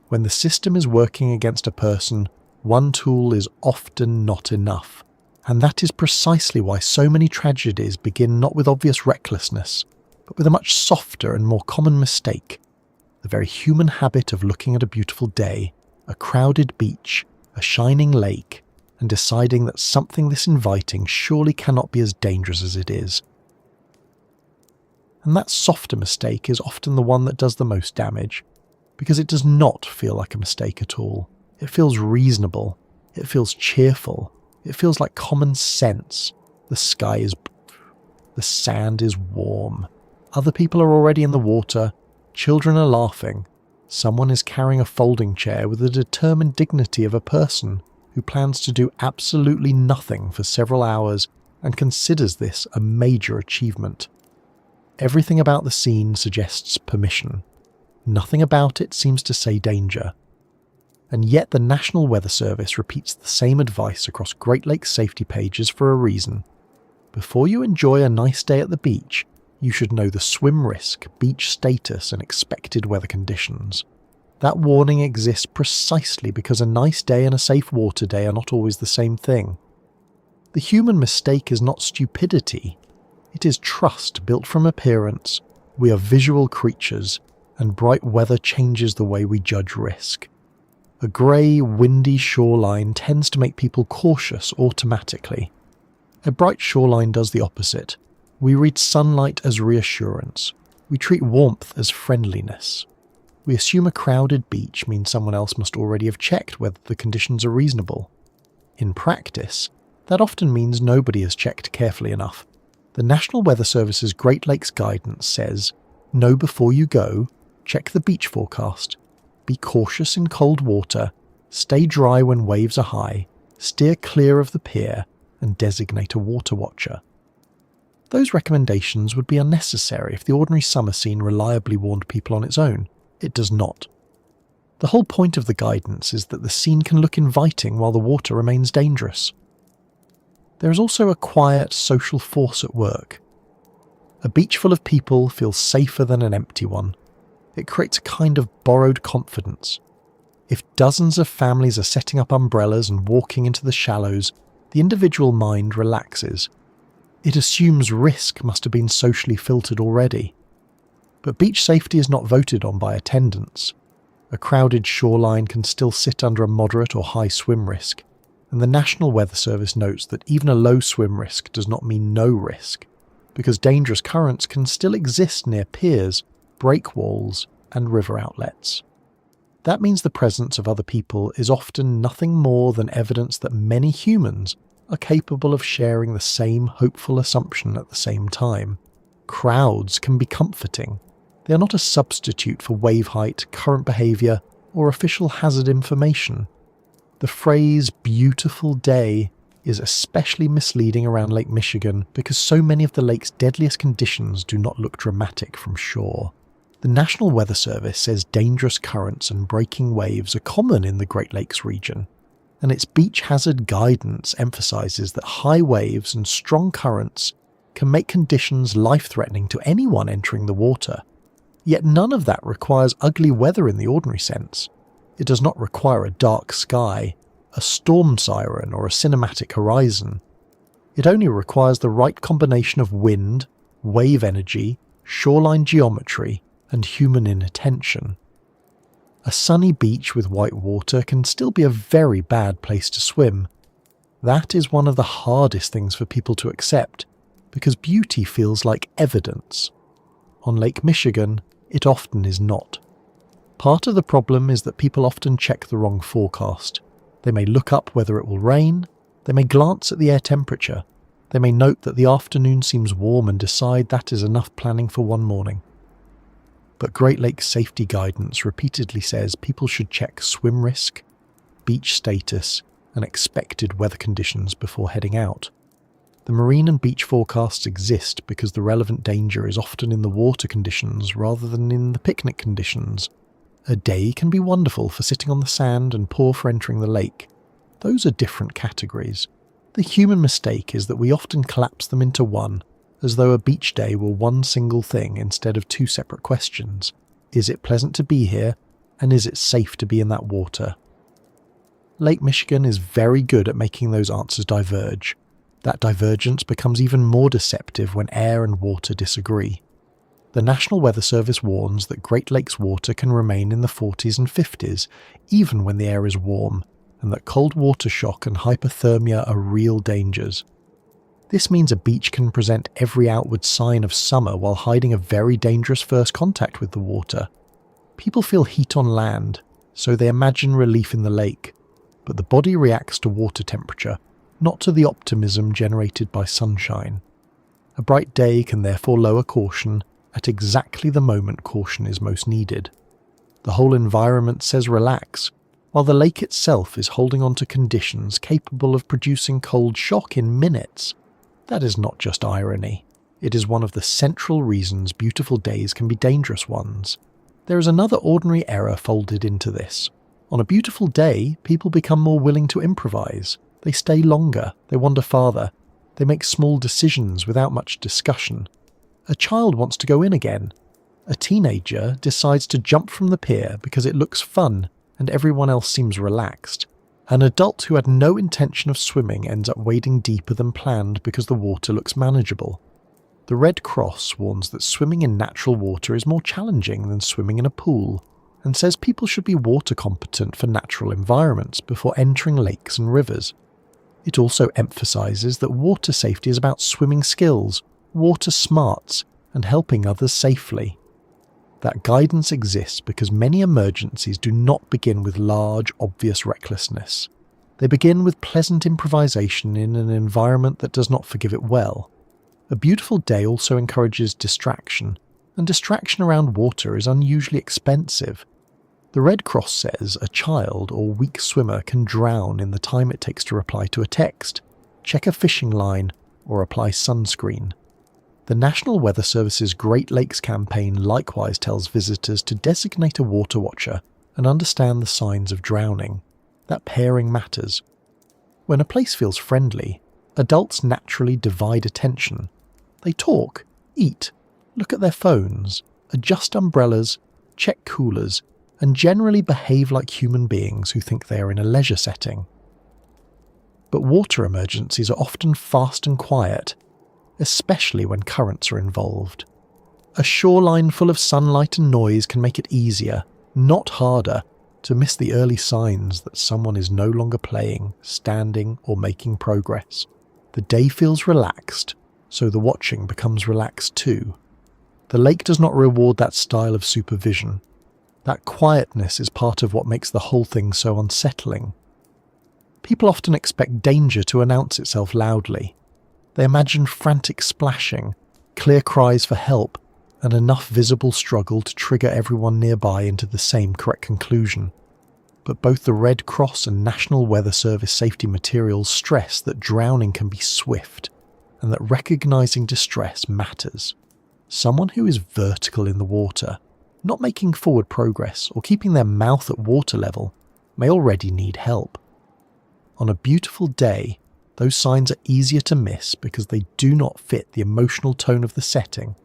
When the system is working against a person, one tool is often not enough. And that is precisely why so many tragedies begin not with obvious recklessness, but with a much softer and more common mistake, the very human habit of looking at a beautiful day, a crowded beach, a shining lake, and deciding that something this inviting surely cannot be as dangerous as it is. And that softer mistake is often the one that does the most damage, because it does not feel like a mistake at all. It feels reasonable, it feels cheerful, it feels like common sense. The sky is blue, the sand is warm, other people are already in the water, children are laughing, someone is carrying a folding chair with the determined dignity of a person who plans to do absolutely nothing for several hours and considers this a major achievement. Everything about the scene suggests permission. Nothing about it seems to say danger. And yet the National Weather Service repeats the same advice across Great Lakes safety pages for a reason. Before you enjoy a nice day at the beach, you should know the swim risk, beach status, and expected weather conditions. That warning exists precisely because a nice day and a safe water day are not always the same thing. The human mistake is not stupidity. It is trust built from appearance, We are visual creatures, and bright weather changes the way we judge risk. A grey, windy shoreline tends to make people cautious automatically. A bright shoreline does the opposite. We read sunlight as reassurance. We treat warmth as friendliness. We assume a crowded beach means someone else must already have checked whether the conditions are reasonable. In practice, that often means nobody has checked carefully enough. The National Weather Service's Great Lakes guidance says, know before you go, check the beach forecast, be cautious in cold water, stay dry when waves are high, steer clear of the pier, and designate a water watcher. Those recommendations would be unnecessary if the ordinary summer scene reliably warned people on its own. It does not. The whole point of the guidance is that the scene can look inviting while the water remains dangerous. There is also a quiet social force at work. A beach full of people feels safer than an empty one. It creates a kind of borrowed confidence. If dozens of families are setting up umbrellas and walking into the shallows, the individual mind relaxes. It assumes risk must have been socially filtered already. But beach safety is not voted on by attendance. A crowded shoreline can still sit under a moderate or high swim risk, and the National Weather Service notes that even a low swim risk does not mean no risk, because dangerous currents can still exist near piers, breakwalls, and river outlets. That means the presence of other people is often nothing more than evidence that many humans are capable of sharing the same hopeful assumption at the same time. Crowds can be comforting. They are not a substitute for wave height, current behaviour, or official hazard information. The phrase "beautiful day" is especially misleading around Lake Michigan because so many of the lake's deadliest conditions do not look dramatic from shore. The National Weather Service says dangerous currents and breaking waves are common in the Great Lakes region, and its beach hazard guidance emphasises that high waves and strong currents can make conditions life-threatening to anyone entering the water. Yet none of that requires ugly weather in the ordinary sense. It does not require a dark sky, a storm siren, or a cinematic horizon. It only requires the right combination of wind, wave energy, shoreline geometry, and human inattention. A sunny beach with white water can still be a very bad place to swim. That is one of the hardest things for people to accept, because beauty feels like evidence. On Lake Michigan, it often is not. Part of the problem is that people often check the wrong forecast. They may look up whether it will rain, they may glance at the air temperature, they may note that the afternoon seems warm and decide that is enough planning for one morning. But Great Lakes safety guidance repeatedly says people should check swim risk, beach status, and expected weather conditions before heading out. The marine and beach forecasts exist because the relevant danger is often in the water conditions rather than in the picnic conditions. A day can be wonderful for sitting on the sand and poor for entering the lake. Those are different categories. The human mistake is that we often collapse them into one, as though a beach day were one single thing instead of two separate questions. Is it pleasant to be here, and is it safe to be in that water? Lake Michigan is very good at making those answers diverge. That divergence becomes even more deceptive when air and water disagree. The National Weather Service warns that Great Lakes water can remain in the 40s and 50s, even when the air is warm, and that cold water shock and hypothermia are real dangers. This means a beach can present every outward sign of summer while hiding a very dangerous first contact with the water. People feel heat on land, so they imagine relief in the lake, but the body reacts to water temperature, not to the optimism generated by sunshine. A bright day can therefore lower caution at exactly the moment caution is most needed. The whole environment says relax, while the lake itself is holding on to conditions capable of producing cold shock in minutes. That is not just irony. It is one of the central reasons beautiful days can be dangerous ones. There is another ordinary error folded into this. On a beautiful day, people become more willing to improvise. They stay longer, they wander farther, they make small decisions without much discussion. A child wants to go in again. A teenager decides to jump from the pier because it looks fun and everyone else seems relaxed. An adult who had no intention of swimming ends up wading deeper than planned because the water looks manageable. The Red Cross warns that swimming in natural water is more challenging than swimming in a pool, and says people should be water competent for natural environments before entering lakes and rivers. It also emphasises that water safety is about swimming skills, water smarts, and helping others safely. That guidance exists because many emergencies do not begin with large, obvious recklessness. They begin with pleasant improvisation in an environment that does not forgive it well. A beautiful day also encourages distraction, and distraction around water is unusually expensive. The Red Cross says a child or weak swimmer can drown in the time it takes to reply to a text, check a fishing line, or apply sunscreen. The National Weather Service's Great Lakes campaign likewise tells visitors to designate a water watcher and understand the signs of drowning. That pairing matters. When a place feels friendly, adults naturally divide attention. They talk, eat, look at their phones, adjust umbrellas, check coolers, and generally behave like human beings who think they are in a leisure setting. But water emergencies are often fast and quiet, especially when currents are involved. A shoreline full of sunlight and noise can make it easier, not harder, to miss the early signs that someone is no longer playing, standing, or making progress. The day feels relaxed, so the watching becomes relaxed too. The lake does not reward that style of supervision. That quietness is part of what makes the whole thing so unsettling. People often expect danger to announce itself loudly. They imagine frantic splashing, clear cries for help, and enough visible struggle to trigger everyone nearby into the same correct conclusion. But both the Red Cross and National Weather Service safety materials stress that drowning can be swift, and that recognizing distress matters. Someone who is vertical in the water, not making forward progress or keeping their mouth at water level, may already need help. On a beautiful day, those signs are easier to miss because they do not fit the emotional tone of the setting.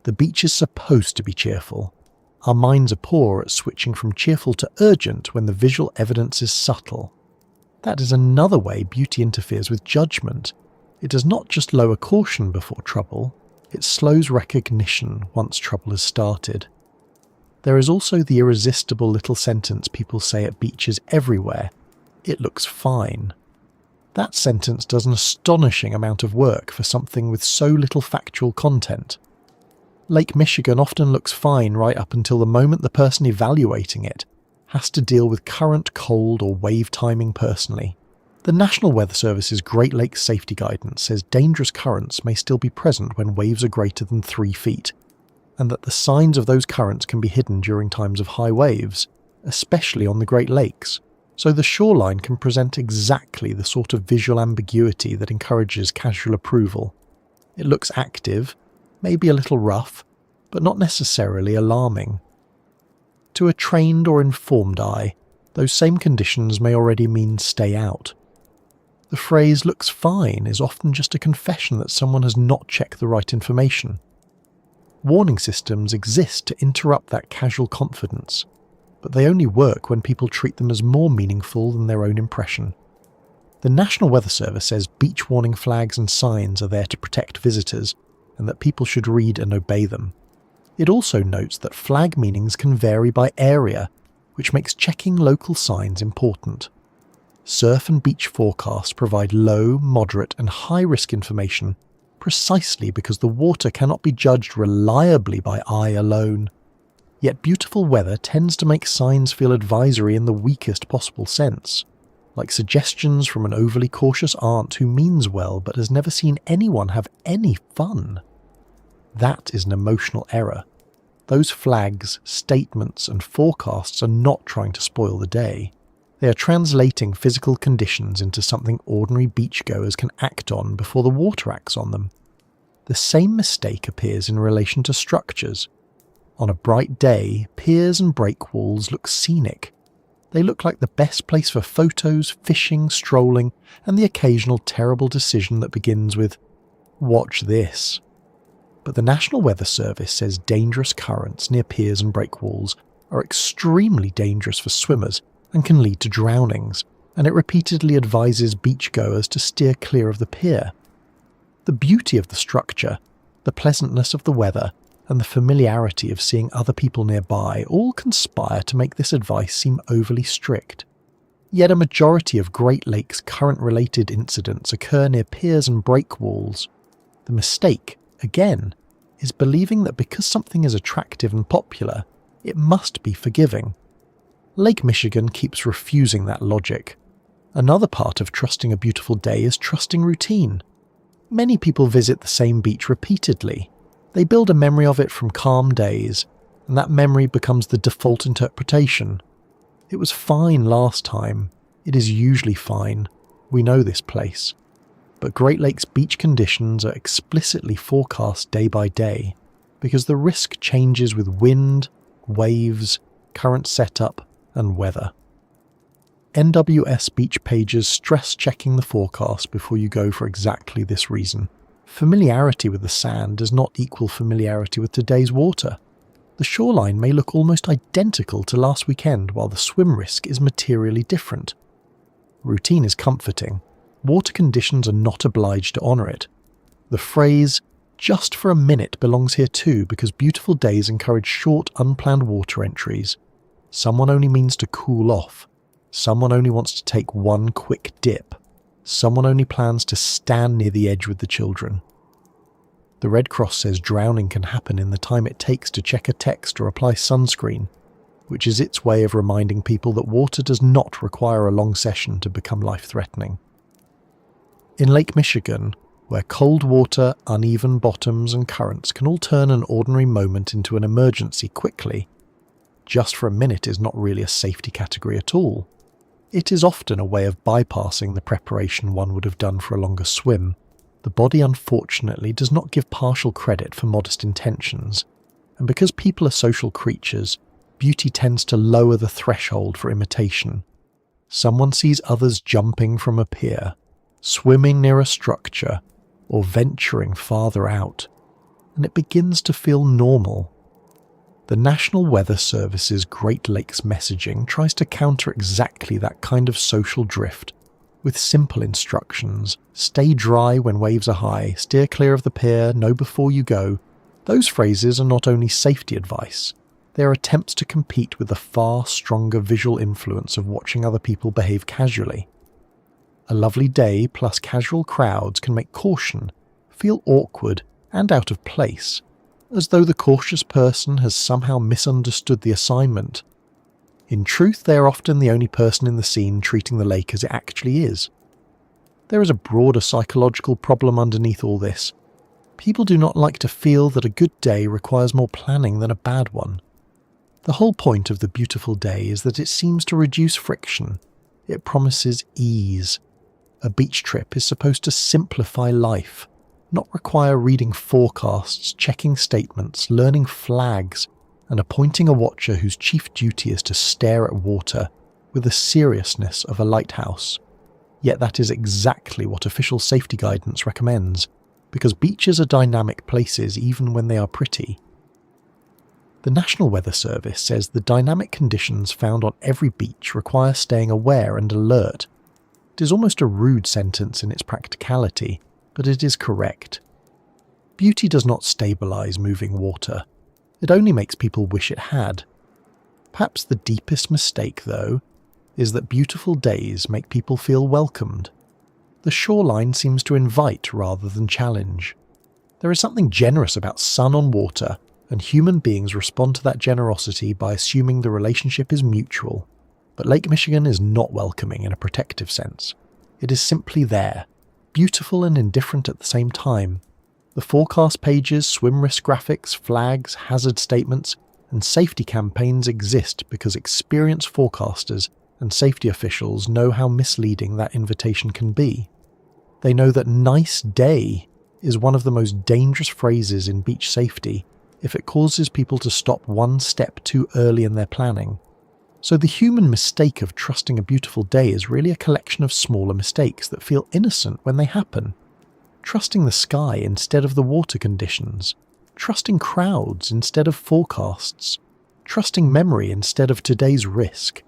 The beach is supposed to be cheerful. Our minds are poor at switching from cheerful to urgent when the visual evidence is subtle. That is another way beauty interferes with judgment. It does not just lower caution before trouble, it slows recognition once trouble has started. There is also the irresistible little sentence people say at beaches everywhere: "It looks fine." That sentence does an astonishing amount of work for something with so little factual content. Lake Michigan often looks fine right up until the moment the person evaluating it has to deal with current, cold, or wave timing personally. The National Weather Service's Great Lakes Safety Guidance says dangerous currents may still be present when waves are greater than 3 feet, and that the signs of those currents can be hidden during times of high waves, especially on the Great Lakes. So the shoreline can present exactly the sort of visual ambiguity that encourages casual approval. It looks active, maybe a little rough, but not necessarily alarming. To a trained or informed eye, those same conditions may already mean stay out. The phrase "looks fine" is often just a confession that someone has not checked the right information. Warning systems exist to interrupt that casual confidence, but they only work when people treat them as more meaningful than their own impression. The National Weather Service says beach warning flags and signs are there to protect visitors, and that people should read and obey them. It also notes that flag meanings can vary by area, which makes checking local signs important. Surf and beach forecasts provide low, moderate, and high-risk information precisely because the water cannot be judged reliably by eye alone. Yet beautiful weather tends to make signs feel advisory in the weakest possible sense, like suggestions from an overly cautious aunt who means well but has never seen anyone have any fun. That is an emotional error. Those flags, statements, and forecasts are not trying to spoil the day. They are translating physical conditions into something ordinary beachgoers can act on before the water acts on them. The same mistake appears in relation to structures. On a bright day, piers and breakwalls look scenic. They look like the best place for photos, fishing, strolling, and the occasional terrible decision that begins with, "Watch this." But the National Weather Service says dangerous currents near piers and breakwalls are extremely dangerous for swimmers and can lead to drownings, and it repeatedly advises beachgoers to steer clear of the pier. The beauty of the structure, The pleasantness of the weather and the familiarity of seeing other people nearby all conspire to make this advice seem overly strict. Yet a majority of Great Lakes current-related incidents occur near piers and breakwalls. The mistake, again, is believing that because something is attractive and popular, it must be forgiving. Lake Michigan keeps refusing that logic. Another part of trusting a beautiful day is trusting routine. Many people visit the same beach repeatedly. They build a memory of it from calm days, and that memory becomes the default interpretation. It was fine last time. It is usually fine. We know this place. But Great Lakes beach conditions are explicitly forecast day by day because the risk changes with wind, waves, current setup, and weather. NWS beach pages stress checking the forecast before you go for exactly this reason. Familiarity with the sand does not equal familiarity with today's water. The shoreline may look almost identical to last weekend while the swim risk is materially different. Routine is comforting. Water conditions are not obliged to honour it. The phrase, "just for a minute," belongs here too because beautiful days encourage short, unplanned water entries. Someone only means to cool off. Someone only wants to take one quick dip. Someone only plans to stand near the edge with the children. The Red Cross says drowning can happen in the time it takes to check a text or apply sunscreen, which is its way of reminding people that water does not require a long session to become life-threatening. In Lake Michigan, where cold water, uneven bottoms and currents can all turn an ordinary moment into an emergency quickly, just for a minute is not really a safety category at all. It is often a way of bypassing the preparation one would have done for a longer swim. The body unfortunately does not give partial credit for modest intentions, and because people are social creatures, beauty tends to lower the threshold for imitation. Someone sees others jumping from a pier, swimming near a structure, or venturing farther out, and it begins to feel normal. The National Weather Service's Great Lakes messaging tries to counter exactly that kind of social drift, with simple instructions: stay dry when waves are high, steer clear of the pier, know before you go. Those phrases are not only safety advice, they are attempts to compete with the far stronger visual influence of watching other people behave casually. A lovely day plus casual crowds can make caution feel awkward and out of place, as though the cautious person has somehow misunderstood the assignment. In truth, they are often the only person in the scene treating the lake as it actually is. There is a broader psychological problem underneath all this. People do not like to feel that a good day requires more planning than a bad one. The whole point of the beautiful day is that it seems to reduce friction. It promises ease. A beach trip is supposed to simplify life, not require reading forecasts, checking statements, learning flags, and appointing a watcher whose chief duty is to stare at water with the seriousness of a lighthouse. Yet that is exactly what official safety guidance recommends, because beaches are dynamic places even when they are pretty. The National Weather Service says the dynamic conditions found on every beach require staying aware and alert. It is almost a rude sentence in its practicality, but it is correct. Beauty does not stabilize moving water. It only makes people wish it had. Perhaps the deepest mistake, though, is that beautiful days make people feel welcomed. The shoreline seems to invite rather than challenge. There is something generous about sun on water, and human beings respond to that generosity by assuming the relationship is mutual. But Lake Michigan is not welcoming in a protective sense. It is simply there, beautiful and indifferent at the same time. The forecast pages, swim risk graphics, flags, hazard statements, and safety campaigns exist because experienced forecasters and safety officials know how misleading that invitation can be. They know that "nice day" is one of the most dangerous phrases in beach safety if it causes people to stop one step too early in their planning. So the human mistake of trusting a beautiful day is really a collection of smaller mistakes that feel innocent when they happen. Trusting the sky instead of the water conditions. Trusting crowds instead of forecasts. Trusting memory instead of today's risk.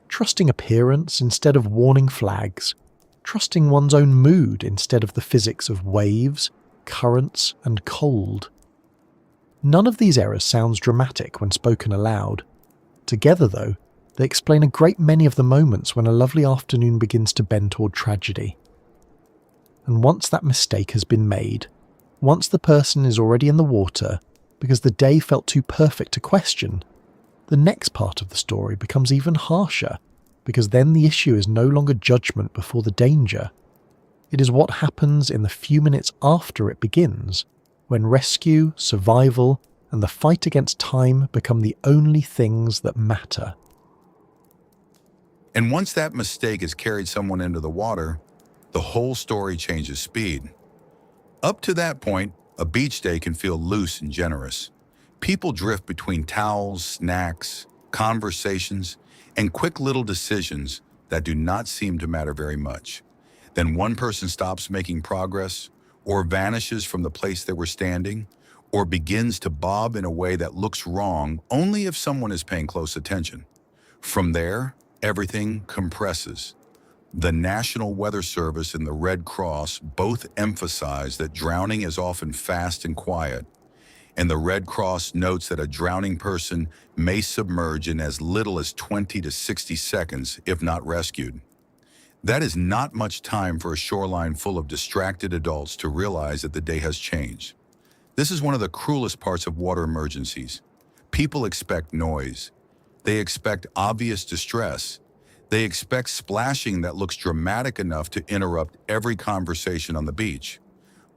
Trusting appearance instead of warning flags. Trusting one's own mood instead of the physics of waves, currents, and cold. None of these errors sounds dramatic when spoken aloud. Together, though, they explain a great many of the moments when a lovely afternoon begins to bend toward tragedy. And once that mistake has been made, once the person is already in the water because the day felt too perfect to question, the next part of the story becomes even harsher, because then the issue is no longer judgment before the danger. It is what happens in the few minutes after it begins, when rescue, survival, and the fight against time become the only things that matter. And once that mistake has carried someone into the water, the whole story changes speed. Up to that point, a beach day can feel loose and generous. People drift between towels, snacks, conversations, and quick little decisions that do not seem to matter very much. Then one person stops making progress, or vanishes from the place they were standing, or begins to bob in a way that looks wrong only if someone is paying close attention. From there, everything compresses. The National Weather Service and the Red Cross both emphasize that drowning is often fast and quiet, and the Red Cross notes that a drowning person may submerge in as little as 20 to 60 seconds if not rescued. That is not much time for a shoreline full of distracted adults to realize that the day has changed. This is one of the cruelest parts of water emergencies. People expect noise. They expect obvious distress. They expect splashing that looks dramatic enough to interrupt every conversation on the beach.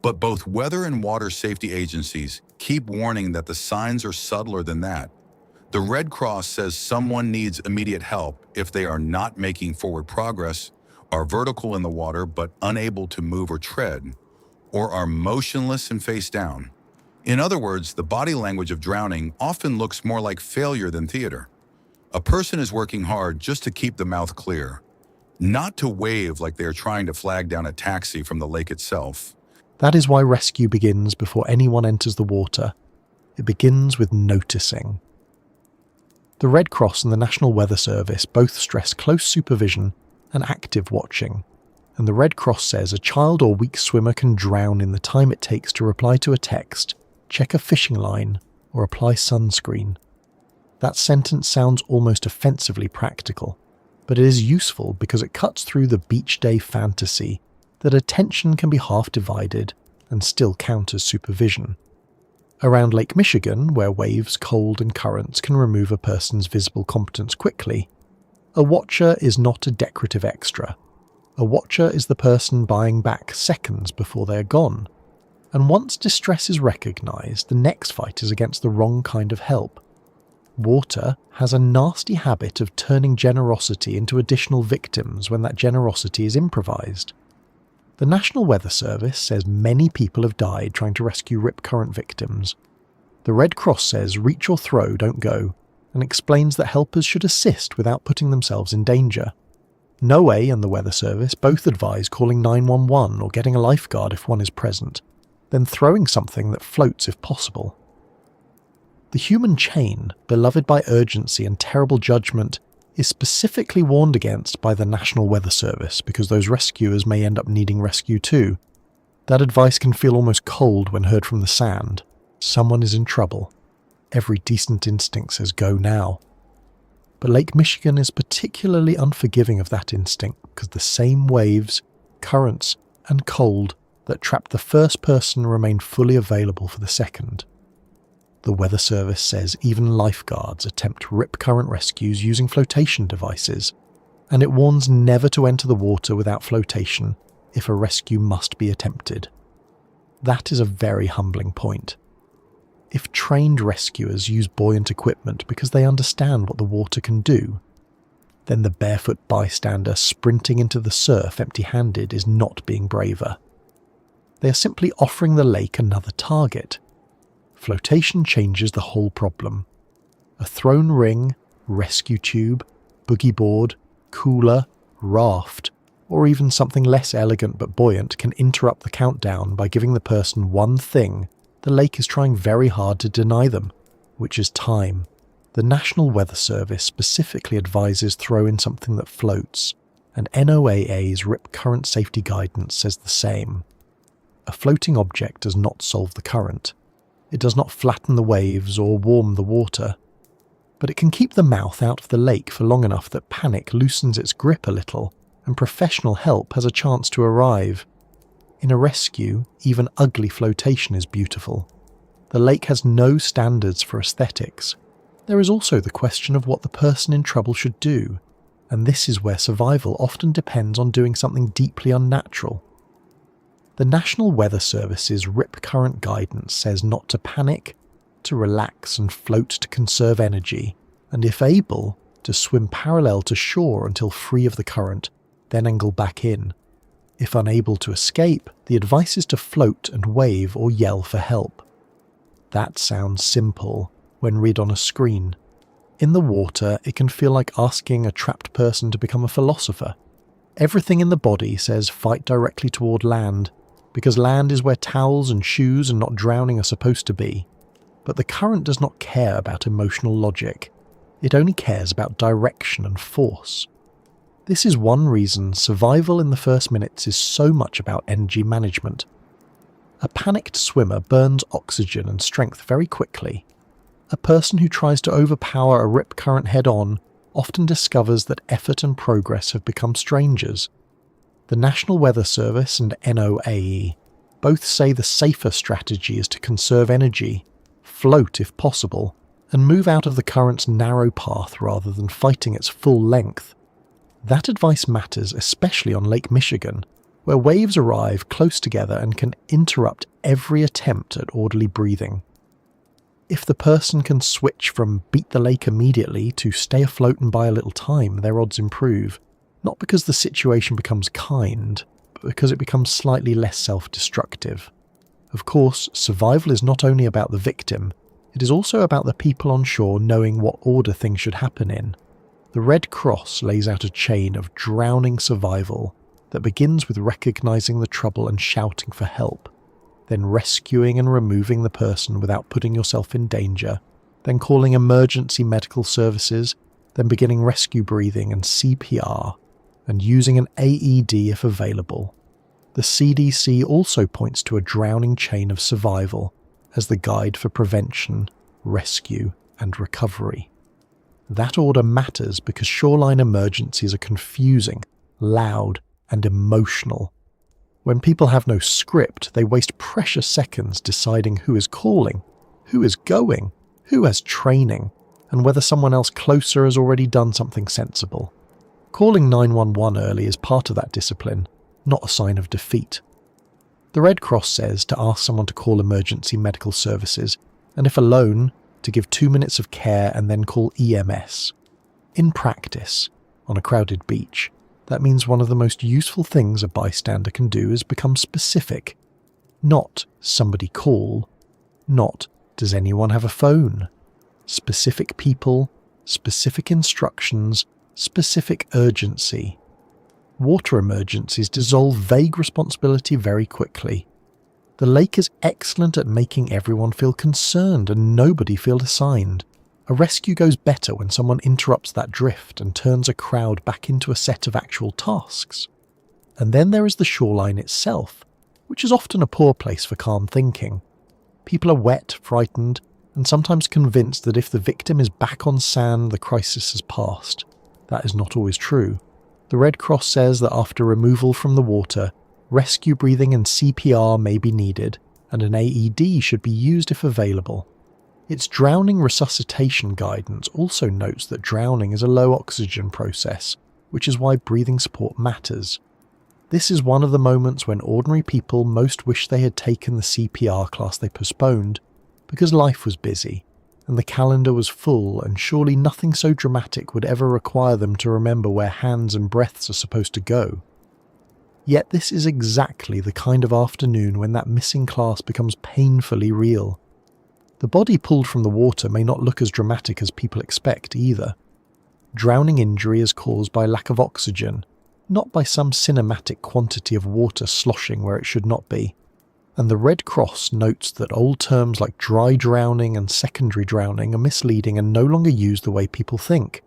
But both weather and water safety agencies keep warning that the signs are subtler than that. The Red Cross says someone needs immediate help if they are not making forward progress, are vertical in the water but unable to move or tread, or are motionless and face down. In other words, the body language of drowning often looks more like failure than theater. A person is working hard just to keep the mouth clear, not to wave like they are trying to flag down a taxi from the lake itself. That is why rescue begins before anyone enters the water. It begins with noticing. The Red Cross and the National Weather Service both stress close supervision and active watching, and the Red Cross says a child or weak swimmer can drown in the time it takes to reply to a text, check a fishing line, or apply sunscreen. That sentence sounds almost offensively practical, but it is useful because it cuts through the beach day fantasy that attention can be half divided and still count as supervision. Around Lake Michigan, where waves, cold, and currents can remove a person's visible competence quickly, a watcher is not a decorative extra. A watcher is the person buying back seconds before they are gone. And once distress is recognised, the next fight is against the wrong kind of help. Water has a nasty habit of turning generosity into additional victims when that generosity is improvised. The National Weather Service says many people have died trying to rescue rip current victims. The Red Cross says reach or throw, don't go, and explains that helpers should assist without putting themselves in danger. NOAA and the Weather Service both advise calling 911 or getting a lifeguard if one is present, then throwing something that floats if possible. The human chain, beloved by urgency and terrible judgment, is specifically warned against by the National Weather Service because those rescuers may end up needing rescue too. That advice can feel almost cold when heard from the sand. Someone is in trouble. Every decent instinct says go now. But Lake Michigan is particularly unforgiving of that instinct because the same waves, currents, and cold that trapped the first person remain fully available for the second. The Weather Service says even lifeguards attempt rip current rescues using flotation devices, and it warns never to enter the water without flotation if a rescue must be attempted. That is a very humbling point. If trained rescuers use buoyant equipment because they understand what the water can do, then the barefoot bystander sprinting into the surf empty-handed is not being braver. They are simply offering the lake another target. Flotation changes the whole problem. A thrown ring, rescue tube, boogie board, cooler, raft, or even something less elegant but buoyant can interrupt the countdown by giving the person one thing the lake is trying very hard to deny them, which is time. The National Weather Service specifically advises throw in something that floats, and NOAA's rip current safety guidance says the same. a floating object does not solve the current. It does not flatten the waves or warm the water, but it can keep the mouth out of the lake for long enough that panic loosens its grip a little and professional help has a chance to arrive. In a rescue, even ugly flotation is beautiful. The lake has no standards for aesthetics. There is also the question of what the person in trouble should do, and this is where survival often depends on doing something deeply unnatural. The National Weather Service's rip current guidance says not to panic, to relax and float to conserve energy, and if able, to swim parallel to shore until free of the current, then angle back in. If unable to escape, the advice is to float and wave or yell for help. That sounds simple when read on a screen. In the water, it can feel like asking a trapped person to become a philosopher. Everything in the body says fight directly toward land, because land is where towels and shoes and not drowning are supposed to be. But the current does not care about emotional logic. It only cares about direction and force. This is one reason survival in the first minutes is so much about energy management. A panicked swimmer burns oxygen and strength very quickly. A person who tries to overpower a rip current head-on often discovers that effort and progress have become strangers. The National Weather Service and NOAE both say the safer strategy is to conserve energy, float if possible, and move out of the current's narrow path rather than fighting its full length. That advice matters especially on Lake Michigan, where waves arrive close together and can interrupt every attempt at orderly breathing. If the person can switch from beat the lake immediately to stay afloat and buy a little time, their odds improve, not because the situation becomes kind, but because it becomes slightly less self-destructive. Of course, survival is not only about the victim, it is also about the people on shore knowing what order things should happen in. The Red Cross lays out a chain of drowning survival that begins with recognizing the trouble and shouting for help, then rescuing and removing the person without putting yourself in danger, then calling emergency medical services, then beginning rescue breathing and CPR, and using an AED if available. The CDC also points to a drowning chain of survival as the guide for prevention, rescue, and recovery. That order matters because shoreline emergencies are confusing, loud, and emotional. When people have no script, they waste precious seconds deciding who is calling, who is going, who has training, and whether someone else closer has already done something sensible. Calling 911 early is part of that discipline, not a sign of defeat. The Red Cross says to ask someone to call emergency medical services, and if alone, to give 2 minutes of care and then call EMS. In practice, on a crowded beach, that means one of the most useful things a bystander can do is become specific. Not somebody call, not does anyone have a phone. Specific people, specific instructions, specific urgency. Water emergencies dissolve vague responsibility very quickly. The lake is excellent at making everyone feel concerned and nobody feel assigned. A rescue goes better when someone interrupts that drift and turns a crowd back into a set of actual tasks. And then there is the shoreline itself, which is often a poor place for calm thinking. People are wet, frightened, and sometimes convinced that if the victim is back on sand, the crisis has passed. That is not always true. The Red Cross says that after removal from the water, rescue breathing and CPR may be needed, and an AED should be used if available. Its drowning resuscitation guidance also notes that drowning is a low oxygen process, which is why breathing support matters. This is one of the moments when ordinary people most wish they had taken the CPR class they postponed, because life was busy, and the calendar was full, and surely nothing so dramatic would ever require them to remember where hands and breaths are supposed to go. Yet this is exactly the kind of afternoon when that missing class becomes painfully real. The body pulled from the water may not look as dramatic as people expect either. Drowning injury is caused by lack of oxygen, not by some cinematic quantity of water sloshing where it should not be. And the Red Cross notes that old terms like dry drowning and secondary drowning are misleading and no longer used the way people think.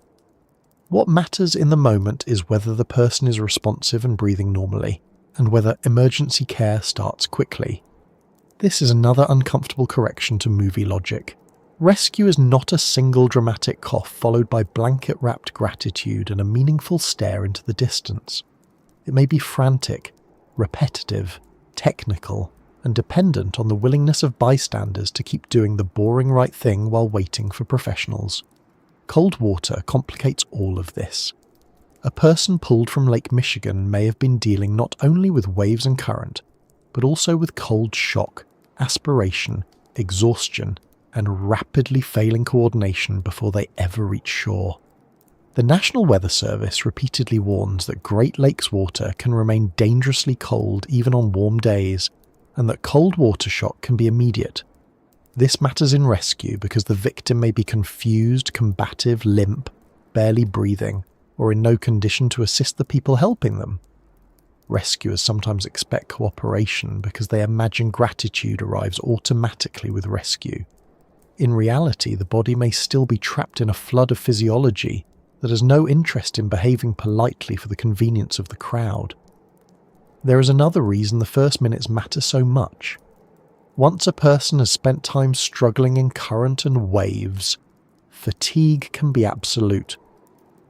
What matters in the moment is whether the person is responsive and breathing normally. and whether emergency care starts quickly. This is another uncomfortable correction to movie logic. Rescue is not a single dramatic cough followed by blanket-wrapped gratitude and a meaningful stare into the distance. It may be frantic, repetitive, technical, and dependent on the willingness of bystanders to keep doing the boring right thing while waiting for professionals. Cold water complicates all of this. A person pulled from Lake Michigan may have been dealing not only with waves and current, but also with cold shock, aspiration, exhaustion, and rapidly failing coordination before they ever reach shore. The National Weather Service repeatedly warns that Great Lakes water can remain dangerously cold even on warm days, and that cold water shock can be immediate. This matters in rescue because the victim may be confused, combative, limp, barely breathing, or in no condition to assist the people helping them. Rescuers sometimes expect cooperation because they imagine gratitude arrives automatically with rescue. In reality, the body may still be trapped in a flood of physiology that has no interest in behaving politely for the convenience of the crowd. There is another reason the first minutes matter so much. Once a person has spent time struggling in current and waves, fatigue can be absolute.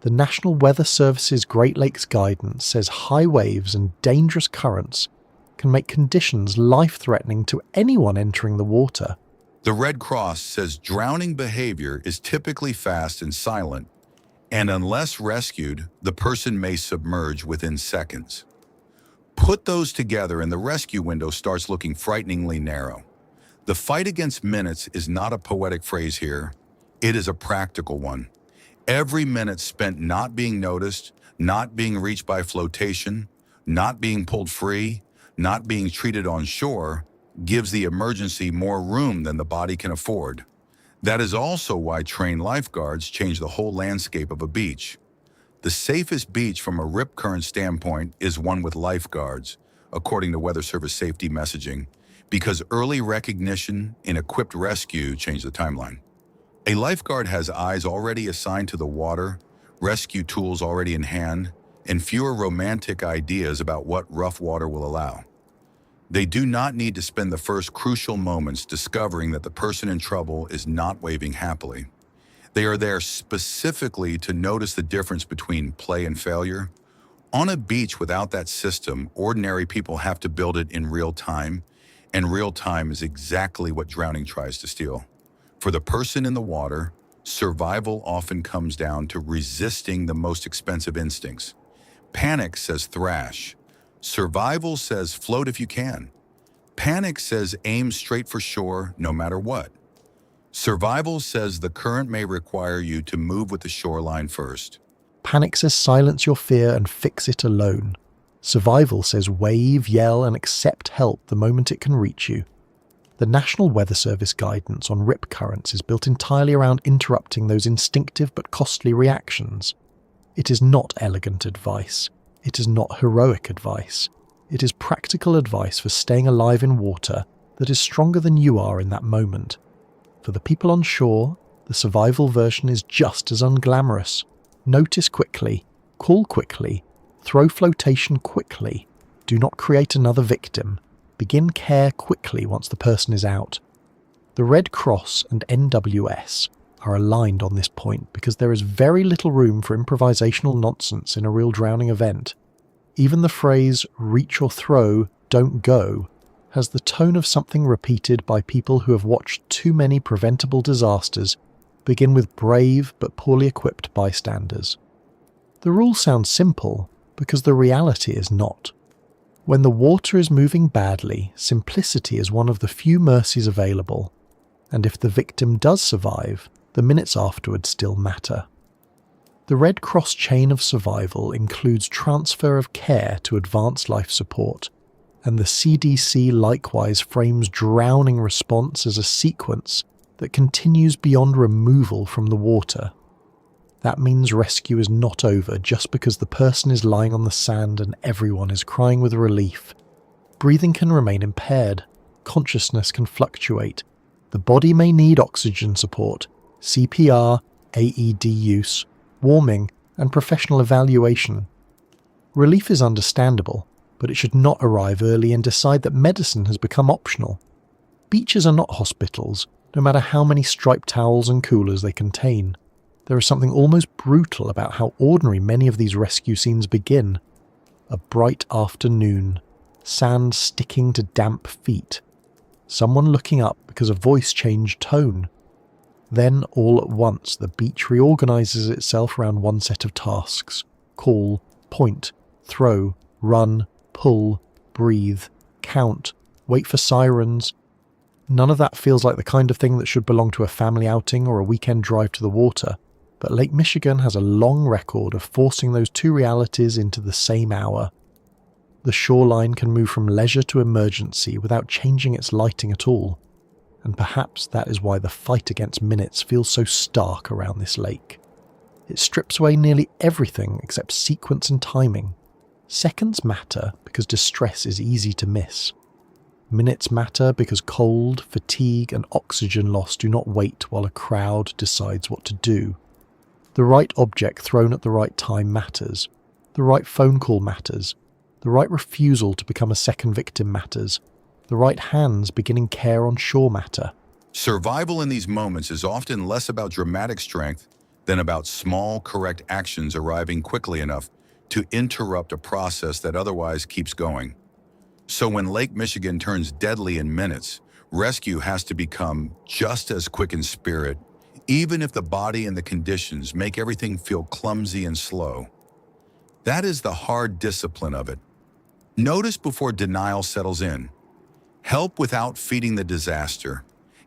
The National Weather Service's Great Lakes guidance says high waves and dangerous currents can make conditions life-threatening to anyone entering the water. The Red Cross says drowning behavior is typically fast and silent, and unless rescued, the person may submerge within seconds. Put those together and the rescue window starts looking frighteningly narrow. The fight against minutes is not a poetic phrase here, it is a practical one. Every minute spent not being noticed, not being reached by flotation, not being pulled free, not being treated on shore, gives the emergency more room than the body can afford. That is also why trained lifeguards change the whole landscape of a beach. The safest beach from a rip current standpoint is one with lifeguards, according to Weather Service safety messaging, because early recognition in equipped rescue changed the timeline. A lifeguard has eyes already assigned to the water, rescue tools already in hand, and fewer romantic ideas about what rough water will allow. They do not need to spend the first crucial moments discovering that the person in trouble is not waving happily. They are there specifically to notice the difference between play and failure. On a beach without that system, ordinary people have to build it in real time, and real time is exactly what drowning tries to steal. For the person in the water, survival often comes down to resisting the most expensive instincts. Panic says thrash. Survival says float if you can. Panic says aim straight for shore no matter what. Survival says the current may require you to move with the shoreline first. Panic says silence your fear and fix it alone. Survival says wave, yell, and accept help the moment it can reach you. The National Weather Service guidance on rip currents is built entirely around interrupting those instinctive but costly reactions. It is not elegant advice. It is not heroic advice. It is practical advice for staying alive in water that is stronger than you are in that moment. For the people on shore, the survival version is just as unglamorous. Notice quickly, call quickly, throw flotation quickly. Do not create another victim. Begin care quickly once the person is out. The Red Cross and NWS are aligned on this point because there is very little room for improvisational nonsense in a real drowning event. Even the phrase, reach or throw, don't go, has the tone of something repeated by people who have watched too many preventable disasters begin with brave but poorly equipped bystanders. The rule sounds simple because the reality is not. When the water is moving badly, simplicity is one of the few mercies available, and if the victim does survive, the minutes afterwards still matter. The Red Cross chain of survival includes transfer of care to advanced life support, and the CDC likewise frames drowning response as a sequence that continues beyond removal from the water. That means rescue is not over just because the person is lying on the sand and everyone is crying with relief. Breathing can remain impaired, consciousness can fluctuate, the body may need oxygen support, CPR, AED use, warming, and professional evaluation. Relief is understandable, but it should not arrive early and decide that medicine has become optional. Beaches are not hospitals, no matter how many striped towels and coolers they contain. There is something almost brutal about how ordinary many of these rescue scenes begin. A bright afternoon, sand sticking to damp feet, someone looking up because a voice changed tone. Then, all at once, the beach reorganizes itself around one set of tasks: call, point, throw, run, pull, breathe, count, wait for sirens. None of that feels like the kind of thing that should belong to a family outing or a weekend drive to the water, but Lake Michigan has a long record of forcing those two realities into the same hour. The shoreline can move from leisure to emergency without changing its lighting at all, and perhaps that is why the fight against minutes feels so stark around this lake. It strips away nearly everything except sequence and timing. Seconds matter because distress is easy to miss. Minutes matter because cold, fatigue, and oxygen loss do not wait while a crowd decides what to do. The right object thrown at the right time matters. The right phone call matters. The right refusal to become a second victim matters. The right hands beginning care on shore matter. Survival in these moments is often less about dramatic strength than about small, correct actions arriving quickly enough to interrupt a process that otherwise keeps going. So when Lake Michigan turns deadly in minutes, rescue has to become just as quick in spirit, even if the body and the conditions make everything feel clumsy and slow. That is the hard discipline of it. Notice before denial settles in. Help without feeding the disaster.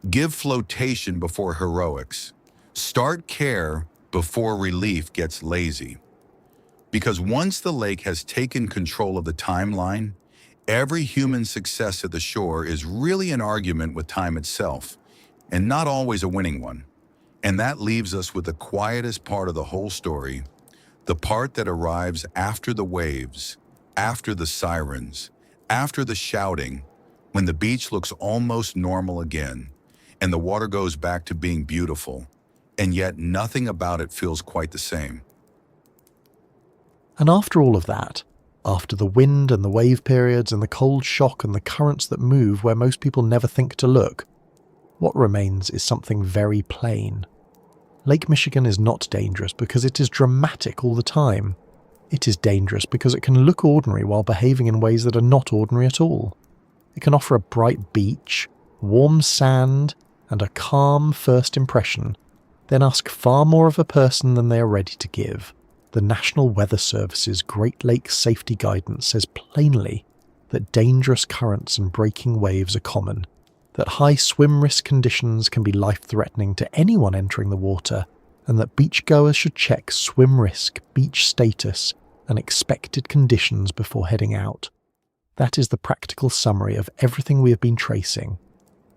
Give flotation before heroics. Start care before relief gets lazy. Because once the lake has taken control of the timeline, every human success at the shore is really an argument with time itself, and not always a winning one. And that leaves us with the quietest part of the whole story, the part that arrives after the waves, after the sirens, after the shouting, when the beach looks almost normal again, and the water goes back to being beautiful, and yet nothing about it feels quite the same. And after all of that, after the wind and the wave periods and the cold shock and the currents that move where most people never think to look, what remains is something very plain. Lake Michigan is not dangerous because it is dramatic all the time. It is dangerous because it can look ordinary while behaving in ways that are not ordinary at all. It can offer a bright beach, warm sand, and a calm first impression, then ask far more of a person than they are ready to give. The National Weather Service's Great Lakes Safety Guidance says plainly that dangerous currents and breaking waves are common, that high swim risk conditions can be life-threatening to anyone entering the water, and that beachgoers should check swim risk, beach status, and expected conditions before heading out. That is the practical summary of everything we have been tracing.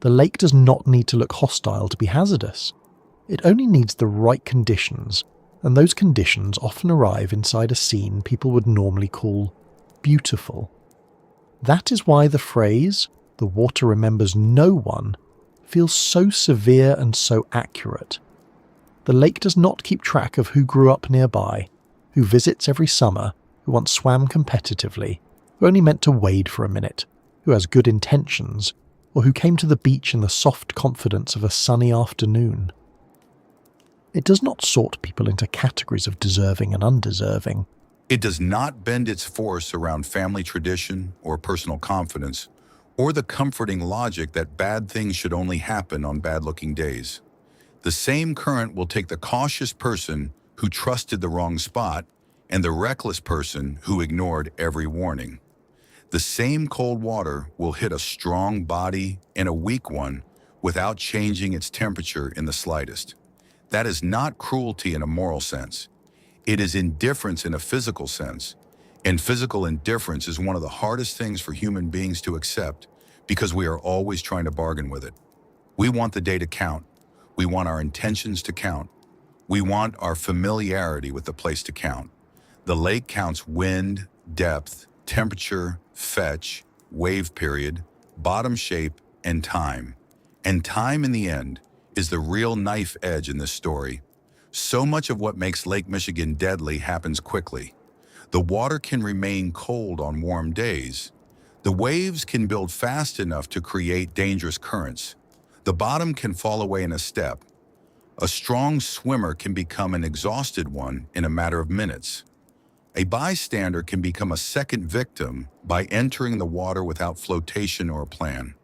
The lake does not need to look hostile to be hazardous. It only needs the right conditions, and those conditions often arrive inside a scene people would normally call beautiful. That is why the phrase, "the water remembers no one," feels so severe and so accurate. The lake does not keep track of who grew up nearby, who visits every summer, who once swam competitively, who only meant to wade for a minute, who has good intentions, or who came to the beach in the soft confidence of a sunny afternoon. It does not sort people into categories of deserving and undeserving. It does not bend its force around family tradition or personal confidence, or the comforting logic that bad things should only happen on bad-looking days. The same current will take the cautious person who trusted the wrong spot and the reckless person who ignored every warning. The same cold water will hit a strong body and a weak one without changing its temperature in the slightest. That is not cruelty in a moral sense. It is indifference in a physical sense. And physical indifference is one of the hardest things for human beings to accept because we are always trying to bargain with it. We want the day to count. We want our intentions to count. We want our familiarity with the place to count. The lake counts wind, depth, temperature, fetch, wave period, bottom shape, and time. And time in the end is the real knife edge in this story. So much of what makes Lake Michigan deadly happens quickly. The water can remain cold on warm days. The waves can build fast enough to create dangerous currents. The bottom can fall away in a step. A strong swimmer can become an exhausted one in a matter of minutes. A bystander can become a second victim by entering the water without flotation or a plan.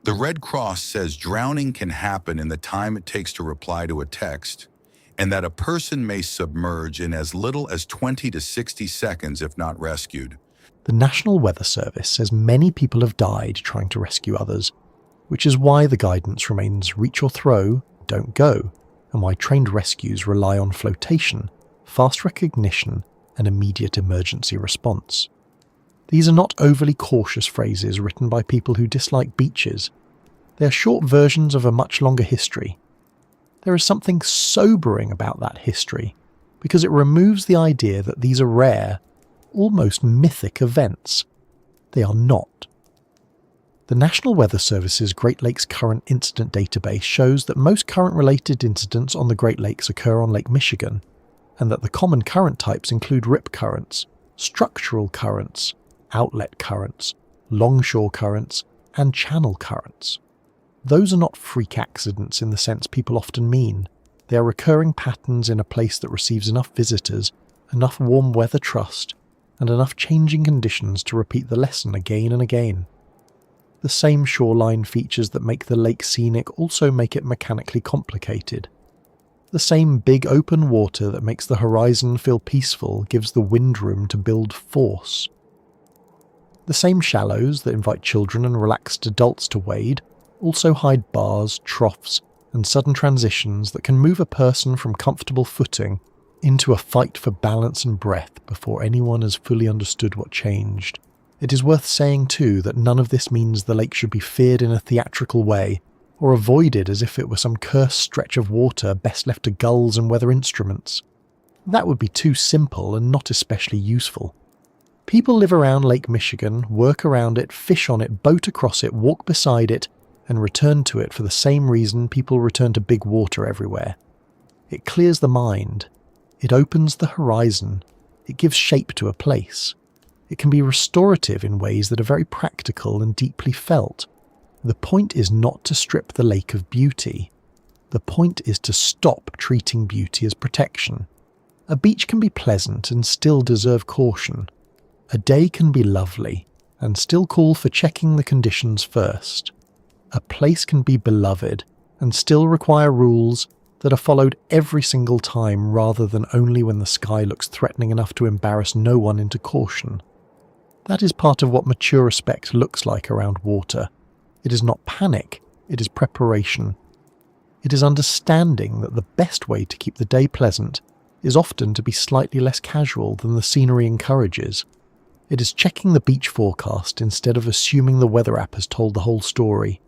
The Red Cross says drowning can happen in the time it takes to reply to a text, and that a person may submerge in as little as 20 to 60 seconds if not rescued. The National Weather Service says many people have died trying to rescue others, which is why the guidance remains reach or throw, don't go, and why trained rescues rely on flotation, fast recognition, and immediate emergency response. These are not overly cautious phrases written by people who dislike beaches. They are short versions of a much longer history. There is something sobering about that history, because it removes the idea that these are rare, almost mythic events. They are not. The National Weather Service's Great Lakes Current Incident Database shows that most current-related incidents on the Great Lakes occur on Lake Michigan, and that the common current types include rip currents, structural currents, outlet currents, longshore currents, and channel currents. Those are not freak accidents in the sense people often mean. They are recurring patterns in a place that receives enough visitors, enough warm weather trust, and enough changing conditions to repeat the lesson again and again. The same shoreline features that make the lake scenic also make it mechanically complicated. The same big open water that makes the horizon feel peaceful gives the wind room to build force. The same shallows that invite children and relaxed adults to wade also hide bars, troughs, and sudden transitions that can move a person from comfortable footing into a fight for balance and breath before anyone has fully understood what changed. It is worth saying too that none of this means the lake should be feared in a theatrical way, or avoided as if it were some cursed stretch of water best left to gulls and weather instruments. That would be too simple and not especially useful. People live around Lake Michigan, work around it, fish on it, boat across it, walk beside it, and return to it for the same reason people return to big water everywhere. It clears the mind. It opens the horizon. It gives shape to a place. It can be restorative in ways that are very practical and deeply felt. The point is not to strip the lake of beauty. The point is to stop treating beauty as protection. A beach can be pleasant and still deserve caution. A day can be lovely and still call for checking the conditions first. A place can be beloved and still require rules that are followed every single time rather than only when the sky looks threatening enough to embarrass no one into caution. That is part of what mature respect looks like around water. It is not panic, it is preparation. It is understanding that the best way to keep the day pleasant is often to be slightly less casual than the scenery encourages. It is checking the beach forecast instead of assuming the weather app has told the whole story.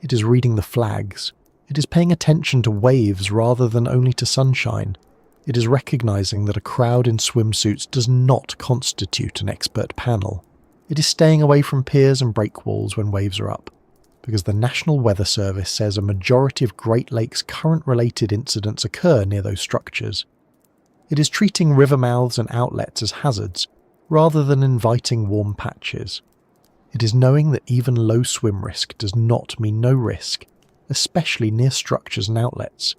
It is reading the flags. It is paying attention to waves rather than only to sunshine. It is recognizing that a crowd in swimsuits does not constitute an expert panel. It is staying away from piers and breakwalls when waves are up, because the National Weather Service says a majority of Great Lakes current-related incidents occur near those structures. It is treating river mouths and outlets as hazards, rather than inviting warm patches. It is knowing that even low swim risk does not mean no risk, especially near structures and outlets.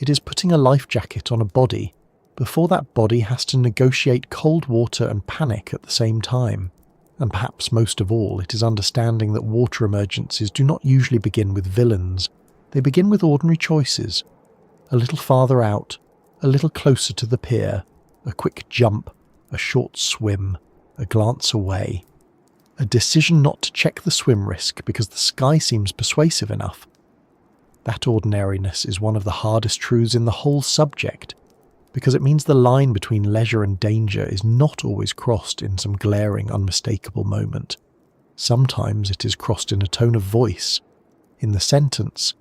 It is putting a life jacket on a body before that body has to negotiate cold water and panic at the same time. And perhaps most of all, it is understanding that water emergencies do not usually begin with villains. They begin with ordinary choices. A little farther out, a little closer to the pier, a quick jump, a short swim, a glance away. A decision not to check the swim risk because the sky seems persuasive enough. That ordinariness is one of the hardest truths in the whole subject, because it means the line between leisure and danger is not always crossed in some glaring, unmistakable moment. Sometimes it is crossed in a tone of voice, in the sentence,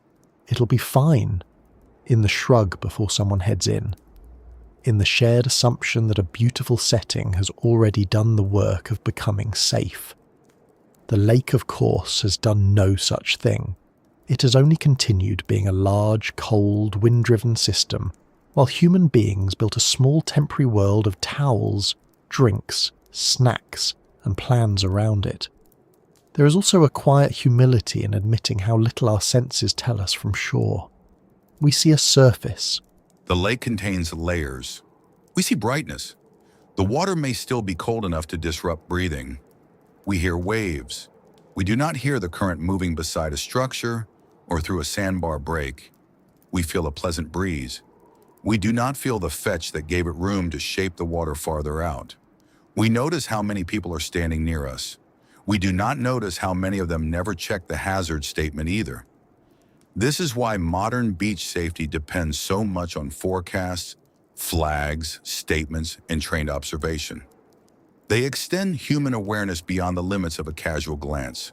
"It'll be fine," in the shrug before someone heads in, in the shared assumption that a beautiful setting has already done the work of becoming safe. The lake, of course, has done no such thing. It has only continued being a large, cold, wind-driven system, while human beings built a small temporary world of towels, drinks, snacks, and plans around it. There is also a quiet humility in admitting how little our senses tell us from shore. We see a surface. The lake contains layers. We see brightness. The water may still be cold enough to disrupt breathing. We hear waves. We do not hear the current moving beside a structure or through a sandbar break. We feel a pleasant breeze. We do not feel the fetch that gave it room to shape the water farther out. We notice how many people are standing near us. We do not notice how many of them never check the hazard statement either. This is why modern beach safety depends so much on forecasts, flags, statements, and trained observation. They extend human awareness beyond the limits of a casual glance.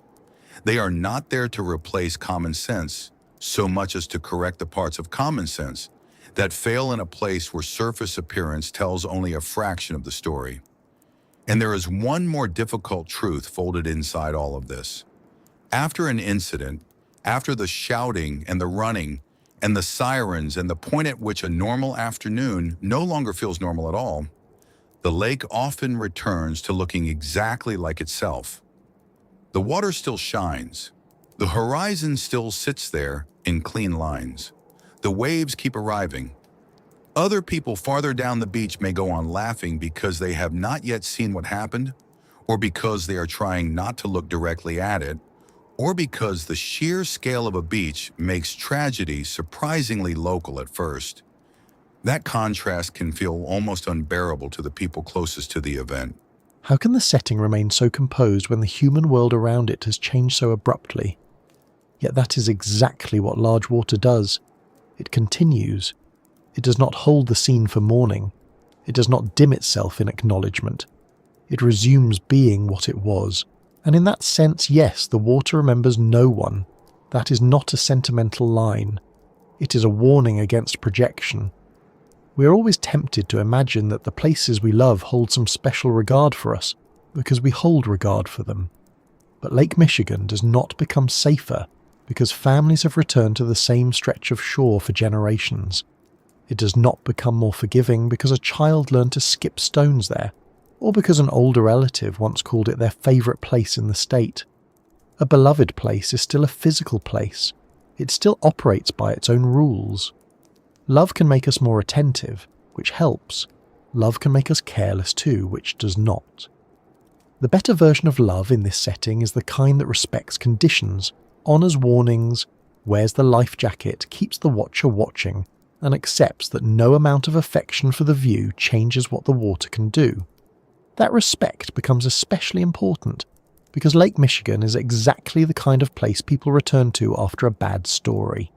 They are not there to replace common sense so much as to correct the parts of common sense that fail in a place where surface appearance tells only a fraction of the story. And there is one more difficult truth folded inside all of this. After an incident, after the shouting and the running and the sirens and the point at which a normal afternoon no longer feels normal at all, the lake often returns to looking exactly like itself. The water still shines. The horizon still sits there in clean lines. The waves keep arriving. Other people farther down the beach may go on laughing because they have not yet seen what happened, or because they are trying not to look directly at it, or because the sheer scale of a beach makes tragedy surprisingly local at first. That contrast can feel almost unbearable to the people closest to the event. How can the setting remain so composed when the human world around it has changed so abruptly? Yet that is exactly what large water does. It continues. It does not hold the scene for mourning. It does not dim itself in acknowledgement. It resumes being what it was. And in that sense, yes, the water remembers no one. That is not a sentimental line. It is a warning against projection. We are always tempted to imagine that the places we love hold some special regard for us, because we hold regard for them. But Lake Michigan does not become safer because families have returned to the same stretch of shore for generations. It does not become more forgiving because a child learned to skip stones there, or because an older relative once called it their favourite place in the state. A beloved place is still a physical place. It still operates by its own rules. Love can make us more attentive, which helps. Love can make us careless too, which does not. The better version of love in this setting is the kind that respects conditions, honours warnings, wears the life jacket, keeps the watcher watching, and accepts that no amount of affection for the view changes what the water can do. That respect becomes especially important because Lake Michigan is exactly the kind of place people return to after a bad story.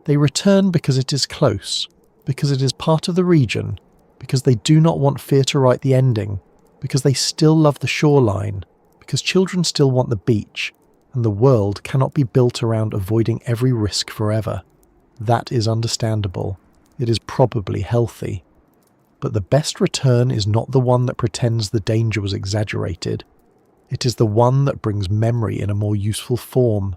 They return because it is close, because it is part of the region, because they do not want fear to write the ending, because they still love the shoreline, because children still want the beach, and the world cannot be built around avoiding every risk forever. That is understandable. It is probably healthy. But the best return is not the one that pretends the danger was exaggerated. It is the one that brings memory in a more useful form.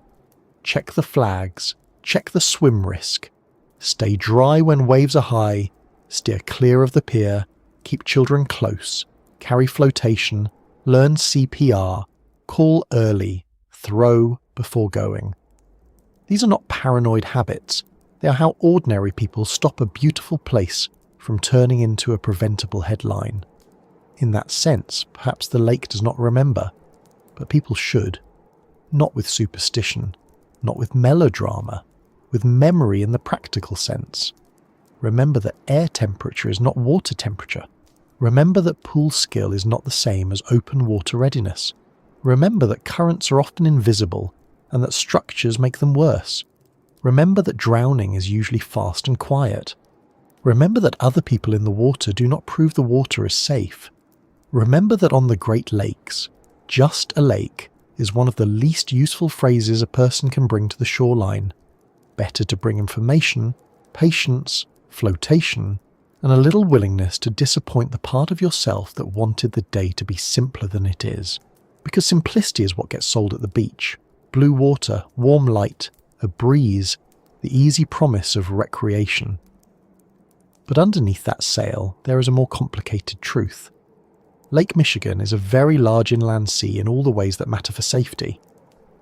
Check the flags, check the swim risk. Stay dry when waves are high, steer clear of the pier, keep children close, carry flotation, learn CPR, call early, throw before going. These are not paranoid habits. They are how ordinary people stop a beautiful place from turning into a preventable headline. In that sense, perhaps the lake does not remember, but people should. Not with superstition, not with melodrama, with memory in the practical sense. Remember that air temperature is not water temperature. Remember that pool skill is not the same as open water readiness. Remember that currents are often invisible and that structures make them worse. Remember that drowning is usually fast and quiet. Remember that other people in the water do not prove the water is safe. Remember that on the Great Lakes, just a lake is one of the least useful phrases a person can bring to the shoreline. Better to bring information, patience, flotation, and a little willingness to disappoint the part of yourself that wanted the day to be simpler than it is. Because simplicity is what gets sold at the beach. Blue water, warm light, a breeze, the easy promise of recreation. But underneath that sail, there is a more complicated truth. Lake Michigan is a very large inland sea in all the ways that matter for safety.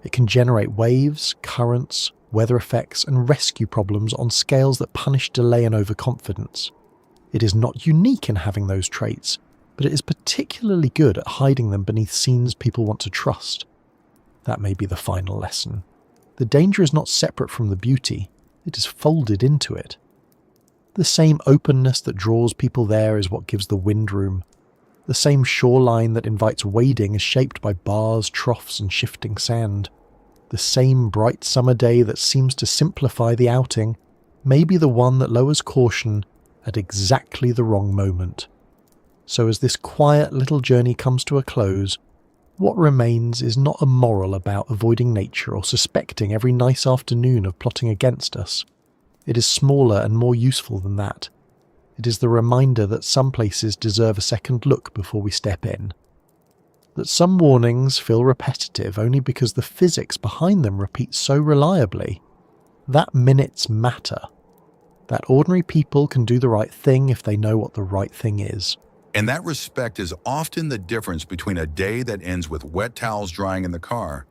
It can generate waves, currents, weather effects, and rescue problems on scales that punish delay and overconfidence. It is not unique in having those traits, but it is particularly good at hiding them beneath scenes people want to trust. That may be the final lesson. The danger is not separate from the beauty, it is folded into it. The same openness that draws people there is what gives the wind room. The same shoreline that invites wading is shaped by bars, troughs, and shifting sand. The same bright summer day that seems to simplify the outing may be the one that lowers caution at exactly the wrong moment. So as this quiet little journey comes to a close, what remains is not a moral about avoiding nature or suspecting every nice afternoon of plotting against us. It is smaller and more useful than that. It is the reminder that some places deserve a second look before we step in. That some warnings feel repetitive only because the physics behind them repeat so reliably. That minutes matter. That ordinary people can do the right thing if they know what the right thing is. And that respect is often the difference between a day that ends with wet towels drying in the car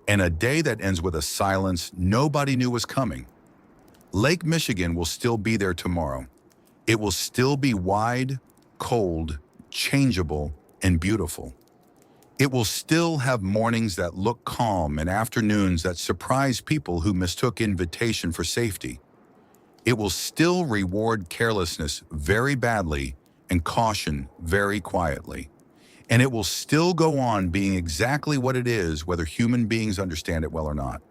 and a day that ends with a silence nobody knew was coming. Lake Michigan will still be there tomorrow. It will still be wide, cold, changeable, and beautiful. It will still have mornings that look calm and afternoons that surprise people who mistook invitation for safety. It will still reward carelessness very badly and caution very quietly. And it will still go on being exactly what it is, whether human beings understand it well or not.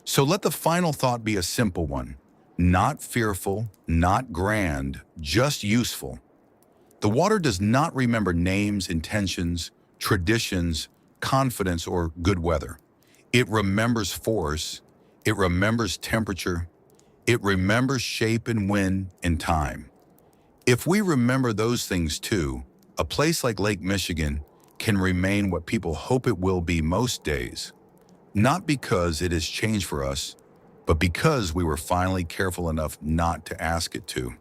So let the final thought be a simple one. Not fearful, not grand, just useful. The water does not remember names, intentions, traditions, confidence, or good weather. It remembers force, it remembers temperature, it remembers shape and wind and time. If we remember those things too, a place like Lake Michigan can remain what people hope it will be most days. Not because it has changed for us, but because we were finally careful enough not to ask it to.